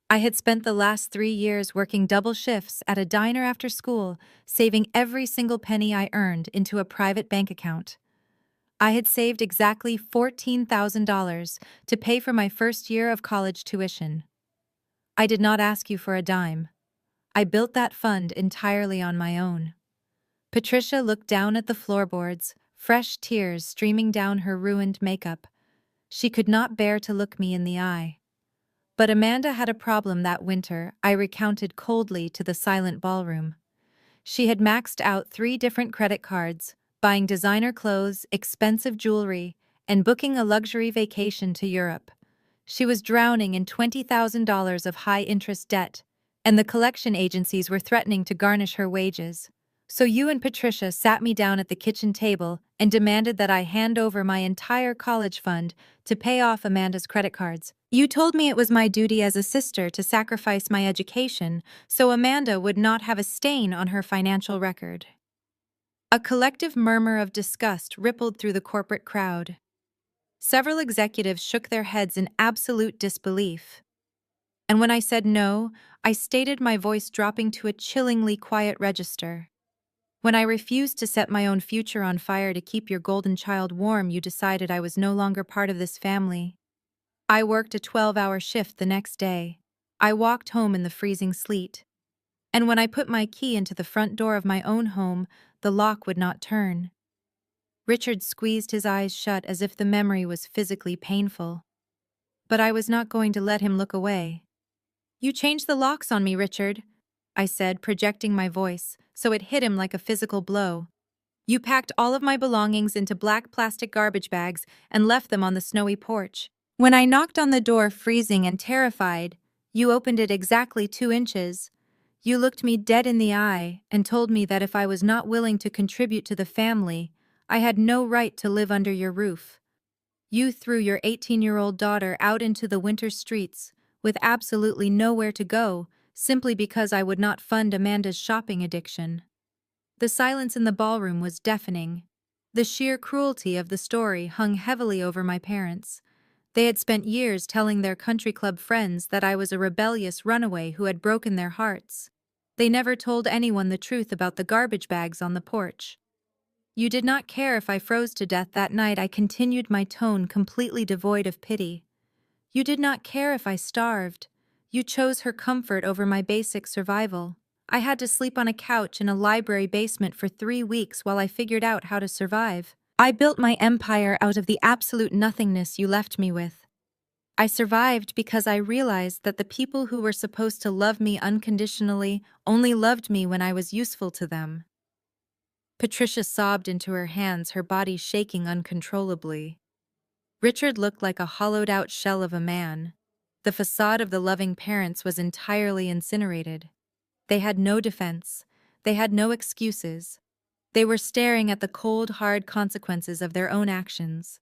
I had spent the last 3 years working double shifts at a diner after school, saving every single penny I earned into a private bank account. I had saved exactly $14,000 to pay for my first year of college tuition. I did not ask you for a dime. I built that fund entirely on my own. Patricia looked down at the floorboards, fresh tears streaming down her ruined makeup. She could not bear to look me in the eye. But Amanda had a problem that winter, I recounted coldly to the silent ballroom. She had maxed out 3 different credit cards, buying designer clothes, expensive jewelry, and booking a luxury vacation to Europe. She was drowning in $20,000 of high-interest debt, and the collection agencies were threatening to garnish her wages. So you and Patricia sat me down at the kitchen table and demanded that I hand over my entire college fund to pay off Amanda's credit cards. You told me it was my duty as a sister to sacrifice my education so Amanda would not have a stain on her financial record. A collective murmur of disgust rippled through the corporate crowd. Several executives shook their heads in absolute disbelief. And when I said no, I stated, my voice dropping to a chillingly quiet register. When I refused to set my own future on fire to keep your golden child warm, you decided I was no longer part of this family. I worked a 12-hour shift the next day. I walked home in the freezing sleet. And when I put my key into the front door of my own home, the lock would not turn. Richard squeezed his eyes shut as if the memory was physically painful. But I was not going to let him look away. "You changed the locks on me, Richard," I said, projecting my voice, so it hit him like a physical blow. "You packed all of my belongings into black plastic garbage bags and left them on the snowy porch. When I knocked on the door, freezing and terrified, you opened it exactly 2 inches. You looked me dead in the eye and told me that if I was not willing to contribute to the family, I had no right to live under your roof. You threw your 18-year-old daughter out into the winter streets with absolutely nowhere to go, simply because I would not fund Amanda's shopping addiction." The silence in the ballroom was deafening. The sheer cruelty of the story hung heavily over my parents. They had spent years telling their country club friends that I was a rebellious runaway who had broken their hearts. They never told anyone the truth about the garbage bags on the porch. "You did not care if I froze to death that night," I continued, my tone completely devoid of pity. "You did not care if I starved. You chose her comfort over my basic survival. I had to sleep on a couch in a library basement for 3 weeks while I figured out how to survive. I built my empire out of the absolute nothingness you left me with. I survived because I realized that the people who were supposed to love me unconditionally only loved me when I was useful to them. Patricia sobbed into her hands, her body shaking uncontrollably. Richard looked like a hollowed-out shell of a man. The facade of the loving parents was entirely incinerated. They had no defense. They had no excuses. They were staring at the cold, hard consequences of their own actions.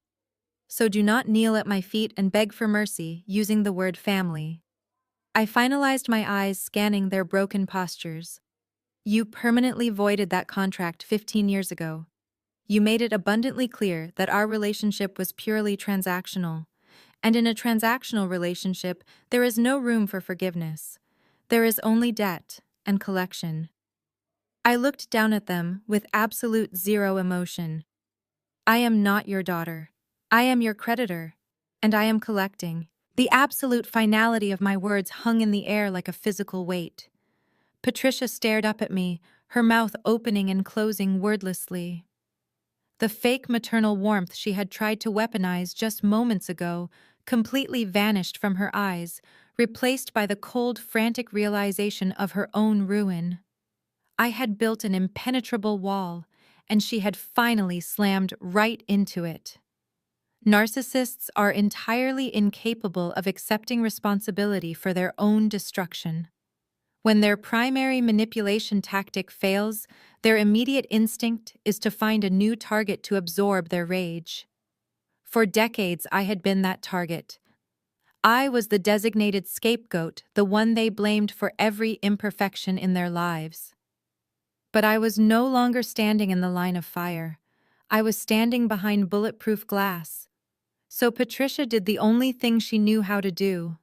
So do not kneel at my feet and beg for mercy, using the word family. I finalized my eyes, scanning their broken postures. You permanently voided that contract 15 years ago. You made it abundantly clear that our relationship was purely transactional. And in a transactional relationship, there is no room for forgiveness. There is only debt and collection. I looked down at them with absolute zero emotion. I am not your daughter. I am your creditor. And I am collecting. The absolute finality of my words hung in the air like a physical weight. Patricia stared up at me, her mouth opening and closing wordlessly. The fake maternal warmth she had tried to weaponize just moments ago completely vanished from her eyes, replaced by the cold, frantic realization of her own ruin. I had built an impenetrable wall, and she had finally slammed right into it. Narcissists are entirely incapable of accepting responsibility for their own destruction. When their primary manipulation tactic fails, their immediate instinct is to find a new target to absorb their rage. For decades, I had been that target. I was the designated scapegoat, the one they blamed for every imperfection in their lives. But I was no longer standing in the line of fire. I was standing behind bulletproof glass. So Patricia did the only thing she knew how to do.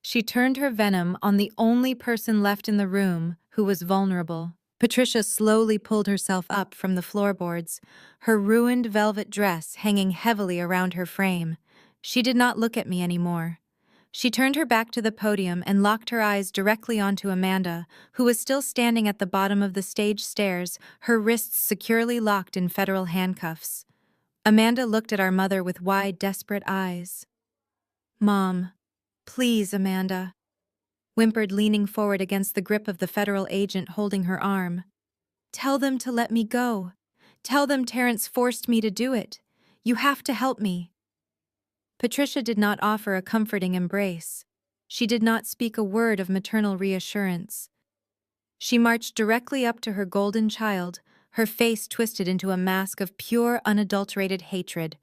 She turned her venom on the only person left in the room who was vulnerable. Patricia slowly pulled herself up from the floorboards, her ruined velvet dress hanging heavily around her frame. She did not look at me anymore. She turned her back to the podium and locked her eyes directly onto Amanda, who was still standing at the bottom of the stage stairs, her wrists securely locked in federal handcuffs. Amanda looked at our mother with wide, desperate eyes. "Mom, please, Amanda," whimpered, leaning forward against the grip of the federal agent holding her arm. "Tell them to let me go. Tell them Terrence forced me to do it. You have to help me." Patricia did not offer a comforting embrace. She did not speak a word of maternal reassurance. She marched directly up to her golden child, her face twisted into a mask of pure, unadulterated hatred.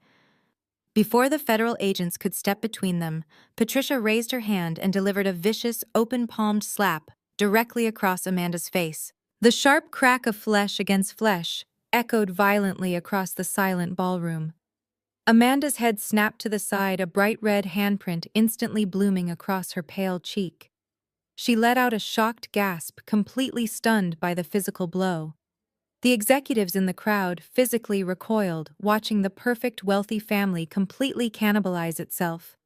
Before the federal agents could step between them, Patricia raised her hand and delivered a vicious, open-palmed slap directly across Amanda's face. The sharp crack of flesh against flesh echoed violently across the silent ballroom. Amanda's head snapped to the side, a bright red handprint instantly blooming across her pale cheek. She let out a shocked gasp, completely stunned by the physical blow. The executives in the crowd physically recoiled, watching the perfect, wealthy family completely cannibalize itself.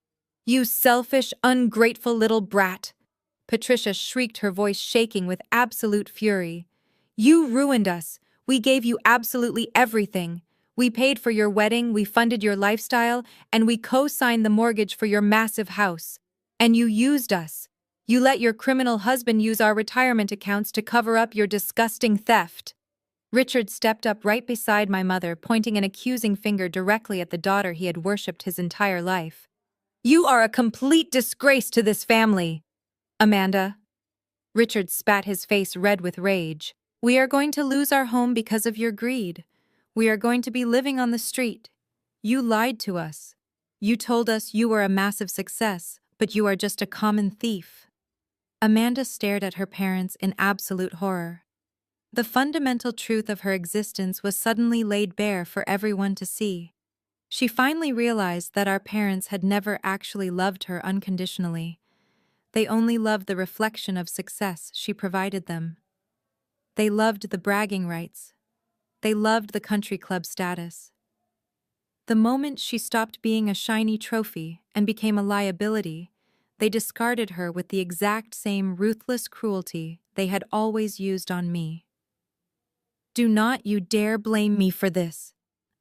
"You selfish, ungrateful little brat!" Patricia shrieked, her voice shaking with absolute fury. "You ruined us. We gave you absolutely everything. We paid for your wedding, we funded your lifestyle, and we co-signed the mortgage for your massive house. And you used us. You let your criminal husband use our retirement accounts to cover up your disgusting theft." Richard stepped up right beside my mother, pointing an accusing finger directly at the daughter he had worshipped his entire life. "You are a complete disgrace to this family." "Amanda." Richard spat, his face red with rage. "We are going to lose our home because of your greed. We are going to be living on the street. You lied to us. You told us you were a massive success, but you are just a common thief." Amanda stared at her parents in absolute horror. The fundamental truth of her existence was suddenly laid bare for everyone to see. She finally realized that our parents had never actually loved her unconditionally. They only loved the reflection of success she provided them. They loved the bragging rights. They loved the country club status. The moment she stopped being a shiny trophy and became a liability, They discarded her with the exact same ruthless cruelty they had always used on me. "Do not you dare blame me for this,"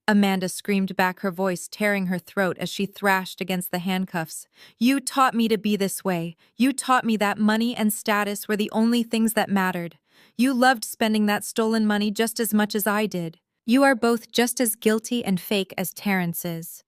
Amanda screamed back, her voice tearing her throat as she thrashed against the handcuffs. "You taught me to be this way. You taught me that money and status were the only things that mattered. You loved spending that stolen money just as much as I did. You are both just as guilty and fake as Terrence is."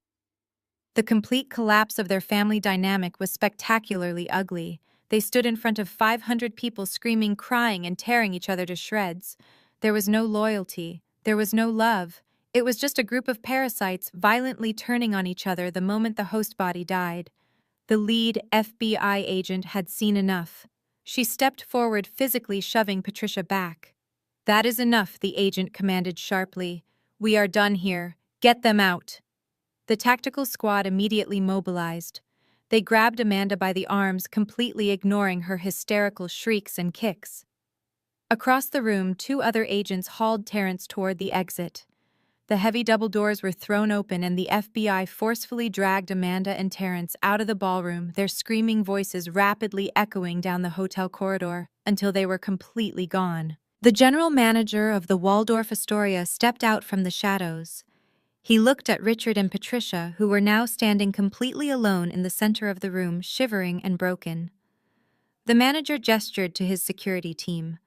The complete collapse of their family dynamic was spectacularly ugly. They stood in front of 500 people screaming, crying, and tearing each other to shreds. There was no loyalty. There was no love. It was just a group of parasites violently turning on each other the moment the host body died. The lead FBI agent had seen enough. She stepped forward, physically shoving Patricia back. "That is enough," the agent commanded sharply. "We are done here. Get them out." The tactical squad immediately mobilized. They grabbed Amanda by the arms, completely ignoring her hysterical shrieks and kicks. Across the room, 2 other agents hauled Terrence toward the exit. The heavy double doors were thrown open and the FBI forcefully dragged Amanda and Terrence out of the ballroom, their screaming voices rapidly echoing down the hotel corridor until they were completely gone. The general manager of the Waldorf Astoria stepped out from the shadows. He looked at Richard and Patricia, who were now standing completely alone in the center of the room, shivering and broken. The manager gestured to his security team.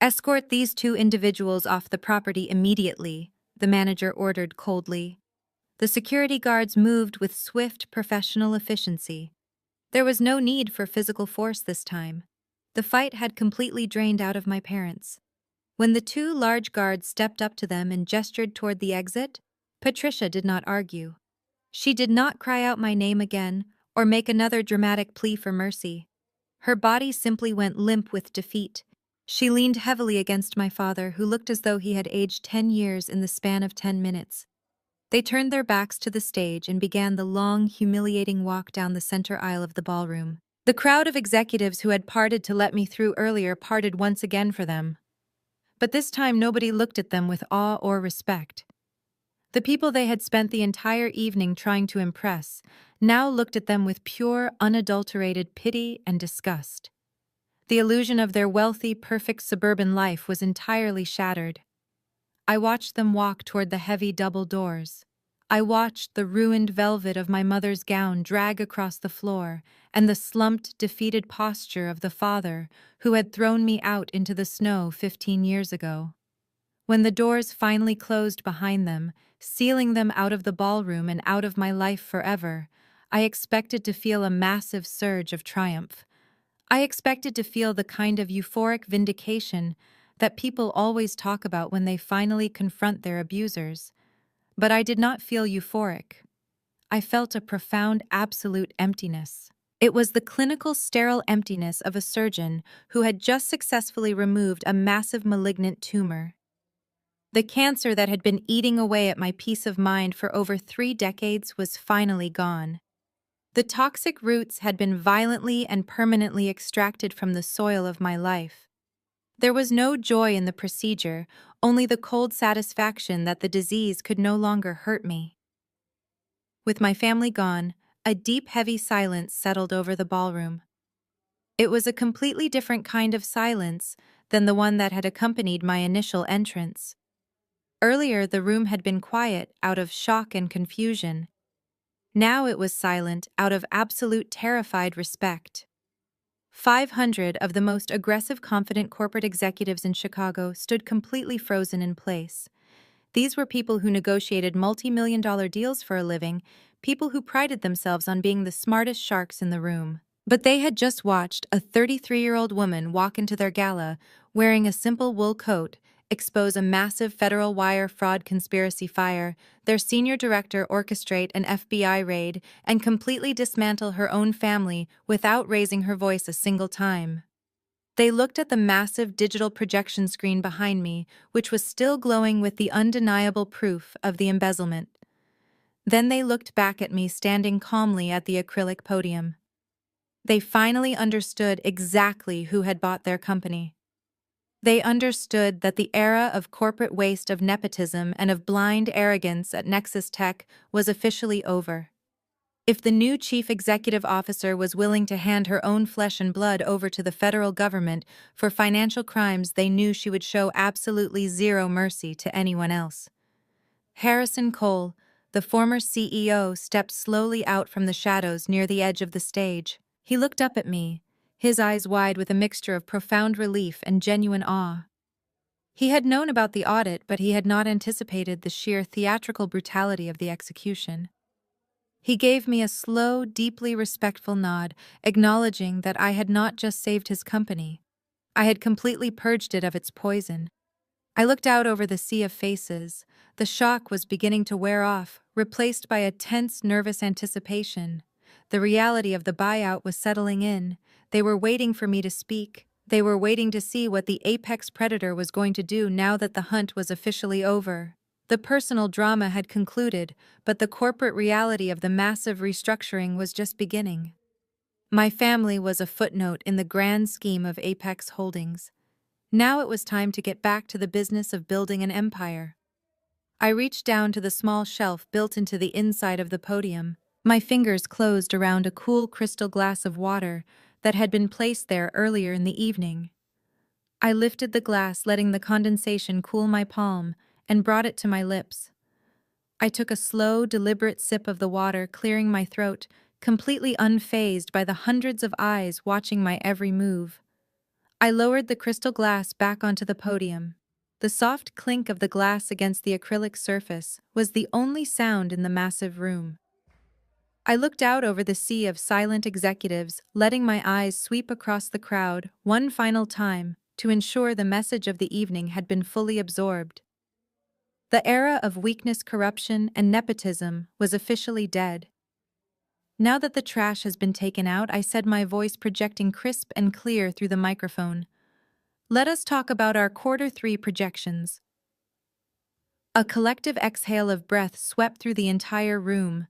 "Escort these 2 individuals off the property immediately," the manager ordered coldly. The security guards moved with swift, professional efficiency. There was no need for physical force this time. The fight had completely drained out of my parents. When the 2 large guards stepped up to them and gestured toward the exit, Patricia did not argue. She did not cry out my name again or make another dramatic plea for mercy. Her body simply went limp with defeat. She leaned heavily against my father, who looked as though he had aged 10 years in the span of 10 minutes. They turned their backs to the stage and began the long, humiliating walk down the center aisle of the ballroom. The crowd of executives who had parted to let me through earlier parted once again for them. But this time nobody looked at them with awe or respect. The people they had spent the entire evening trying to impress now looked at them with pure, unadulterated pity and disgust. The illusion of their wealthy, perfect suburban life was entirely shattered. I watched them walk toward the heavy double doors. I watched the ruined velvet of my mother's gown drag across the floor and the slumped, defeated posture of the father who had thrown me out into the snow 15 years ago. When the doors finally closed behind them, sealing them out of the ballroom and out of my life forever, I expected to feel a massive surge of triumph. I expected to feel the kind of euphoric vindication that people always talk about when they finally confront their abusers. But I did not feel euphoric. I felt a profound, absolute emptiness. It was the clinical, sterile emptiness of a surgeon who had just successfully removed a massive malignant tumor. The cancer that had been eating away at my peace of mind for over 3 decades was finally gone. The toxic roots had been violently and permanently extracted from the soil of my life. There was no joy in the procedure, only the cold satisfaction that the disease could no longer hurt me. With my family gone, a deep, heavy silence settled over the ballroom. It was a completely different kind of silence than the one that had accompanied my initial entrance. Earlier, the room had been quiet out of shock and confusion. Now it was silent out of absolute terrified respect. 500 of the most aggressive, confident corporate executives in Chicago stood completely frozen in place. These were people who negotiated multi-million-dollar deals for a living, people who prided themselves on being the smartest sharks in the room. But they had just watched a 33-year-old woman walk into their gala wearing a simple wool coat, expose a massive federal wire fraud conspiracy fire, their senior director orchestrate an FBI raid, and completely dismantle her own family without raising her voice a single time. They looked at the massive digital projection screen behind me, which was still glowing with the undeniable proof of the embezzlement. Then they looked back at me standing calmly at the acrylic podium. They finally understood exactly who had bought their company. They understood that the era of corporate waste, of nepotism, and of blind arrogance at Nexus Tech was officially over. If the new chief executive officer was willing to hand her own flesh and blood over to the federal government for financial crimes, they knew she would show absolutely zero mercy to anyone else. Harrison Cole, the former CEO, stepped slowly out from the shadows near the edge of the stage. He looked up at me, his eyes wide with a mixture of profound relief and genuine awe. He had known about the audit, but he had not anticipated the sheer theatrical brutality of the execution. He gave me a slow, deeply respectful nod, acknowledging that I had not just saved his company. I had completely purged it of its poison. I looked out over the sea of faces. The shock was beginning to wear off, replaced by a tense, nervous anticipation. The reality of the buyout was settling in. They were waiting for me to speak. They were waiting to see what the apex predator was going to do now that the hunt was officially over. The personal drama had concluded, but the corporate reality of the massive restructuring was just beginning. My family was a footnote in the grand scheme of Apex Holdings. Now it was time to get back to the business of building an empire. I reached down to the small shelf built into the inside of the podium. My fingers closed around a cool crystal glass of water that had been placed there earlier in the evening. I lifted the glass, letting the condensation cool my palm, and brought it to my lips. I took a slow, deliberate sip of the water, clearing my throat, completely unfazed by the hundreds of eyes watching my every move. I lowered the crystal glass back onto the podium. The soft clink of the glass against the acrylic surface was the only sound in the massive room. I looked out over the sea of silent executives, letting my eyes sweep across the crowd one final time to ensure the message of the evening had been fully absorbed. The era of weakness, corruption, and nepotism was officially dead. Now that the trash has been taken out, I said, my voice projecting crisp and clear through the microphone. Let us talk about our Q3 projections. A collective exhale of breath swept through the entire room.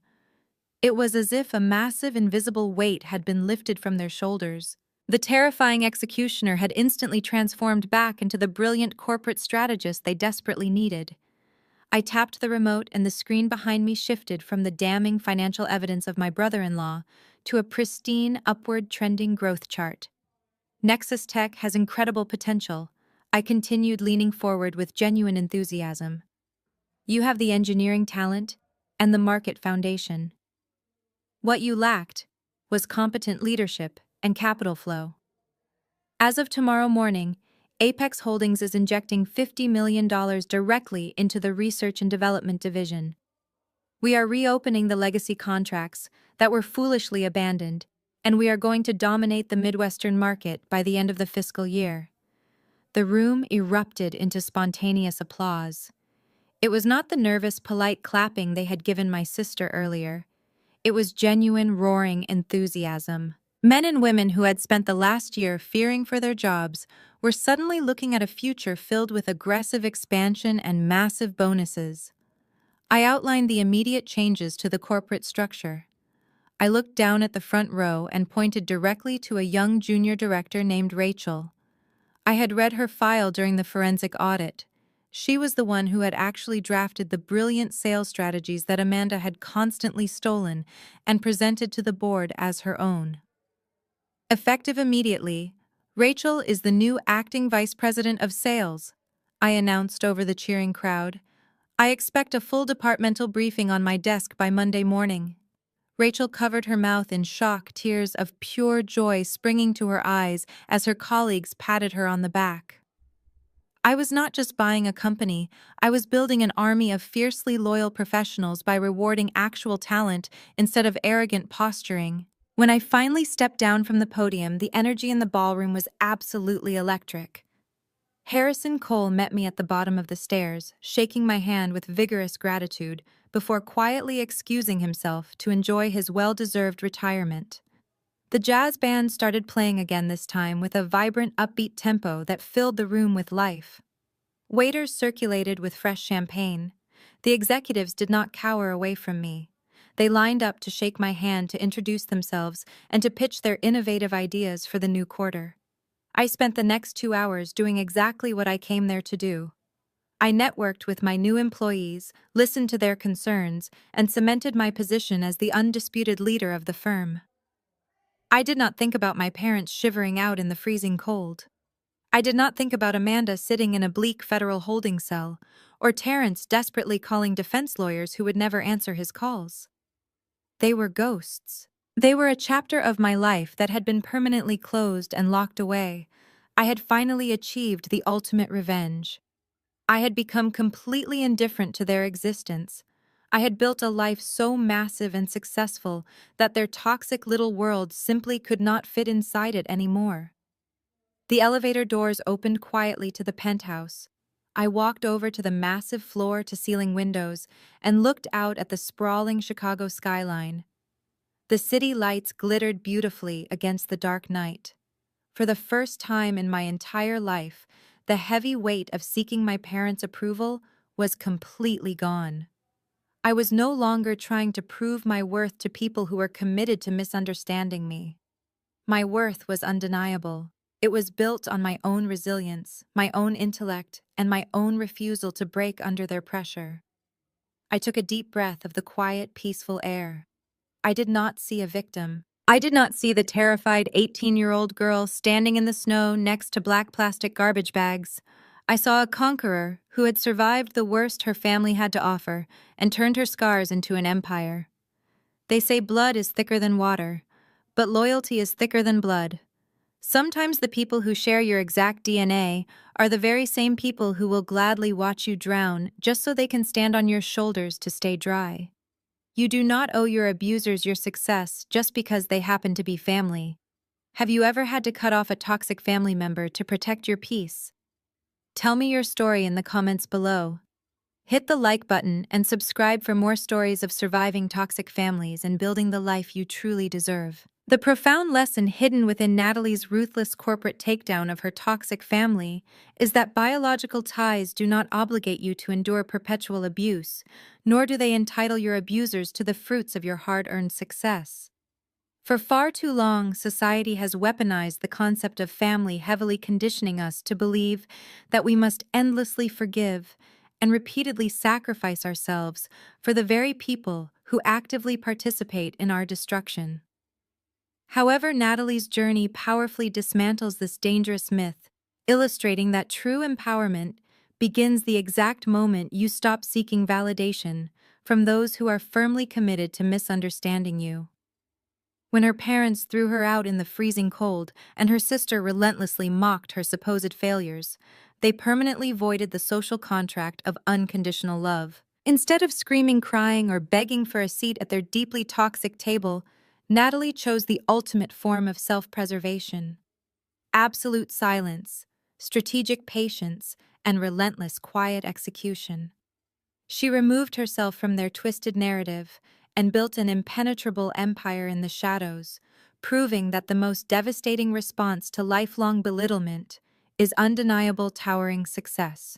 It was as if a massive invisible weight had been lifted from their shoulders. The terrifying executioner had instantly transformed back into the brilliant corporate strategist they desperately needed. I tapped the remote and the screen behind me shifted from the damning financial evidence of my brother-in-law to a pristine, upward trending growth chart. Nexus Tech has incredible potential. I continued, leaning forward with genuine enthusiasm. You have the engineering talent and the market foundation. What you lacked was competent leadership and capital flow. As of tomorrow morning, Apex Holdings is injecting $50 million directly into the research and development division. We are reopening the legacy contracts that were foolishly abandoned, and we are going to dominate the Midwestern market by the end of the fiscal year. The room erupted into spontaneous applause. It was not the nervous, polite clapping they had given my sister earlier. It was genuine, roaring enthusiasm. Men and women who had spent the last year fearing for their jobs were suddenly looking at a future filled with aggressive expansion and massive bonuses. I outlined the immediate changes to the corporate structure. I looked down at the front row and pointed directly to a young junior director named Rachel. I had read her file during the forensic audit. She was the one who had actually drafted the brilliant sales strategies that Amanda had constantly stolen and presented to the board as her own. Effective immediately, Rachel is the new acting vice president of sales, I announced over the cheering crowd. I expect a full departmental briefing on my desk by Monday morning. Rachel covered her mouth in shock, tears of pure joy springing to her eyes as her colleagues patted her on the back. I was not just buying a company, I was building an army of fiercely loyal professionals by rewarding actual talent instead of arrogant posturing. When I finally stepped down from the podium, the energy in the ballroom was absolutely electric. Harrison Cole met me at the bottom of the stairs, shaking my hand with vigorous gratitude before quietly excusing himself to enjoy his well-deserved retirement. The jazz band started playing again, this time with a vibrant, upbeat tempo that filled the room with life. Waiters circulated with fresh champagne. The executives did not cower away from me. They lined up to shake my hand, to introduce themselves, and to pitch their innovative ideas for the new quarter. I spent the next 2 hours doing exactly what I came there to do. I networked with my new employees, listened to their concerns, and cemented my position as the undisputed leader of the firm. I did not think about my parents shivering out in the freezing cold. I did not think about Amanda sitting in a bleak federal holding cell, or Terrence desperately calling defense lawyers who would never answer his calls. They were ghosts. They were a chapter of my life that had been permanently closed and locked away. I had finally achieved the ultimate revenge. I had become completely indifferent to their existence. I had built a life so massive and successful that their toxic little world simply could not fit inside it anymore. The elevator doors opened quietly to the penthouse. I walked over to the massive floor-to-ceiling windows and looked out at the sprawling Chicago skyline. The city lights glittered beautifully against the dark night. For the first time in my entire life, the heavy weight of seeking my parents' approval was completely gone. I was no longer trying to prove my worth to people who were committed to misunderstanding me. My worth was undeniable. It was built on my own resilience, my own intellect, and my own refusal to break under their pressure. I took a deep breath of the quiet, peaceful air. I did not see a victim. I did not see the terrified 18-year-old girl standing in the snow next to black plastic garbage bags. I saw a conqueror who had survived the worst her family had to offer and turned her scars into an empire. They say blood is thicker than water, but loyalty is thicker than blood. Sometimes the people who share your exact DNA are the very same people who will gladly watch you drown just so they can stand on your shoulders to stay dry. You do not owe your abusers your success just because they happen to be family. Have you ever had to cut off a toxic family member to protect your peace? Tell me your story in the comments below. Hit the like button and subscribe for more stories of surviving toxic families and building the life you truly deserve. The profound lesson hidden within Natalie's ruthless corporate takedown of her toxic family is that biological ties do not obligate you to endure perpetual abuse, nor do they entitle your abusers to the fruits of your hard-earned success. For far too long, society has weaponized the concept of family, heavily conditioning us to believe that we must endlessly forgive and repeatedly sacrifice ourselves for the very people who actively participate in our destruction. However, Natalie's journey powerfully dismantles this dangerous myth, illustrating that true empowerment begins the exact moment you stop seeking validation from those who are firmly committed to misunderstanding you. When her parents threw her out in the freezing cold and her sister relentlessly mocked her supposed failures, they permanently voided the social contract of unconditional love. Instead of screaming, crying, or begging for a seat at their deeply toxic table, Natalie chose the ultimate form of self-preservation: absolute silence, strategic patience, and relentless quiet execution. She removed herself from their twisted narrative and built an impenetrable empire in the shadows, proving that the most devastating response to lifelong belittlement is undeniable towering success.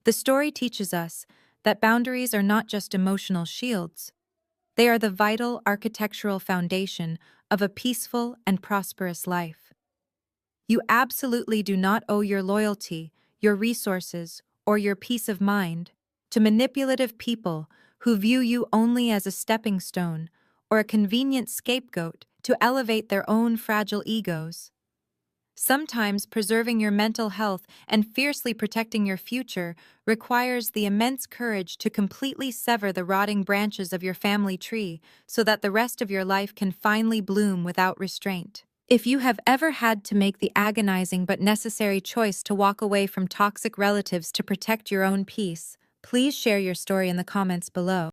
The story teaches us that boundaries are not just emotional shields. They are the vital architectural foundation of a peaceful and prosperous life. You absolutely do not owe your loyalty, your resources, or your peace of mind to manipulative people who view you only as a stepping stone or a convenient scapegoat to elevate their own fragile egos. Sometimes preserving your mental health and fiercely protecting your future requires the immense courage to completely sever the rotting branches of your family tree so that the rest of your life can finally bloom without restraint. If you have ever had to make the agonizing but necessary choice to walk away from toxic relatives to protect your own peace, please share your story in the comments below.